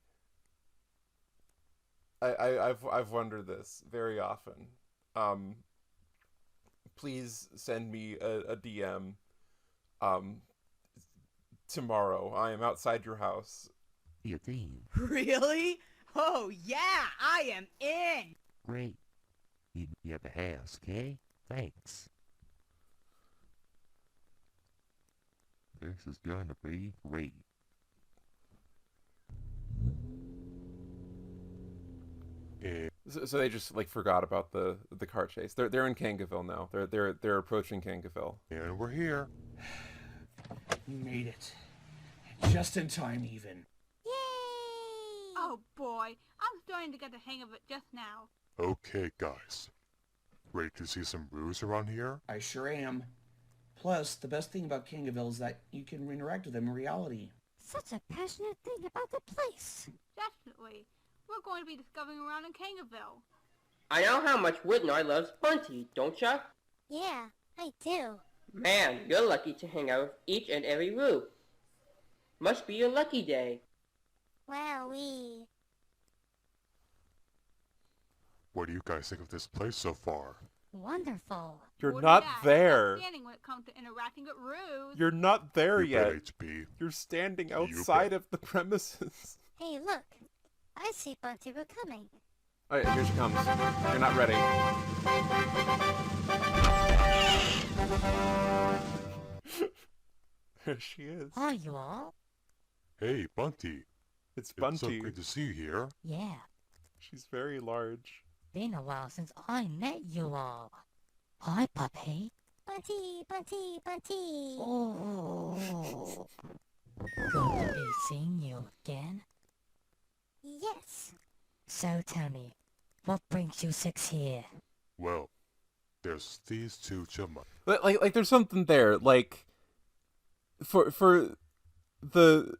I've wondered this very often. Please send me a DM. Tomorrow. I am outside your house. Your team. Really? Oh yeah, I am in! Great. Meet me at the house, okay? Thanks. This is gonna be great. So they just like forgot about the car chase. They're in Kangaville now. They're approaching Kangaville. And we're here. We made it. Just in time, even. Oh boy, I'm starting to get the hang of it just now. Okay, guys. Ready to see some brews around here? I sure am. Plus, the best thing about Kangaville is that you can interact with them in reality. Such a passionate thing about the place. Definitely. We're going to be discovering around in Kangaville. I know how much Whitney loves Bunty, don't ya? Yeah, I do. Man, you're lucky to hang out with each and every Roo. Must be your lucky day. Wowee. What do you guys think of this place so far? Wonderful. You're Well, not yeah, there. outstanding when it comes to interacting with Ruse. You're not there You yet. bet, HB. You're standing You outside bet. of the premises. Hey, look. I see Bunty Boo coming. Oh, yeah, here she comes. You're not ready. There she is. Are you all? Hey, Bunty. It's It's so Bunty. great to see you here. Yeah. She's very large. Been a while since I met you all. Hi, puppy. Bunty, Bunty, Bunty. Oh. Good to be seeing you again. Yes. So tell me, what brings you six here? Well, there's these two chipmunks. Like, there's something there. Like, for the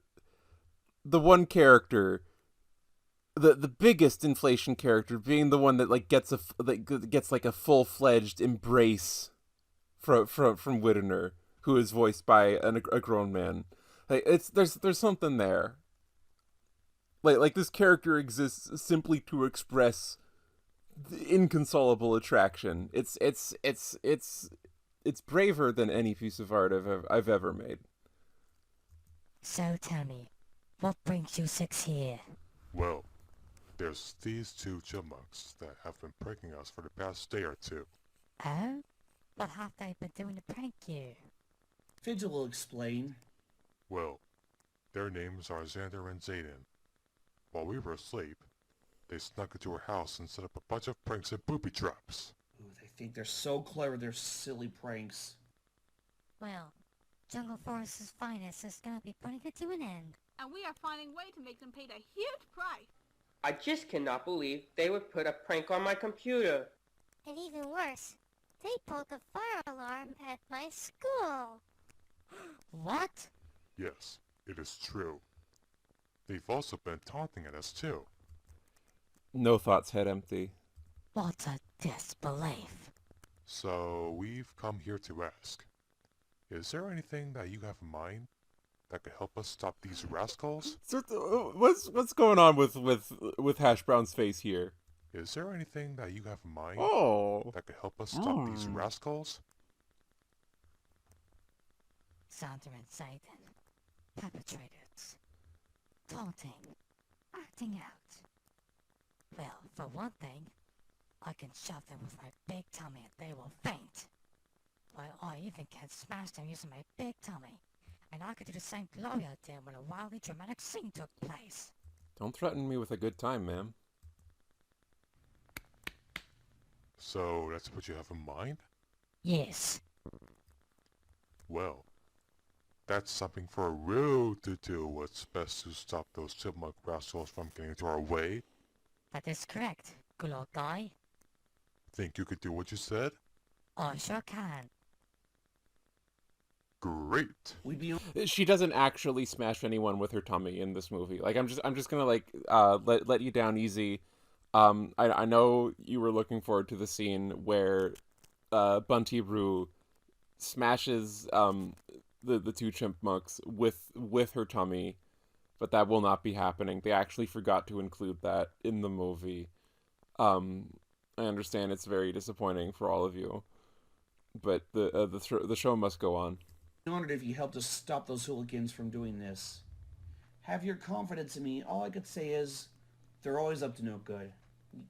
one character, the biggest inflation character being the one that like gets like a full-fledged embrace from Whittener, who is voiced by a grown man. Like, there's something there. Like this character exists simply to express the inconsolable attraction. It's braver than any piece of art I've ever made. So tell me, what brings you six here? Well, there's these two chipmunks that have been pranking us for the past day or two. Oh? What have they been doing to prank you? Fidget will explain. Well, their names are Xander and Zayden. While we were asleep, they snuck into our house and set up a bunch of pranks and booby traps. Ooh, they think they're so clever, they're silly pranks. Well, Jungle Forest's finest is gonna be putting it to an end. And we are finding a way to make them pay the huge price. I just cannot believe they would put a prank on my computer. And even worse, they pulled the fire alarm at my school. What? Yes, it is true. They've also been taunting at us too. No thoughts, head empty. What a disbelief. So we've come here to ask, is there anything that you have in mind that could help us stop these rascals? So, what's going on with Hash Brown's face here? Is there anything that you have in mind that could help us stop these rascals? Xander and Zayden, perpetrators, taunting, acting out. Well, for one thing, I can shove them with my big tummy and they will faint. While I even can smash them using my big tummy. And I could do the same Gloria did when a wildly dramatic scene took place. Don't threaten me with a good time, ma'am. So that's what you have in mind? Yes. Well, that's something for a real to do what's best to stop those chipmunk rascals from getting into our way. That is correct, good old guy. Think you could do what you said? I sure can. Great. She doesn't actually smash anyone with her tummy in this movie. Like, I'm just gonna like let you down easy. I know you were looking forward to the scene where Bunty Roo smashes the two chipmunks with her tummy, but that will not be happening. They actually forgot to include that in the movie. I understand it's very disappointing for all of you, but the show must go on. I honored if you helped us stop those hooligans from doing this. Have your confidence in me. All I could say is, they're always up to no good.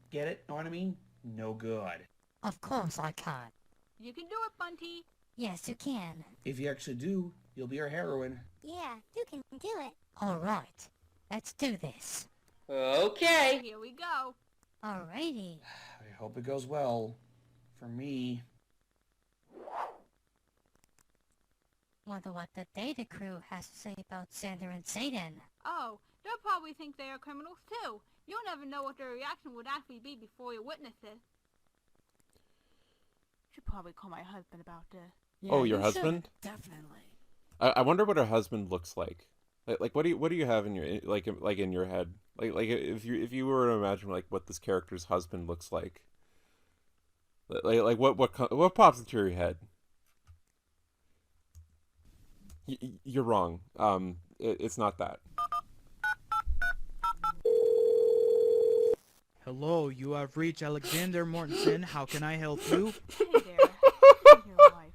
Get it? Know what I mean? No good. Of course I can. You can do it, Bunty. Yes, you can. If you actually do, you'll be our heroine. Yeah, you can do it. Alright, let's do this. Okay. Here we go. Alrighty. I hope it goes well. For me. Wonder what the Data Crew has to say about Xander and Zayden. Oh, they'll probably think they are criminals too. You'll never know what their reaction would actually be before you witness it. Should probably call my husband about this. Yeah, oh, your husband? Definitely. I wonder what her husband looks like. Like what do you have in your like in your head? Like if you were to imagine like what this character's husband looks like. Like what pops into your head? You're wrong. It's not that. Hello, you have reached Alexander Mortensen. How can I help you? Hey there, this is your wife,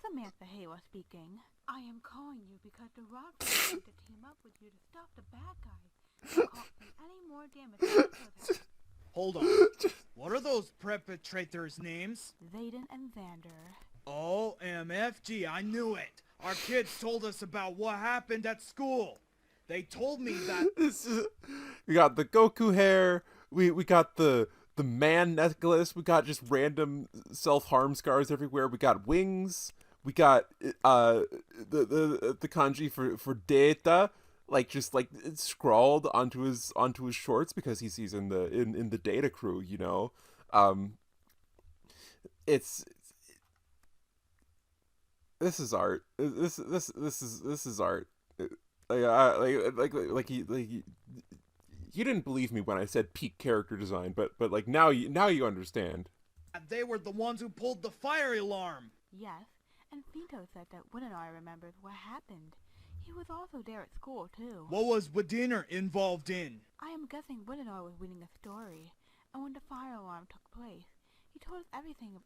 Samantha Haywa speaking. I am calling you because the Rodfellows want to team up with you to stop the bad guys and causing any more damage to them. Hold on. What are those perpetrators' names? Zayden and Xander. OMFG, I knew it. Our kids told us about what happened at school. They told me that... We got the Goku hair, we got the man necklace, we got just random self-harm scars everywhere, we got wings, we got the kanji for data, like just like it's scrawled onto his shorts because he's in the data crew, you know. This is art. This is art. You didn't believe me when I said peak character design, but like now you understand. They were the ones who pulled the fire alarm. Yes, and Finto said that Winnow remembered what happened. He was also there at school, too. What was Wadiner involved in? I am guessing Winnow was reading a story, and when the fire alarm took place, he told us everything of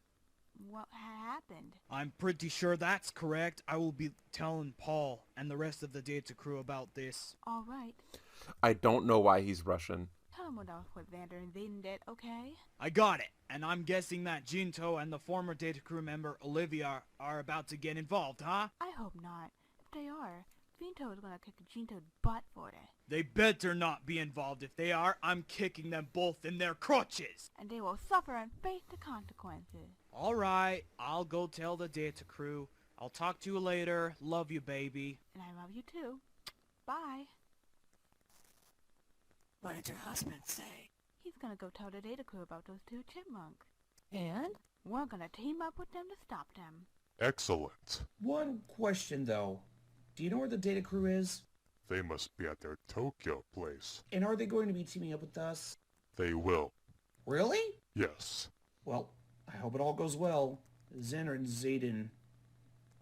what had happened. I'm pretty sure that's correct. I will be telling Paul and the rest of the data crew about this. All right. I don't know why he's Russian. Tell him what Xander and Zayden did, okay? I got it. And I'm guessing that Jinto and the former data crew member Olivia are about to get involved, huh? I hope not. If they are, Finto is gonna kick Jinto's butt for it. They better not be involved. If they are, I'm kicking them both in their crotches. And they will suffer and face the consequences. Alright, I'll go tell the data crew. I'll talk to you later. Love you, baby. And I love you too. Bye. What did your husband say? He's gonna go tell the data crew about those two chipmunks. And? We're gonna team up with them to stop them. Excellent. One question, though. Do you know where the data crew is? They must be at their Tokyo place. And are they going to be teaming up with us? They will. Really? Yes. Well, I hope it all goes well. Xander and Zayden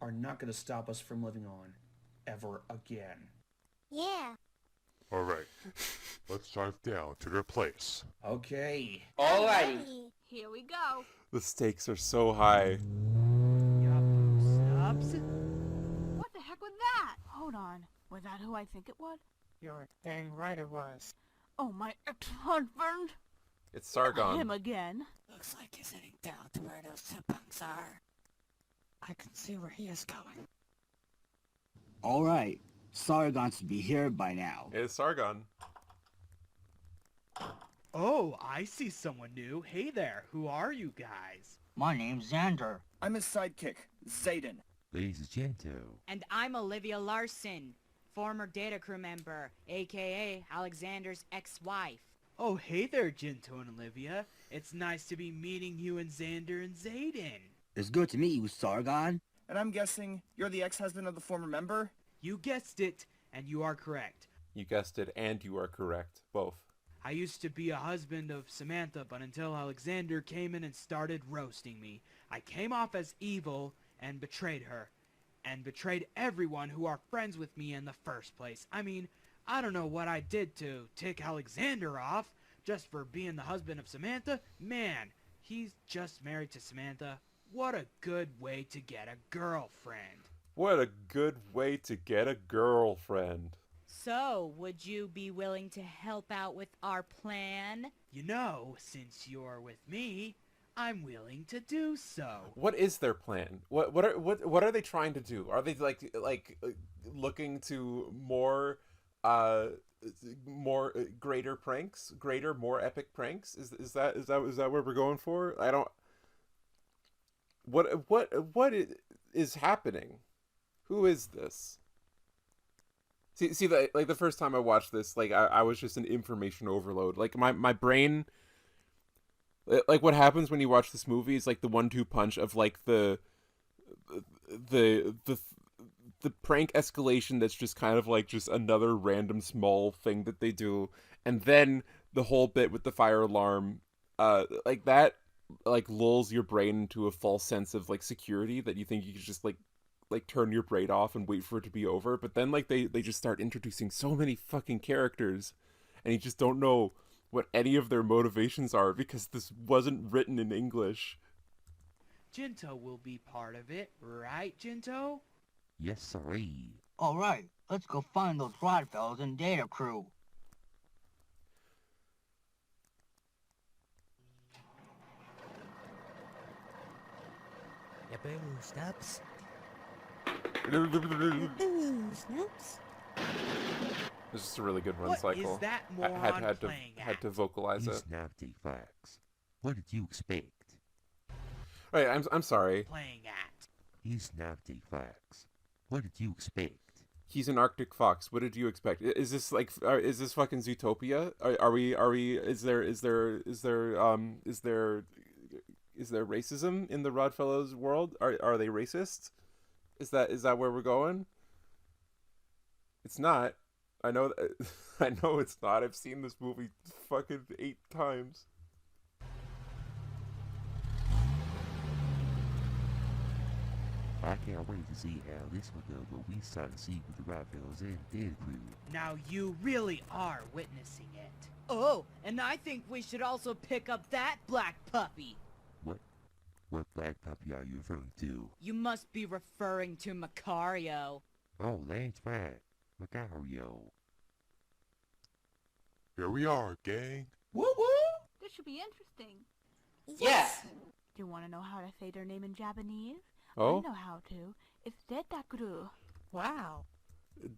are not going to stop us from living on. Ever again. Yeah. Alright. Let's drive down to their place. Okay. Alrighty. Here we go. The stakes are so high. Subs? What the heck was that? Hold on. Was that who I think it was? You're dang right it was. Oh, my ex-husband. It's Sargon. Him again. Looks like he's heading down to where those chipmunks are. I can see where he is going. Alright, Sargon should be here by now. It's Sargon. Oh, I see someone new. Hey there, who are you guys? My name's Xander. I'm his sidekick, Zayden. Ladies Gento. And I'm Olivia Larson, former data crew member, aka Alexander's ex-wife. Oh, hey there, Jinto and Olivia. It's nice to be meeting you and Xander and Zayden. It's good to meet you, Sargon. And I'm guessing you're the ex-husband of the former member? You guessed it, and you are correct. You guessed it, and you are correct. Both. I used to be a husband of Samantha, but until Alexander came in and started roasting me, I came off as evil and betrayed her. And betrayed everyone who are friends with me in the first place. I mean, I don't know what I did to tick Alexander off, just for being the husband of Samantha. Man, he's just married to Samantha. What a good way to get a girlfriend. What a good way to get a girlfriend. So, would you be willing to help out with our plan? You know, since you're with me, I'm willing to do so. What is their plan? What are they trying to do? Are they like looking to more greater pranks? More epic pranks? Is that what we're going for? I don't. What is happening? Who is this? See, the first time I watched this, I was just an information overload. Like my brain, like what happens when you watch this movie is like the 1-2 punch of like the prank escalation that's just kind of like just another random small thing that they do, and then the whole bit with the fire alarm, like that, like lulls your brain into a false sense of like security that you think you could just like turn your brain off and wait for it to be over. But then like they just start introducing so many fucking characters, and you just don't know what any of their motivations are because this wasn't written in English. Jinto will be part of it, right, Jinto? Yes, sirree. Alright, let's go find those Rodfellows and Data Crew. Yaboo, Snaps. Snoops. This is a really good run What cycle. is that I moron had playing to vocalize He's it. Snapty Fox. What did you expect? Wait, I'm sorry. Playing at? He's Snapty Fox. What did you expect? He's an Arctic fox. What did you expect? Is this like is this fucking Zootopia? Are we is there racism in the Rodfellows world? Are they racist? Is that where we're going? It's not. I know I know it's not. I've seen this movie fucking 8 times. I can't wait to see how this will go when we start to see with the Rodfellows and Dead Crew. Now you really are witnessing it. Oh, and I think we should also pick up that black puppy. What black puppy are you referring to? You must be referring to Macario. Oh, that's right. Macario. Here we are, gang. Woo woo! This should be interesting. Yes! Do you want to know how to say their name in Japanese? Oh? I know how to. It's Detakuru. Wow.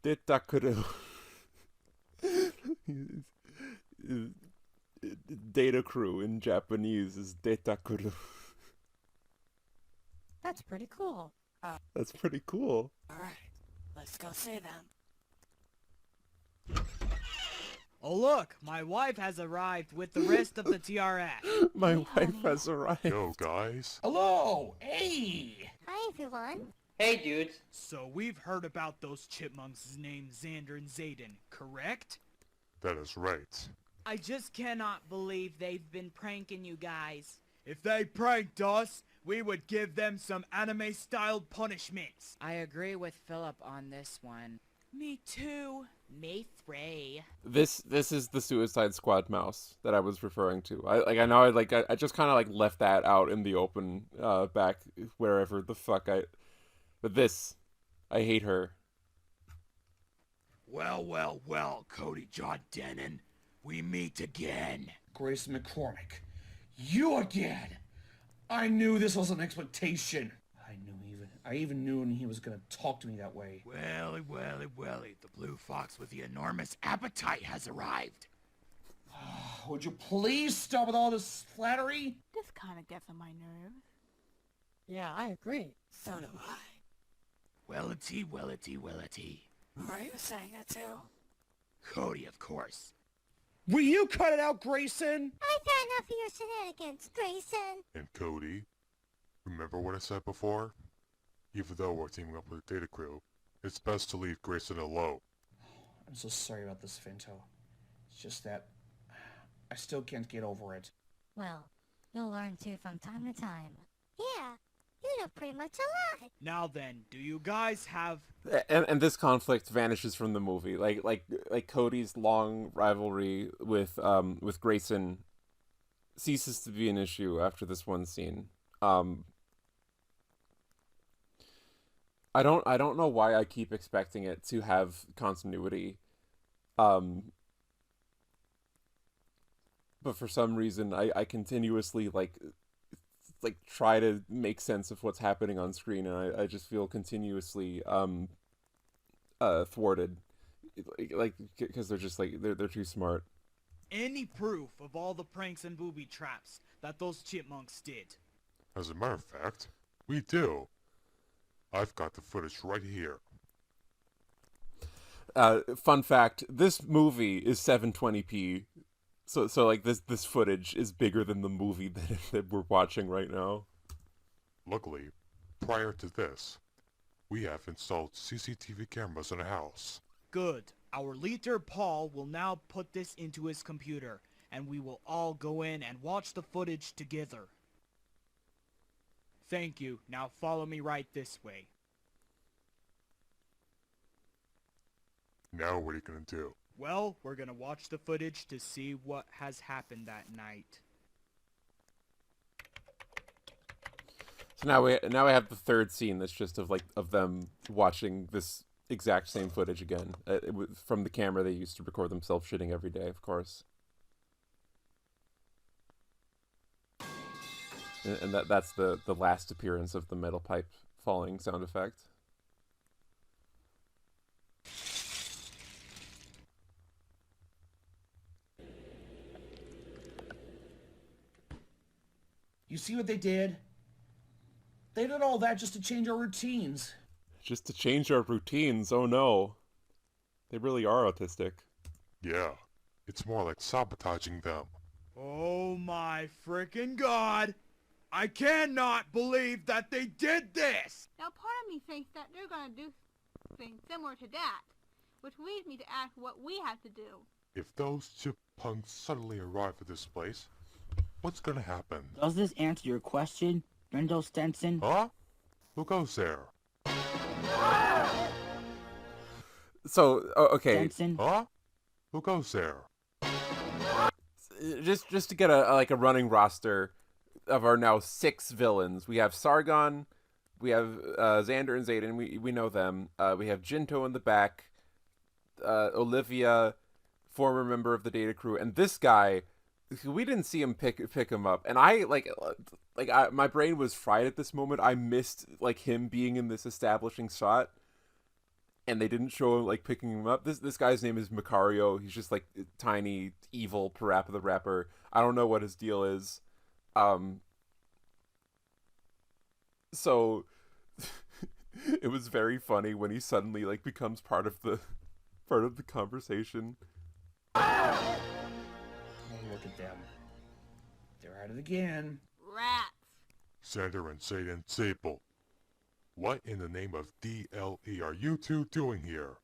Detakuru. Data crew in Japanese is Detakuru. That's pretty cool. That's pretty cool. Alright, let's go see them. Oh look, my wife has arrived with the rest of the TRS. My wife has arrived. Yo, guys. Hello! Hey! Hi, everyone. Hey, dudes. So we've heard about those chipmunks named Xander and Zayden, correct? That is right. I just cannot believe they've been pranking you guys. If they pranked us, we would give them some anime-styled punishments. I agree with Philip on this one. Me too. Me three. This is the Suicide Squad mouse that I was referring to. I know I just kind of like left that out in the open back wherever the fuck but this, I hate her. Well, well, well, Cody John Denon. We meet again. Grace McCormick. You again! I knew this was an expectation. I even knew he was gonna talk to me that way. Welly, welly, welly, the blue fox with the enormous appetite has arrived. Would you please stop with all this flattery? This kind of gets on my nerves. Yeah, I agree. So do I. Wellity, wellity, wellity. Are you saying it too? Cody, of course. Will you cut it out, Grayson? I've had enough of your shenanigans, Grayson. And Cody, remember what I said before? Even though we're teaming up with the Data Crew, it's best to leave Grayson alone. I'm so sorry about this, Finto. It's just that I still can't get over it. Well, you'll learn to from time to time. Yeah, you know pretty much a lot. Now then, do you guys have... And this conflict vanishes from the movie. Like Cody's long rivalry with Grayson ceases to be an issue after this one scene. I don't know why I keep expecting it to have continuity. But for some reason I continuously like try to make sense of what's happening on screen, and I just feel continuously thwarted, like because they're just like they're too smart. Any proof of all the pranks and booby traps that those chipmunks did? As a matter of fact, we do. I've got the footage right here. Fun fact, this movie is 720p. So like this footage is bigger than the movie that we're watching right now. Luckily, prior to this, we have installed CCTV cameras in the house. Good. Our leader Paul will now put this into his computer, and we will all go in and watch the footage together. Thank you. Now follow me right this way. Now what are you gonna do? Well, we're gonna watch the footage to see what has happened that night. So now we have the third scene that's just of them watching this exact same footage again. It was from the camera they used to record themselves shitting every day, of course. And that's the last appearance of the metal pipe falling sound effect. You see what they did? They did all that just to change our routines. Just to change our routines, oh no. They really are autistic. Yeah, it's more like sabotaging them. Oh my frickin' god! I cannot believe that they did this! Now part of me thinks that they're gonna do things similar to that, which leads me to ask what we have to do. If those chipmunks suddenly arrive at this place, what's gonna happen? Does this answer your question, Brendo Stenson? Huh? Who goes there? So, okay. Stenson? Huh? Who goes there? Just to get a running roster of our now 6 villains. We have Sargon, we have Xander and Zayden, we know them. We have Jinto in the back, Olivia, former member of the data crew, and this guy, we didn't see him pick him up, and I my brain was fried at this moment. I missed him being in this establishing shot, and they didn't show him picking him up. This guy's name is Macario. He's just tiny evil Parappa the Rapper. I don't know what his deal is. So it was very funny when he suddenly becomes part of the conversation. Oh, look at them. They're at it again. Rats. Xander and Zayden Sable. What in the name of DLE are you two doing here?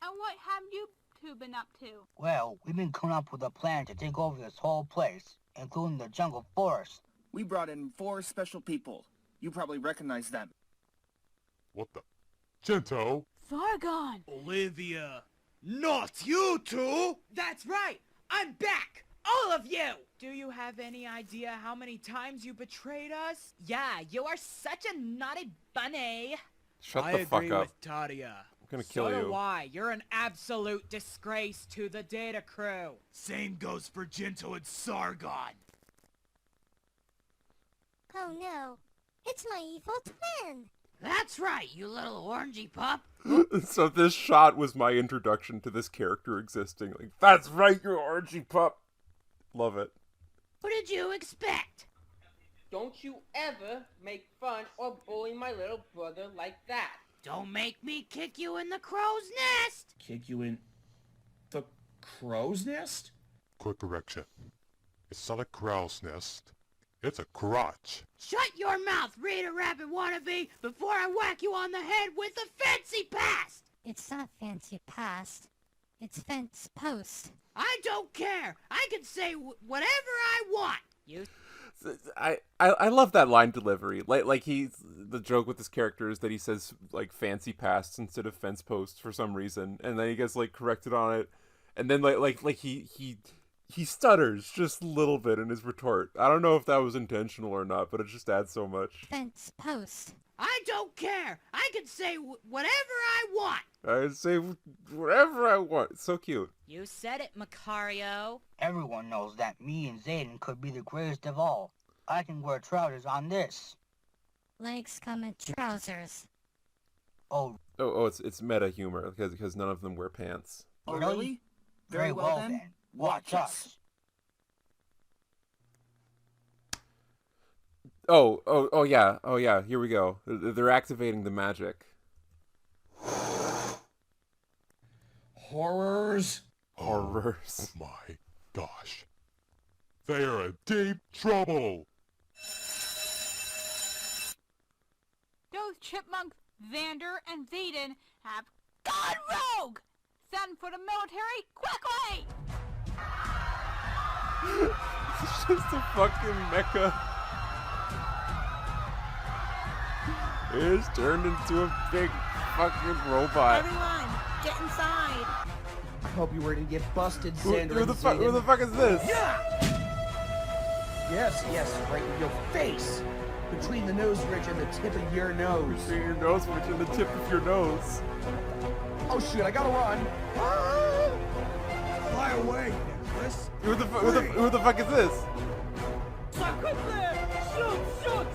And what have you two been up to? Well, we've been coming up with a plan to take over this whole place, including the jungle forest. We brought in 4 special people. You probably recognize them. What the? Jinto? Sargon! Olivia! Not you two! That's right! I'm back! All of you! Do you have any idea how many times you betrayed us? Yeah, you are such a naughty bunny. Shut I the fuck agree up. with Tadia. I'm gonna kill So you. do I. You're an absolute disgrace to the data crew. Same goes for Jinto and Sargon. Oh no, it's my evil twin. That's right, you little orangey pup. So this shot was my introduction to this character existing. That's right, you orangey pup. Love it. What did you expect? Don't you ever make fun or bully my little brother like that. Don't make me kick you in the crow's nest. Kick you in the crow's nest? Quick correction. It's not a crow's nest. It's a crotch. Shut your mouth, Rita Rabbit wannabe, before I whack you on the head with a fancy past! It's not fancy past. It's fence post. I don't care. I can say whatever I want. You... I love that line delivery. The joke with this character is that he says fancy pasts instead of fence posts for some reason, and then he gets corrected on it, and then he stutters just a little bit in his retort. I don't know if that was intentional or not, but it just adds so much. Fence post. I don't care. I can say whatever I want. I say whatever I want. It's so cute. You said it, Macario. Everyone knows that me and Zayden could be the greatest of all. I can wear trousers on this. Legs come in trousers. Oh, it's meta humor because none of them wear pants. Oh, really? Very well then. Watch us. Oh yeah. Here we go. They're activating the magic. Horrors. Horrors. Oh my gosh. They are in deep trouble. Those chipmunks, Xander and Zayden, have gone rogue! Send for the military, quickly! It's just a fucking mecha. It's turned into a big fucking robot. Everyone, get inside. hope you were to get busted, Xander. Who the fuck is this? Yeah! Yes, right in your face! Between the nose ridge and the tip of your nose. Between your nose ridge and the tip of your nose. Oh shoot, I gotta run! Fly away, Nicholas! Who the fuck is this? Shoot!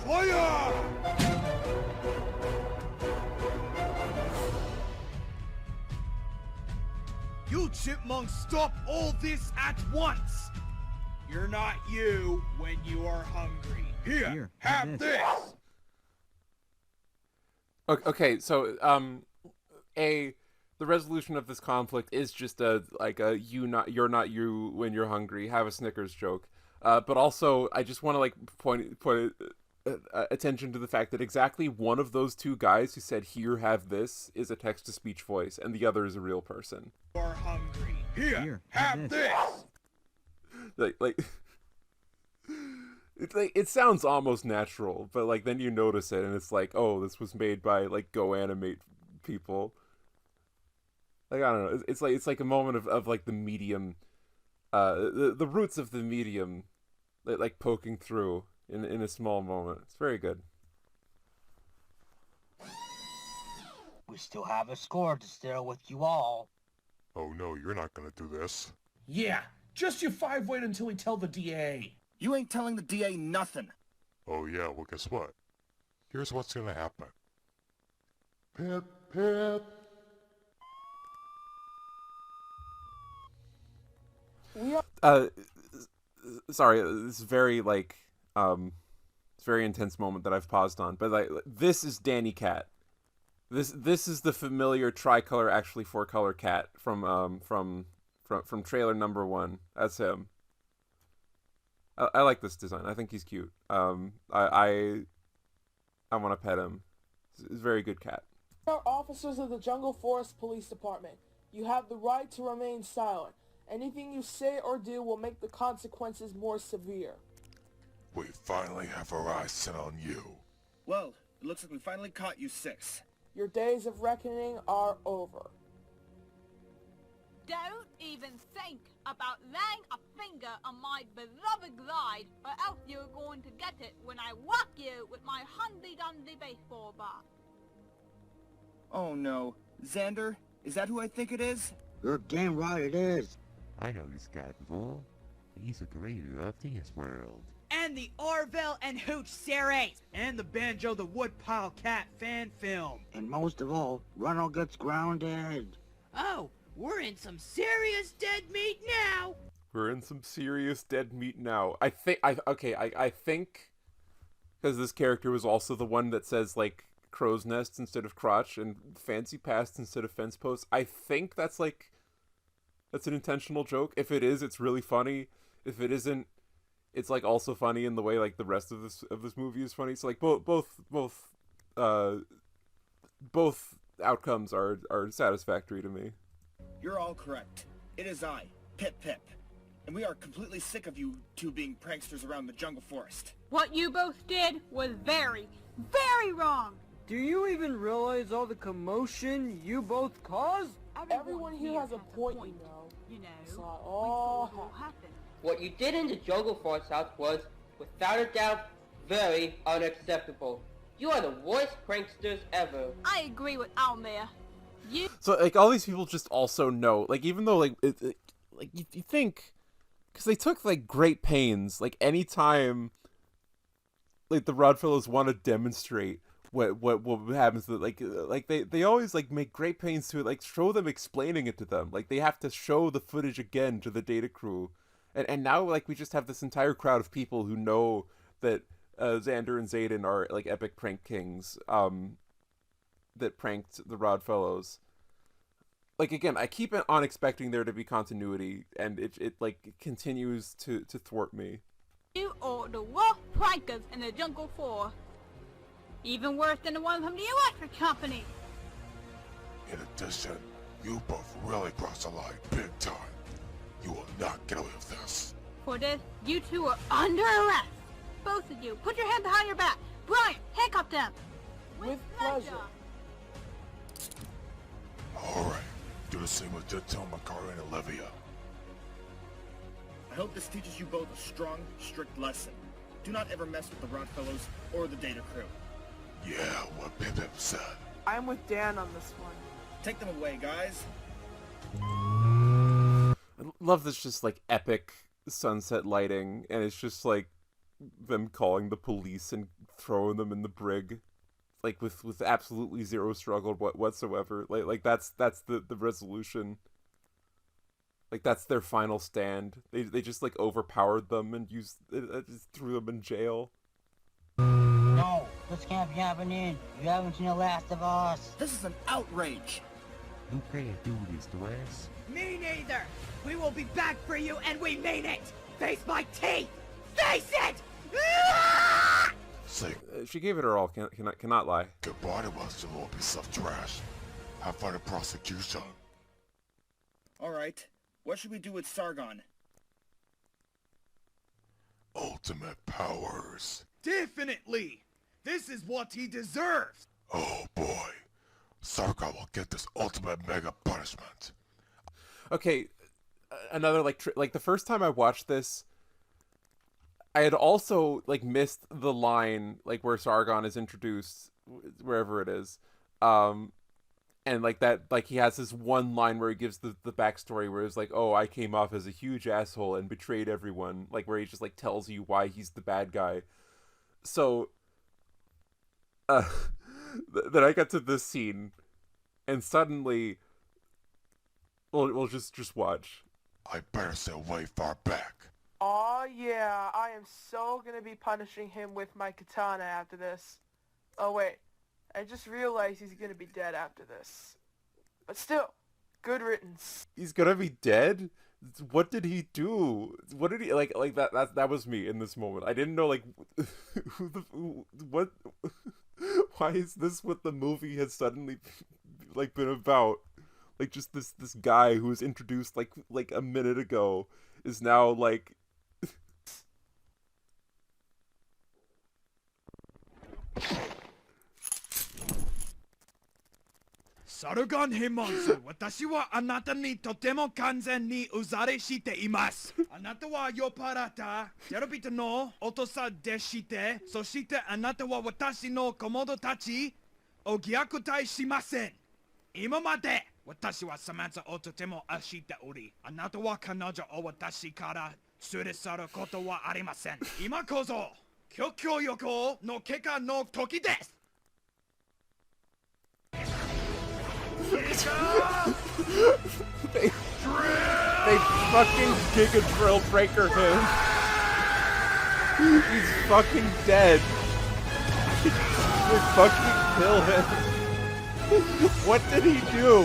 Fire! You chipmunks, stop all this at once! You're not you when you are hungry. Here, have this! Okay, so the resolution of this conflict is just you're not you when you're hungry, have a Snickers joke. But also I just want to point attention to the fact that exactly one of those two guys who said "here, have this" is a text-to-speech voice, and the other is a real person. You are hungry. Here, have this! It's it sounds almost natural, but then you notice it, and it's oh, this was made by Go Animate people. I don't know. It's like a moment of the medium, the roots of the medium, poking through in a small moment. It's very good. We still have a score to settle with you all. Oh no, you're not gonna do this. Yeah, just you 5 wait until we tell the DA. You ain't telling the DA nothing. Oh yeah, well guess what? Here's what's gonna happen. Pip. Sorry, this is very it's a very intense moment that I've paused on, but this is Danny Cat. This is the familiar tricolor, actually 4-color cat from trailer number 1. That's him. I like this design. I think he's cute. I want to pet him. He's a very good cat. We are officers of the Jungle Forest Police Department. You have the right to remain silent. Anything you say or do will make the consequences more severe. We finally have our eyes set on you. Well, it looks like we finally caught you 6. Your days of reckoning are over. Don't even think about laying a finger on my beloved glide, or else you're going to get it when I whack you with my handy-dandy baseball bat. Oh no. Xander, is that who I think it is? You're damn right it is. I know this guy before. He's the creator of this world. And the Orville and Hooch series! And the Banjo the Woodpile Cat fan film. And most of all, Ronald gets grounded. Oh, we're in some serious dead meat now! We're in some serious dead meat now. I think because this character was also the one that says crow's nest instead of crotch and fancy past instead of fence post. I think that's an intentional joke. If it is, it's really funny. If it isn't, it's also funny in the way the rest of this movie is funny. So both outcomes are satisfactory to me. You're all correct. It is I, Pip. And we are completely sick of you two being pranksters around the jungle forest. What you both did was very, very wrong. Do you even realize all the commotion you both caused? Everyone here has a point, you know. It's not all happened. What you did in the Jungle Forest house was, without a doubt, very unacceptable. You are the worst pranksters ever. I agree with Almir. You... So all these people just also know, even though you think, because they took great pains, anytime the Rodfellows want to demonstrate what happens to they always make great pains to show them explaining it to them. They have to show the footage again to the data crew, and now we just have this entire crowd of people who know that Xander and Xaden are epic prank kings that pranked the Rodfellows. Again, I keep on expecting there to be continuity, and it continues to thwart me. You are the worst prankers in the Jungle Forest. Even worse than the one from the electric company. In addition, you both really crossed the line big time. You will not get away with this. For this, you two are under arrest. Both of you, put your hand behind your back. Brian, handcuff them. With pleasure. Alright, do the same with Dentel, Makara, and Olivia. I hope this teaches you both a strong, strict lesson. Do not ever mess with the Rodfellows or the Data Crew. Yeah, what Pip Pip said. I'm with Dan on this one. Take them away, guys. I love this just like epic sunset lighting, and it's just like them calling the police and throwing them in the brig, like with absolutely zero struggle whatsoever. Like that's the resolution. Like that's their final stand. They just like overpowered them and just threw them in jail. No, this can't be happening. You haven't seen The Last of Us. This is an outrage. You can't do this to us. Me neither! We will be back for you, and we mean it! Face my teeth! Face it! Say, she gave it her all, cannot lie. your body was still a piece of trash. Have fun at prosecution. Alright, what should we do with Sargon? Ultimate powers. Definitely! This is what he deserves! Oh boy. Sargon will get this ultimate mega punishment. Okay, another like the first time I watched this, I had also like missed the line like where Sargon is introduced wherever it is, and like that like he has this one line where he gives the backstory where it's like, oh, I came off as a huge asshole and betrayed everyone, like where he just like tells you why he's the bad guy. So then I got to this scene, and suddenly we'll just watch. I better stay way far back. Aw, yeah, I am so gonna be punishing him with my katana after this. Oh wait, I just realized he's gonna be dead after this. But still, good riddance. He's gonna be dead? What did he do? What did he like that was me in this moment. I didn't know like what why is this what the movie has suddenly like been about? Like just this guy who was introduced like a minute ago is now like Sargon Himonsu, watashi wa anata ni totemo kanzen ni uzare shite imasu. Anata wa yopparata, terabita no otosa deshite, soshite anata wa watashi no komodo tachi o gyakutai shimasen. Ima made, watashi wa Samantha o totemo ashite ori. Anata wa kanojo o watashi kara suresaru koto wa arimasen. Ima kozo, kyokyo yoko no keka no toki desu. they fucking Giga Drill Breaker him. He's fucking dead. They fucking kill him. What did he do?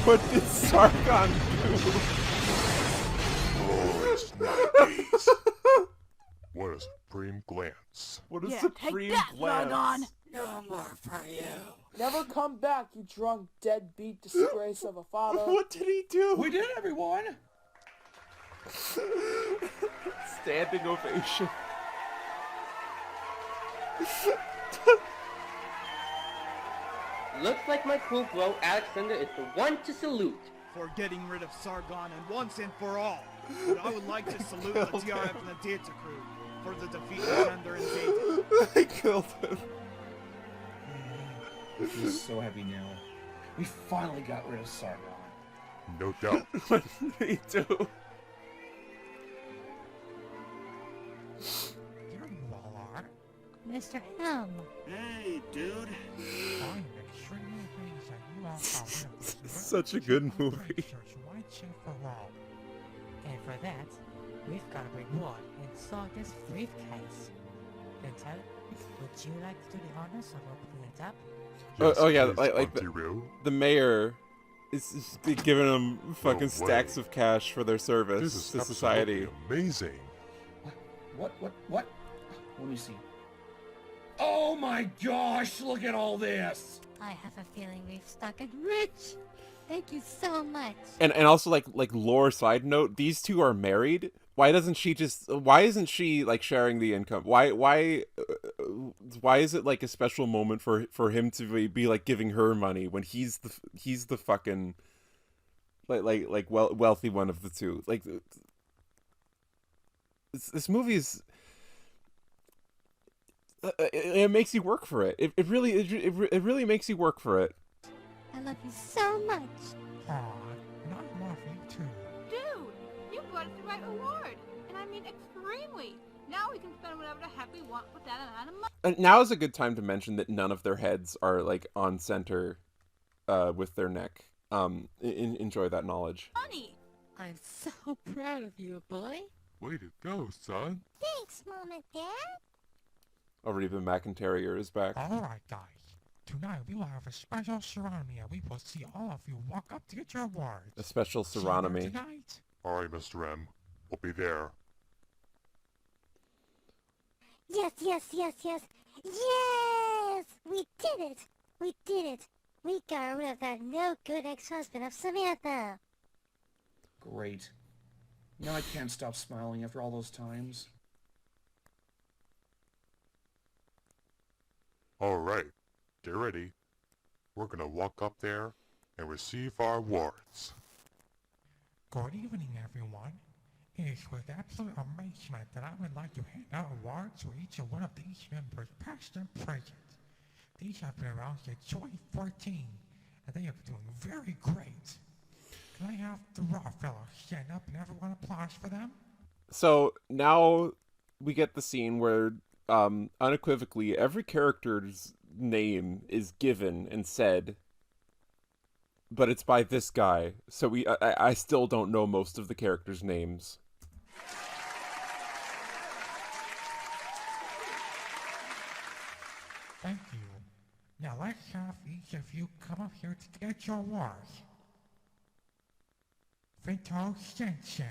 What did Sargon do? Oh, it's not peace. What a supreme glance. What a Yeah, supreme take that, glance. Sargon. No more for you. Never come back, you drunk, deadbeat disgrace of a father. What did he do? We did, everyone! Standing ovation. Looks like my cool bro Alexander is the one to salute. For getting rid of Sargon and once and for all. But I would like to salute the TRF and the Data Crew for the defeat of Xander and Zayden. I killed him. I'm so happy now. We finally got rid of Sargon. No doubt. What did he do? Here you all are. Mr. Helm. Hey, dude. I'm extremely pleased that you all are willing to Such a good movie. Search once and for all. And for that, we've got a reward in Sargon's briefcase. Dentel, would you like to do the honors of opening it up? Oh yeah, please, like Auntie Roo. the mayor is giving them fucking way. stacks of cash for their service This is to society. absolutely amazing. What? Let me see. Oh my gosh, look at all this! I have a feeling we've stuck it rich. Thank you so much. And also like lore side note, these two are married. Why doesn't she just? Why isn't she like sharing the income? Why is it like a special moment for him to be like giving her money when he's the fucking wealthy one of the two? Like this movie is. It makes you work for it. It really makes you work for it. I love you so much. Aw, and I love you too. Dude, you brought us the right reward. And I mean extremely. Now we can spend whatever the heck we want with that amount of money. Now is a good time to mention that none of their heads are like on center with their neck. Enjoy that knowledge. I'm so proud of you, boy. Way to go, son. Thanks, Mom and Dad. Reba McEntire is back. Alright, guys. Tonight we will have a special ceremony and we will see all of you walk up to get your awards. A special See you ceremony. tonight. Alright, Mr. M. We'll be there. Yes, yes, yes, yes. Yes! We did it! We did it! We got rid of that no-good ex-husband of Samantha. Great. Now I can't stop smiling after all those times. Alright, get ready. We're gonna walk up there and receive our awards. Good evening, everyone. It is with absolute amazement that I would like to hand out awards for each of one of these members, past and present. These have been around since 2014, and they are doing very great. Can I have the Rodfellows stand up and everyone applause for them? So now we get the scene where unequivocally every character's name is given and said, but it's by this guy. So I still don't know most of the characters' names. Thank you. Now let's have each of you come up here to get your awards. Vito Stenson.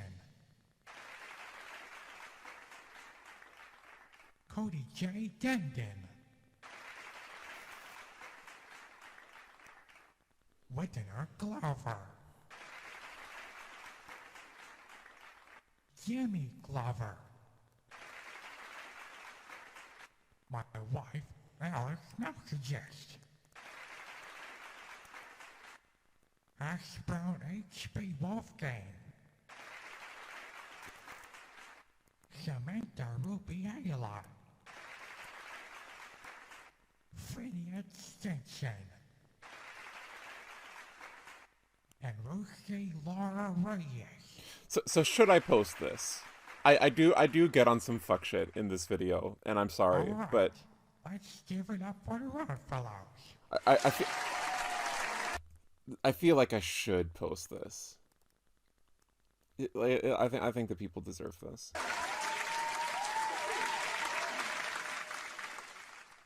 Cody J. Dendon. Whitner Glover. Jimmy Glover. My wife, Alex Malkagest. Ash Brown H.B. Wolfgang. Samantha Ruby Aguilar. Phineas Stinson. And Lucy Laura Reyes. So should I post this? I do get on some fuck shit in this video, and I'm sorry, Alright, but let's give it up for the Rodfellows. I feel like I should post this. I think the people deserve this.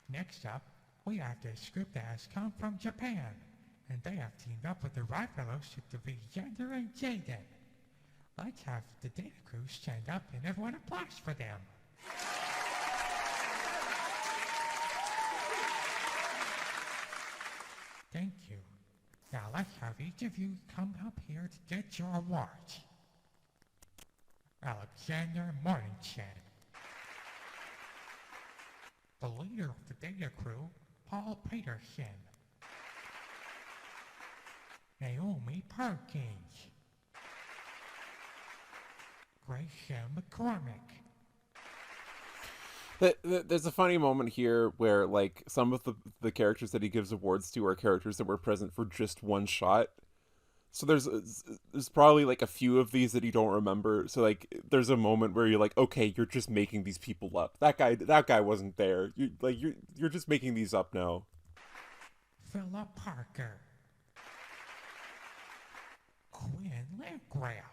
Next up, we have this script that has come from Japan, and they have teamed up with the Rodfellows to be Xander and Jaden. Let's have the data crew stand up and everyone applause for them. Thank you. Now let's have each of you come up here to get your awards. Alexander Morningshed. The leader of the data crew, Paul Peterson. Naomi Perkins. Gracia McCormick. There's a funny moment here where, like, some of the characters that he gives awards to are characters that were present for just one shot. So there's probably, like, a few of these that you don't remember. So, like, there's a moment where you're like, okay, you're just making these people up. That guy wasn't there. You're just making these up now. Philip Parker. Quinn Landgraf.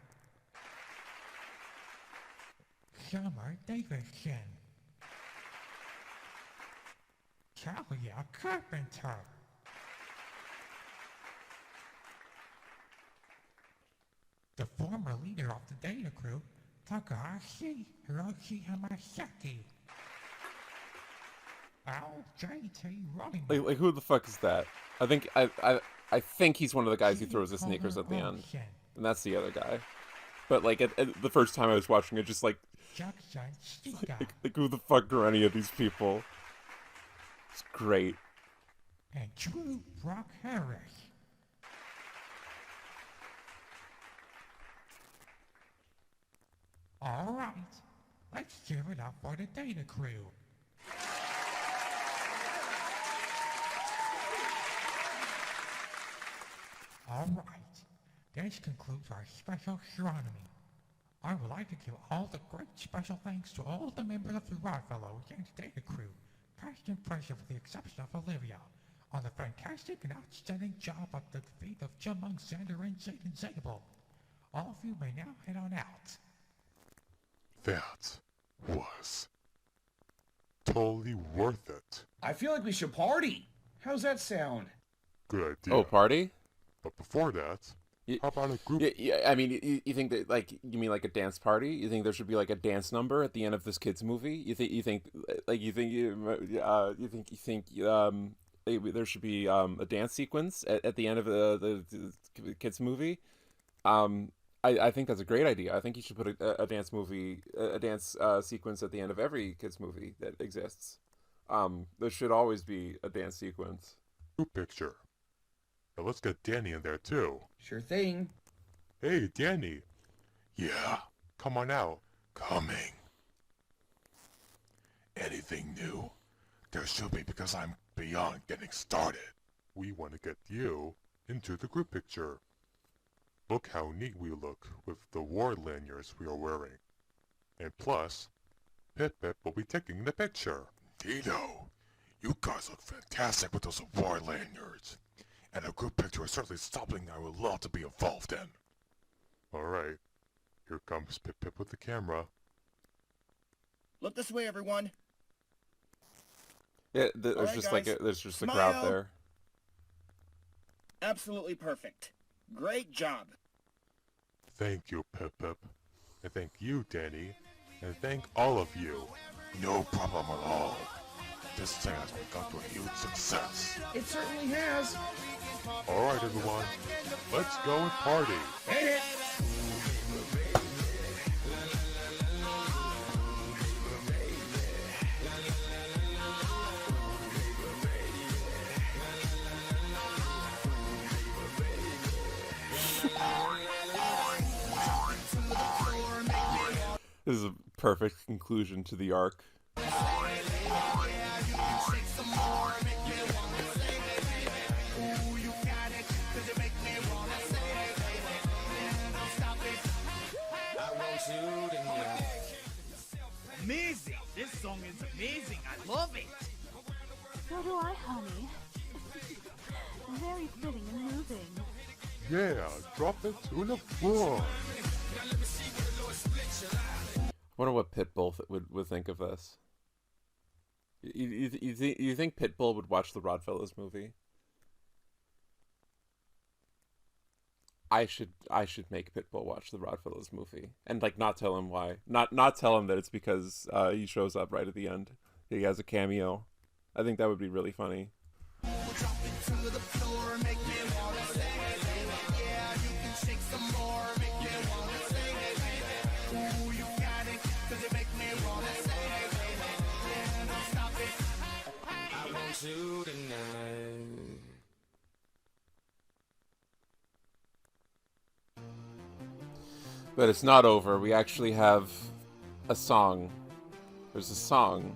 Summer Davidson. Talia Carpenter. The former leader of the data crew, Takahashi Hiroshi Hamasaki. L.J.T. Roman. Like who the fuck is that? I think he's one of the guys who throws his sneakers at the end, and that's the other guy. But like at the first time I was watching it, just like who the fuck are any of these people? It's great. And Drew Brock Harris. All right, let's give it up for the Data Crew. All right, this concludes our special astronomy. I would like to give all the great special thanks to all the members of the Rodfellows and Data Crew, past and present with the exception of Olivia, on the fantastic and outstanding job of the defeat of Chipmunk, Xander, and Zayden Zabel. All of you may now head on out. That was totally worth it. I feel like we should party. How's that sound? Good idea. Oh, party? But before that, how about a group? Yeah, I mean, you think that, like, you mean like a dance party? You think there should be like a dance number at the end of this kids movie? You think there should be a dance sequence at the end of the kids movie? I think that's a great idea. I think you should put a dance sequence at the end of every kids movie that exists. There should always be a dance sequence. Group picture. Now let's get Danny in there too. Sure thing. Hey, Danny. Yeah, come on out. Coming. Anything new? There should be, because I'm beyond getting started. We want to get you into the group picture. Look how neat we look with the war lanyards we are wearing. And plus, Pip will be taking the picture. Tito, you guys look fantastic with those war lanyards. And a group picture is certainly something I would love to be involved in. Alright, here comes Pip with the camera. Look this way, everyone. Yeah, there's All right, just guys. there's just a Smile. crowd there. Absolutely perfect. Great job. Thank you, Pip. And thank you, Danny. And thank all of you. No problem at all. This thing has become a huge success. It certainly has. Alright, everyone. Let's go and party. Hit it! This is a perfect conclusion to the arc. Amazing! This song is amazing. I love it. So do I, honey. Very fitting and moving. Yeah, drop it to the floor. I wonder what Pitbull would think of this. You think Pitbull would watch the Rodfellows movie? I should make Pitbull watch the Rodfellows movie and like not tell him why. Not tell him that it's because he shows up right at the end. He has a cameo. I think that would be really funny. But it's not over. We actually have a song. There's a song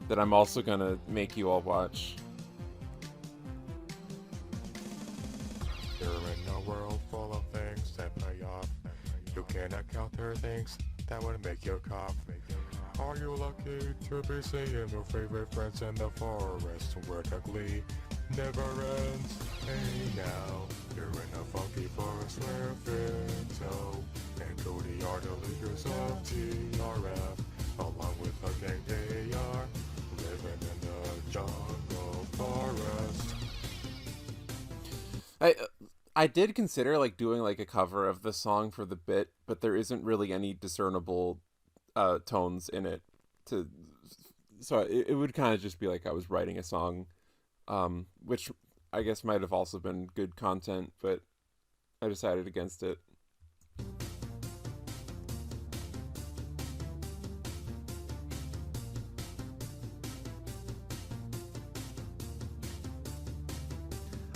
that I'm also gonna make you all watch. You're in a world full of things that pay off. You cannot counter things that would make you cough. Are you lucky to be seeing your favorite friends in the forest where the glee never ends? Hey now, you're in a funky forest where Finto and Cody are the leaders of TRF, along with a gang they are living in the jungle forest. I did consider like doing like a cover of the song for the bit, but there isn't really any discernible tones in it so it would kind of just be like I was writing a song, which I guess might have also been good content, but I decided against it.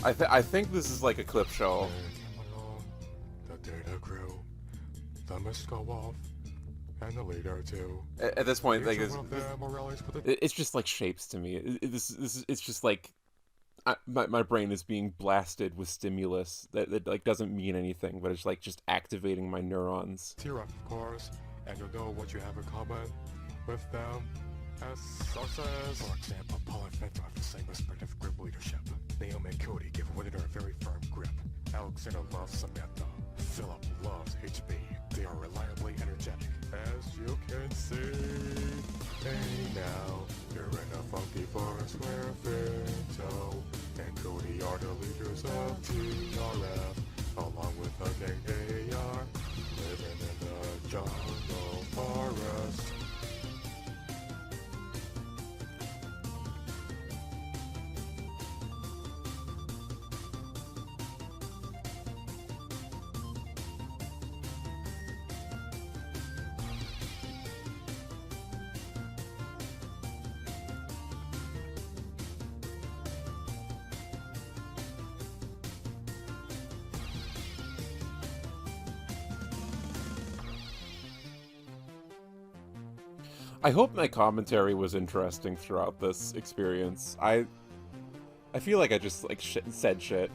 I think this is like a clip show. The data grew, the mist go off, and the leader too. At this point, like, it's it's just like shapes to me. It's just like my brain is being blasted with stimulus that like doesn't mean anything, but it's like just activating my neurons. Tear up, of course, and you'll know what you have in common with them as sources. For example, Paul and Fento have the same respective group leadership. Naomi and Cody give one another a very firm grip. Alexander loves Samantha. Philip loves HB. They are reliably energetic, as you can see. Hey now, you're in a funky forest where Fento and Cody are the leaders of TRF. Along with the gang they are living in the jungle forest. I hope my commentary was interesting throughout this experience. I feel like I just like said shit.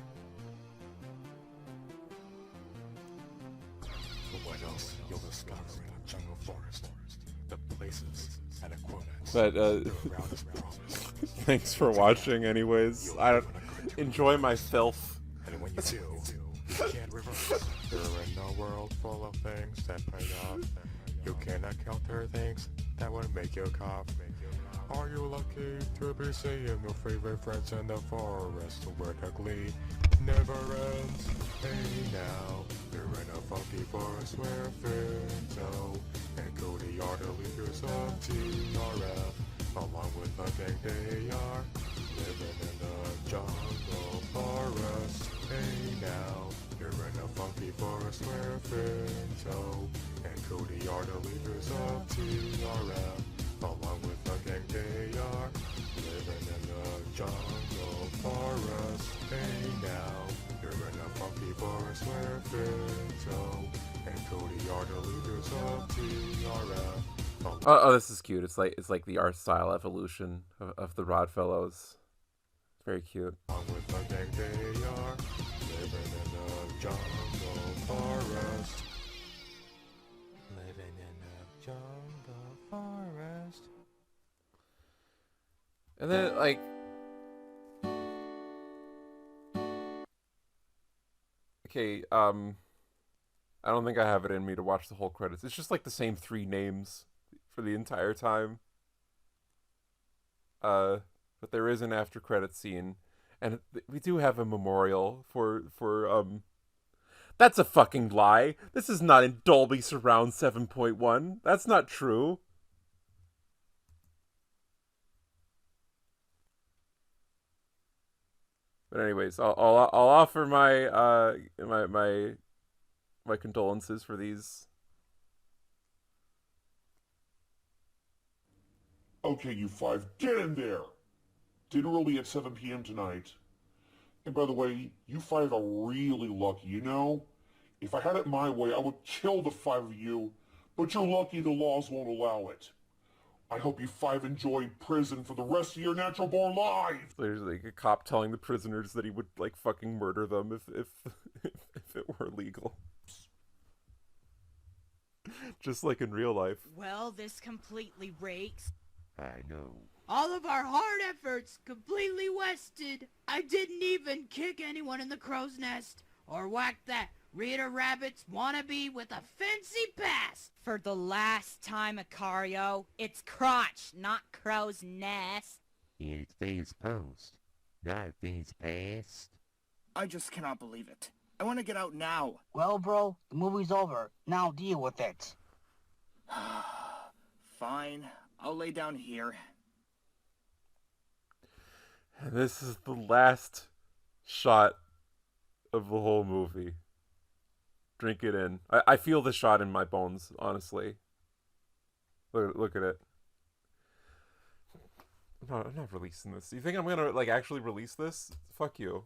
What else you'll discover in a jungle forest? The places and equipment. But thanks for watching anyways. I enjoy my filth. And when you do, you can't reverse. You're in a world full of things that pay off. You cannot counter things that would make you cough. Are you lucky to be seeing your favorite friends in the forest where the glee never ends? Hey now, you're in a funky forest where Fento and Cody are the leaders of TRF. Along with the gang they are living in the jungle forest. Hey now, you're in a funky forest where Fento and Cody are the leaders of TRF. Along with the gang they are living in the jungle forest. Hey now, you're in a funky forest where Fento and Cody are the leaders of TRF. Oh, this is cute. It's like the art style evolution of the Rodfellows. Very cute. Along with the gang they are living in the jungle forest. Living in the jungle forest. And then like okay, I don't think I have it in me to watch the whole credits. It's just like the same 3 names for the entire time. But there is an after credit scene, and we do have a memorial for That's a fucking lie. This is not in Dolby Surround 7.1. That's not true. But anyways, I'll offer my my condolences for these. Okay, you 5, get in there! Dinner will be at 7 p.m. tonight. And by the way, you 5 are really lucky, you know? If I had it my way, I would kill the 5 of you, but you're lucky the laws won't allow it. I hope you 5 enjoy prison for the rest of your natural-born lives! There's like a cop telling the prisoners that he would like fucking murder them if it were legal. Just like in real life. Well, this completely rakes. I know. All of our hard efforts completely wasted. I didn't even kick anyone in the crow's nest or whack that Rita Rabbit's wannabe with a fancy pass. For the last time, Icario, it's crotch, not crow's nest. And it's fans post, not fans past. I just cannot believe it. I want to get out now. Well, bro, the movie's over. Now deal with it. Fine. I'll lay down here. And this is the last shot of the whole movie. Drink it in. I feel the shot in my bones, honestly. Look at it. I'm not releasing this. You think I'm gonna like actually release this? Fuck you.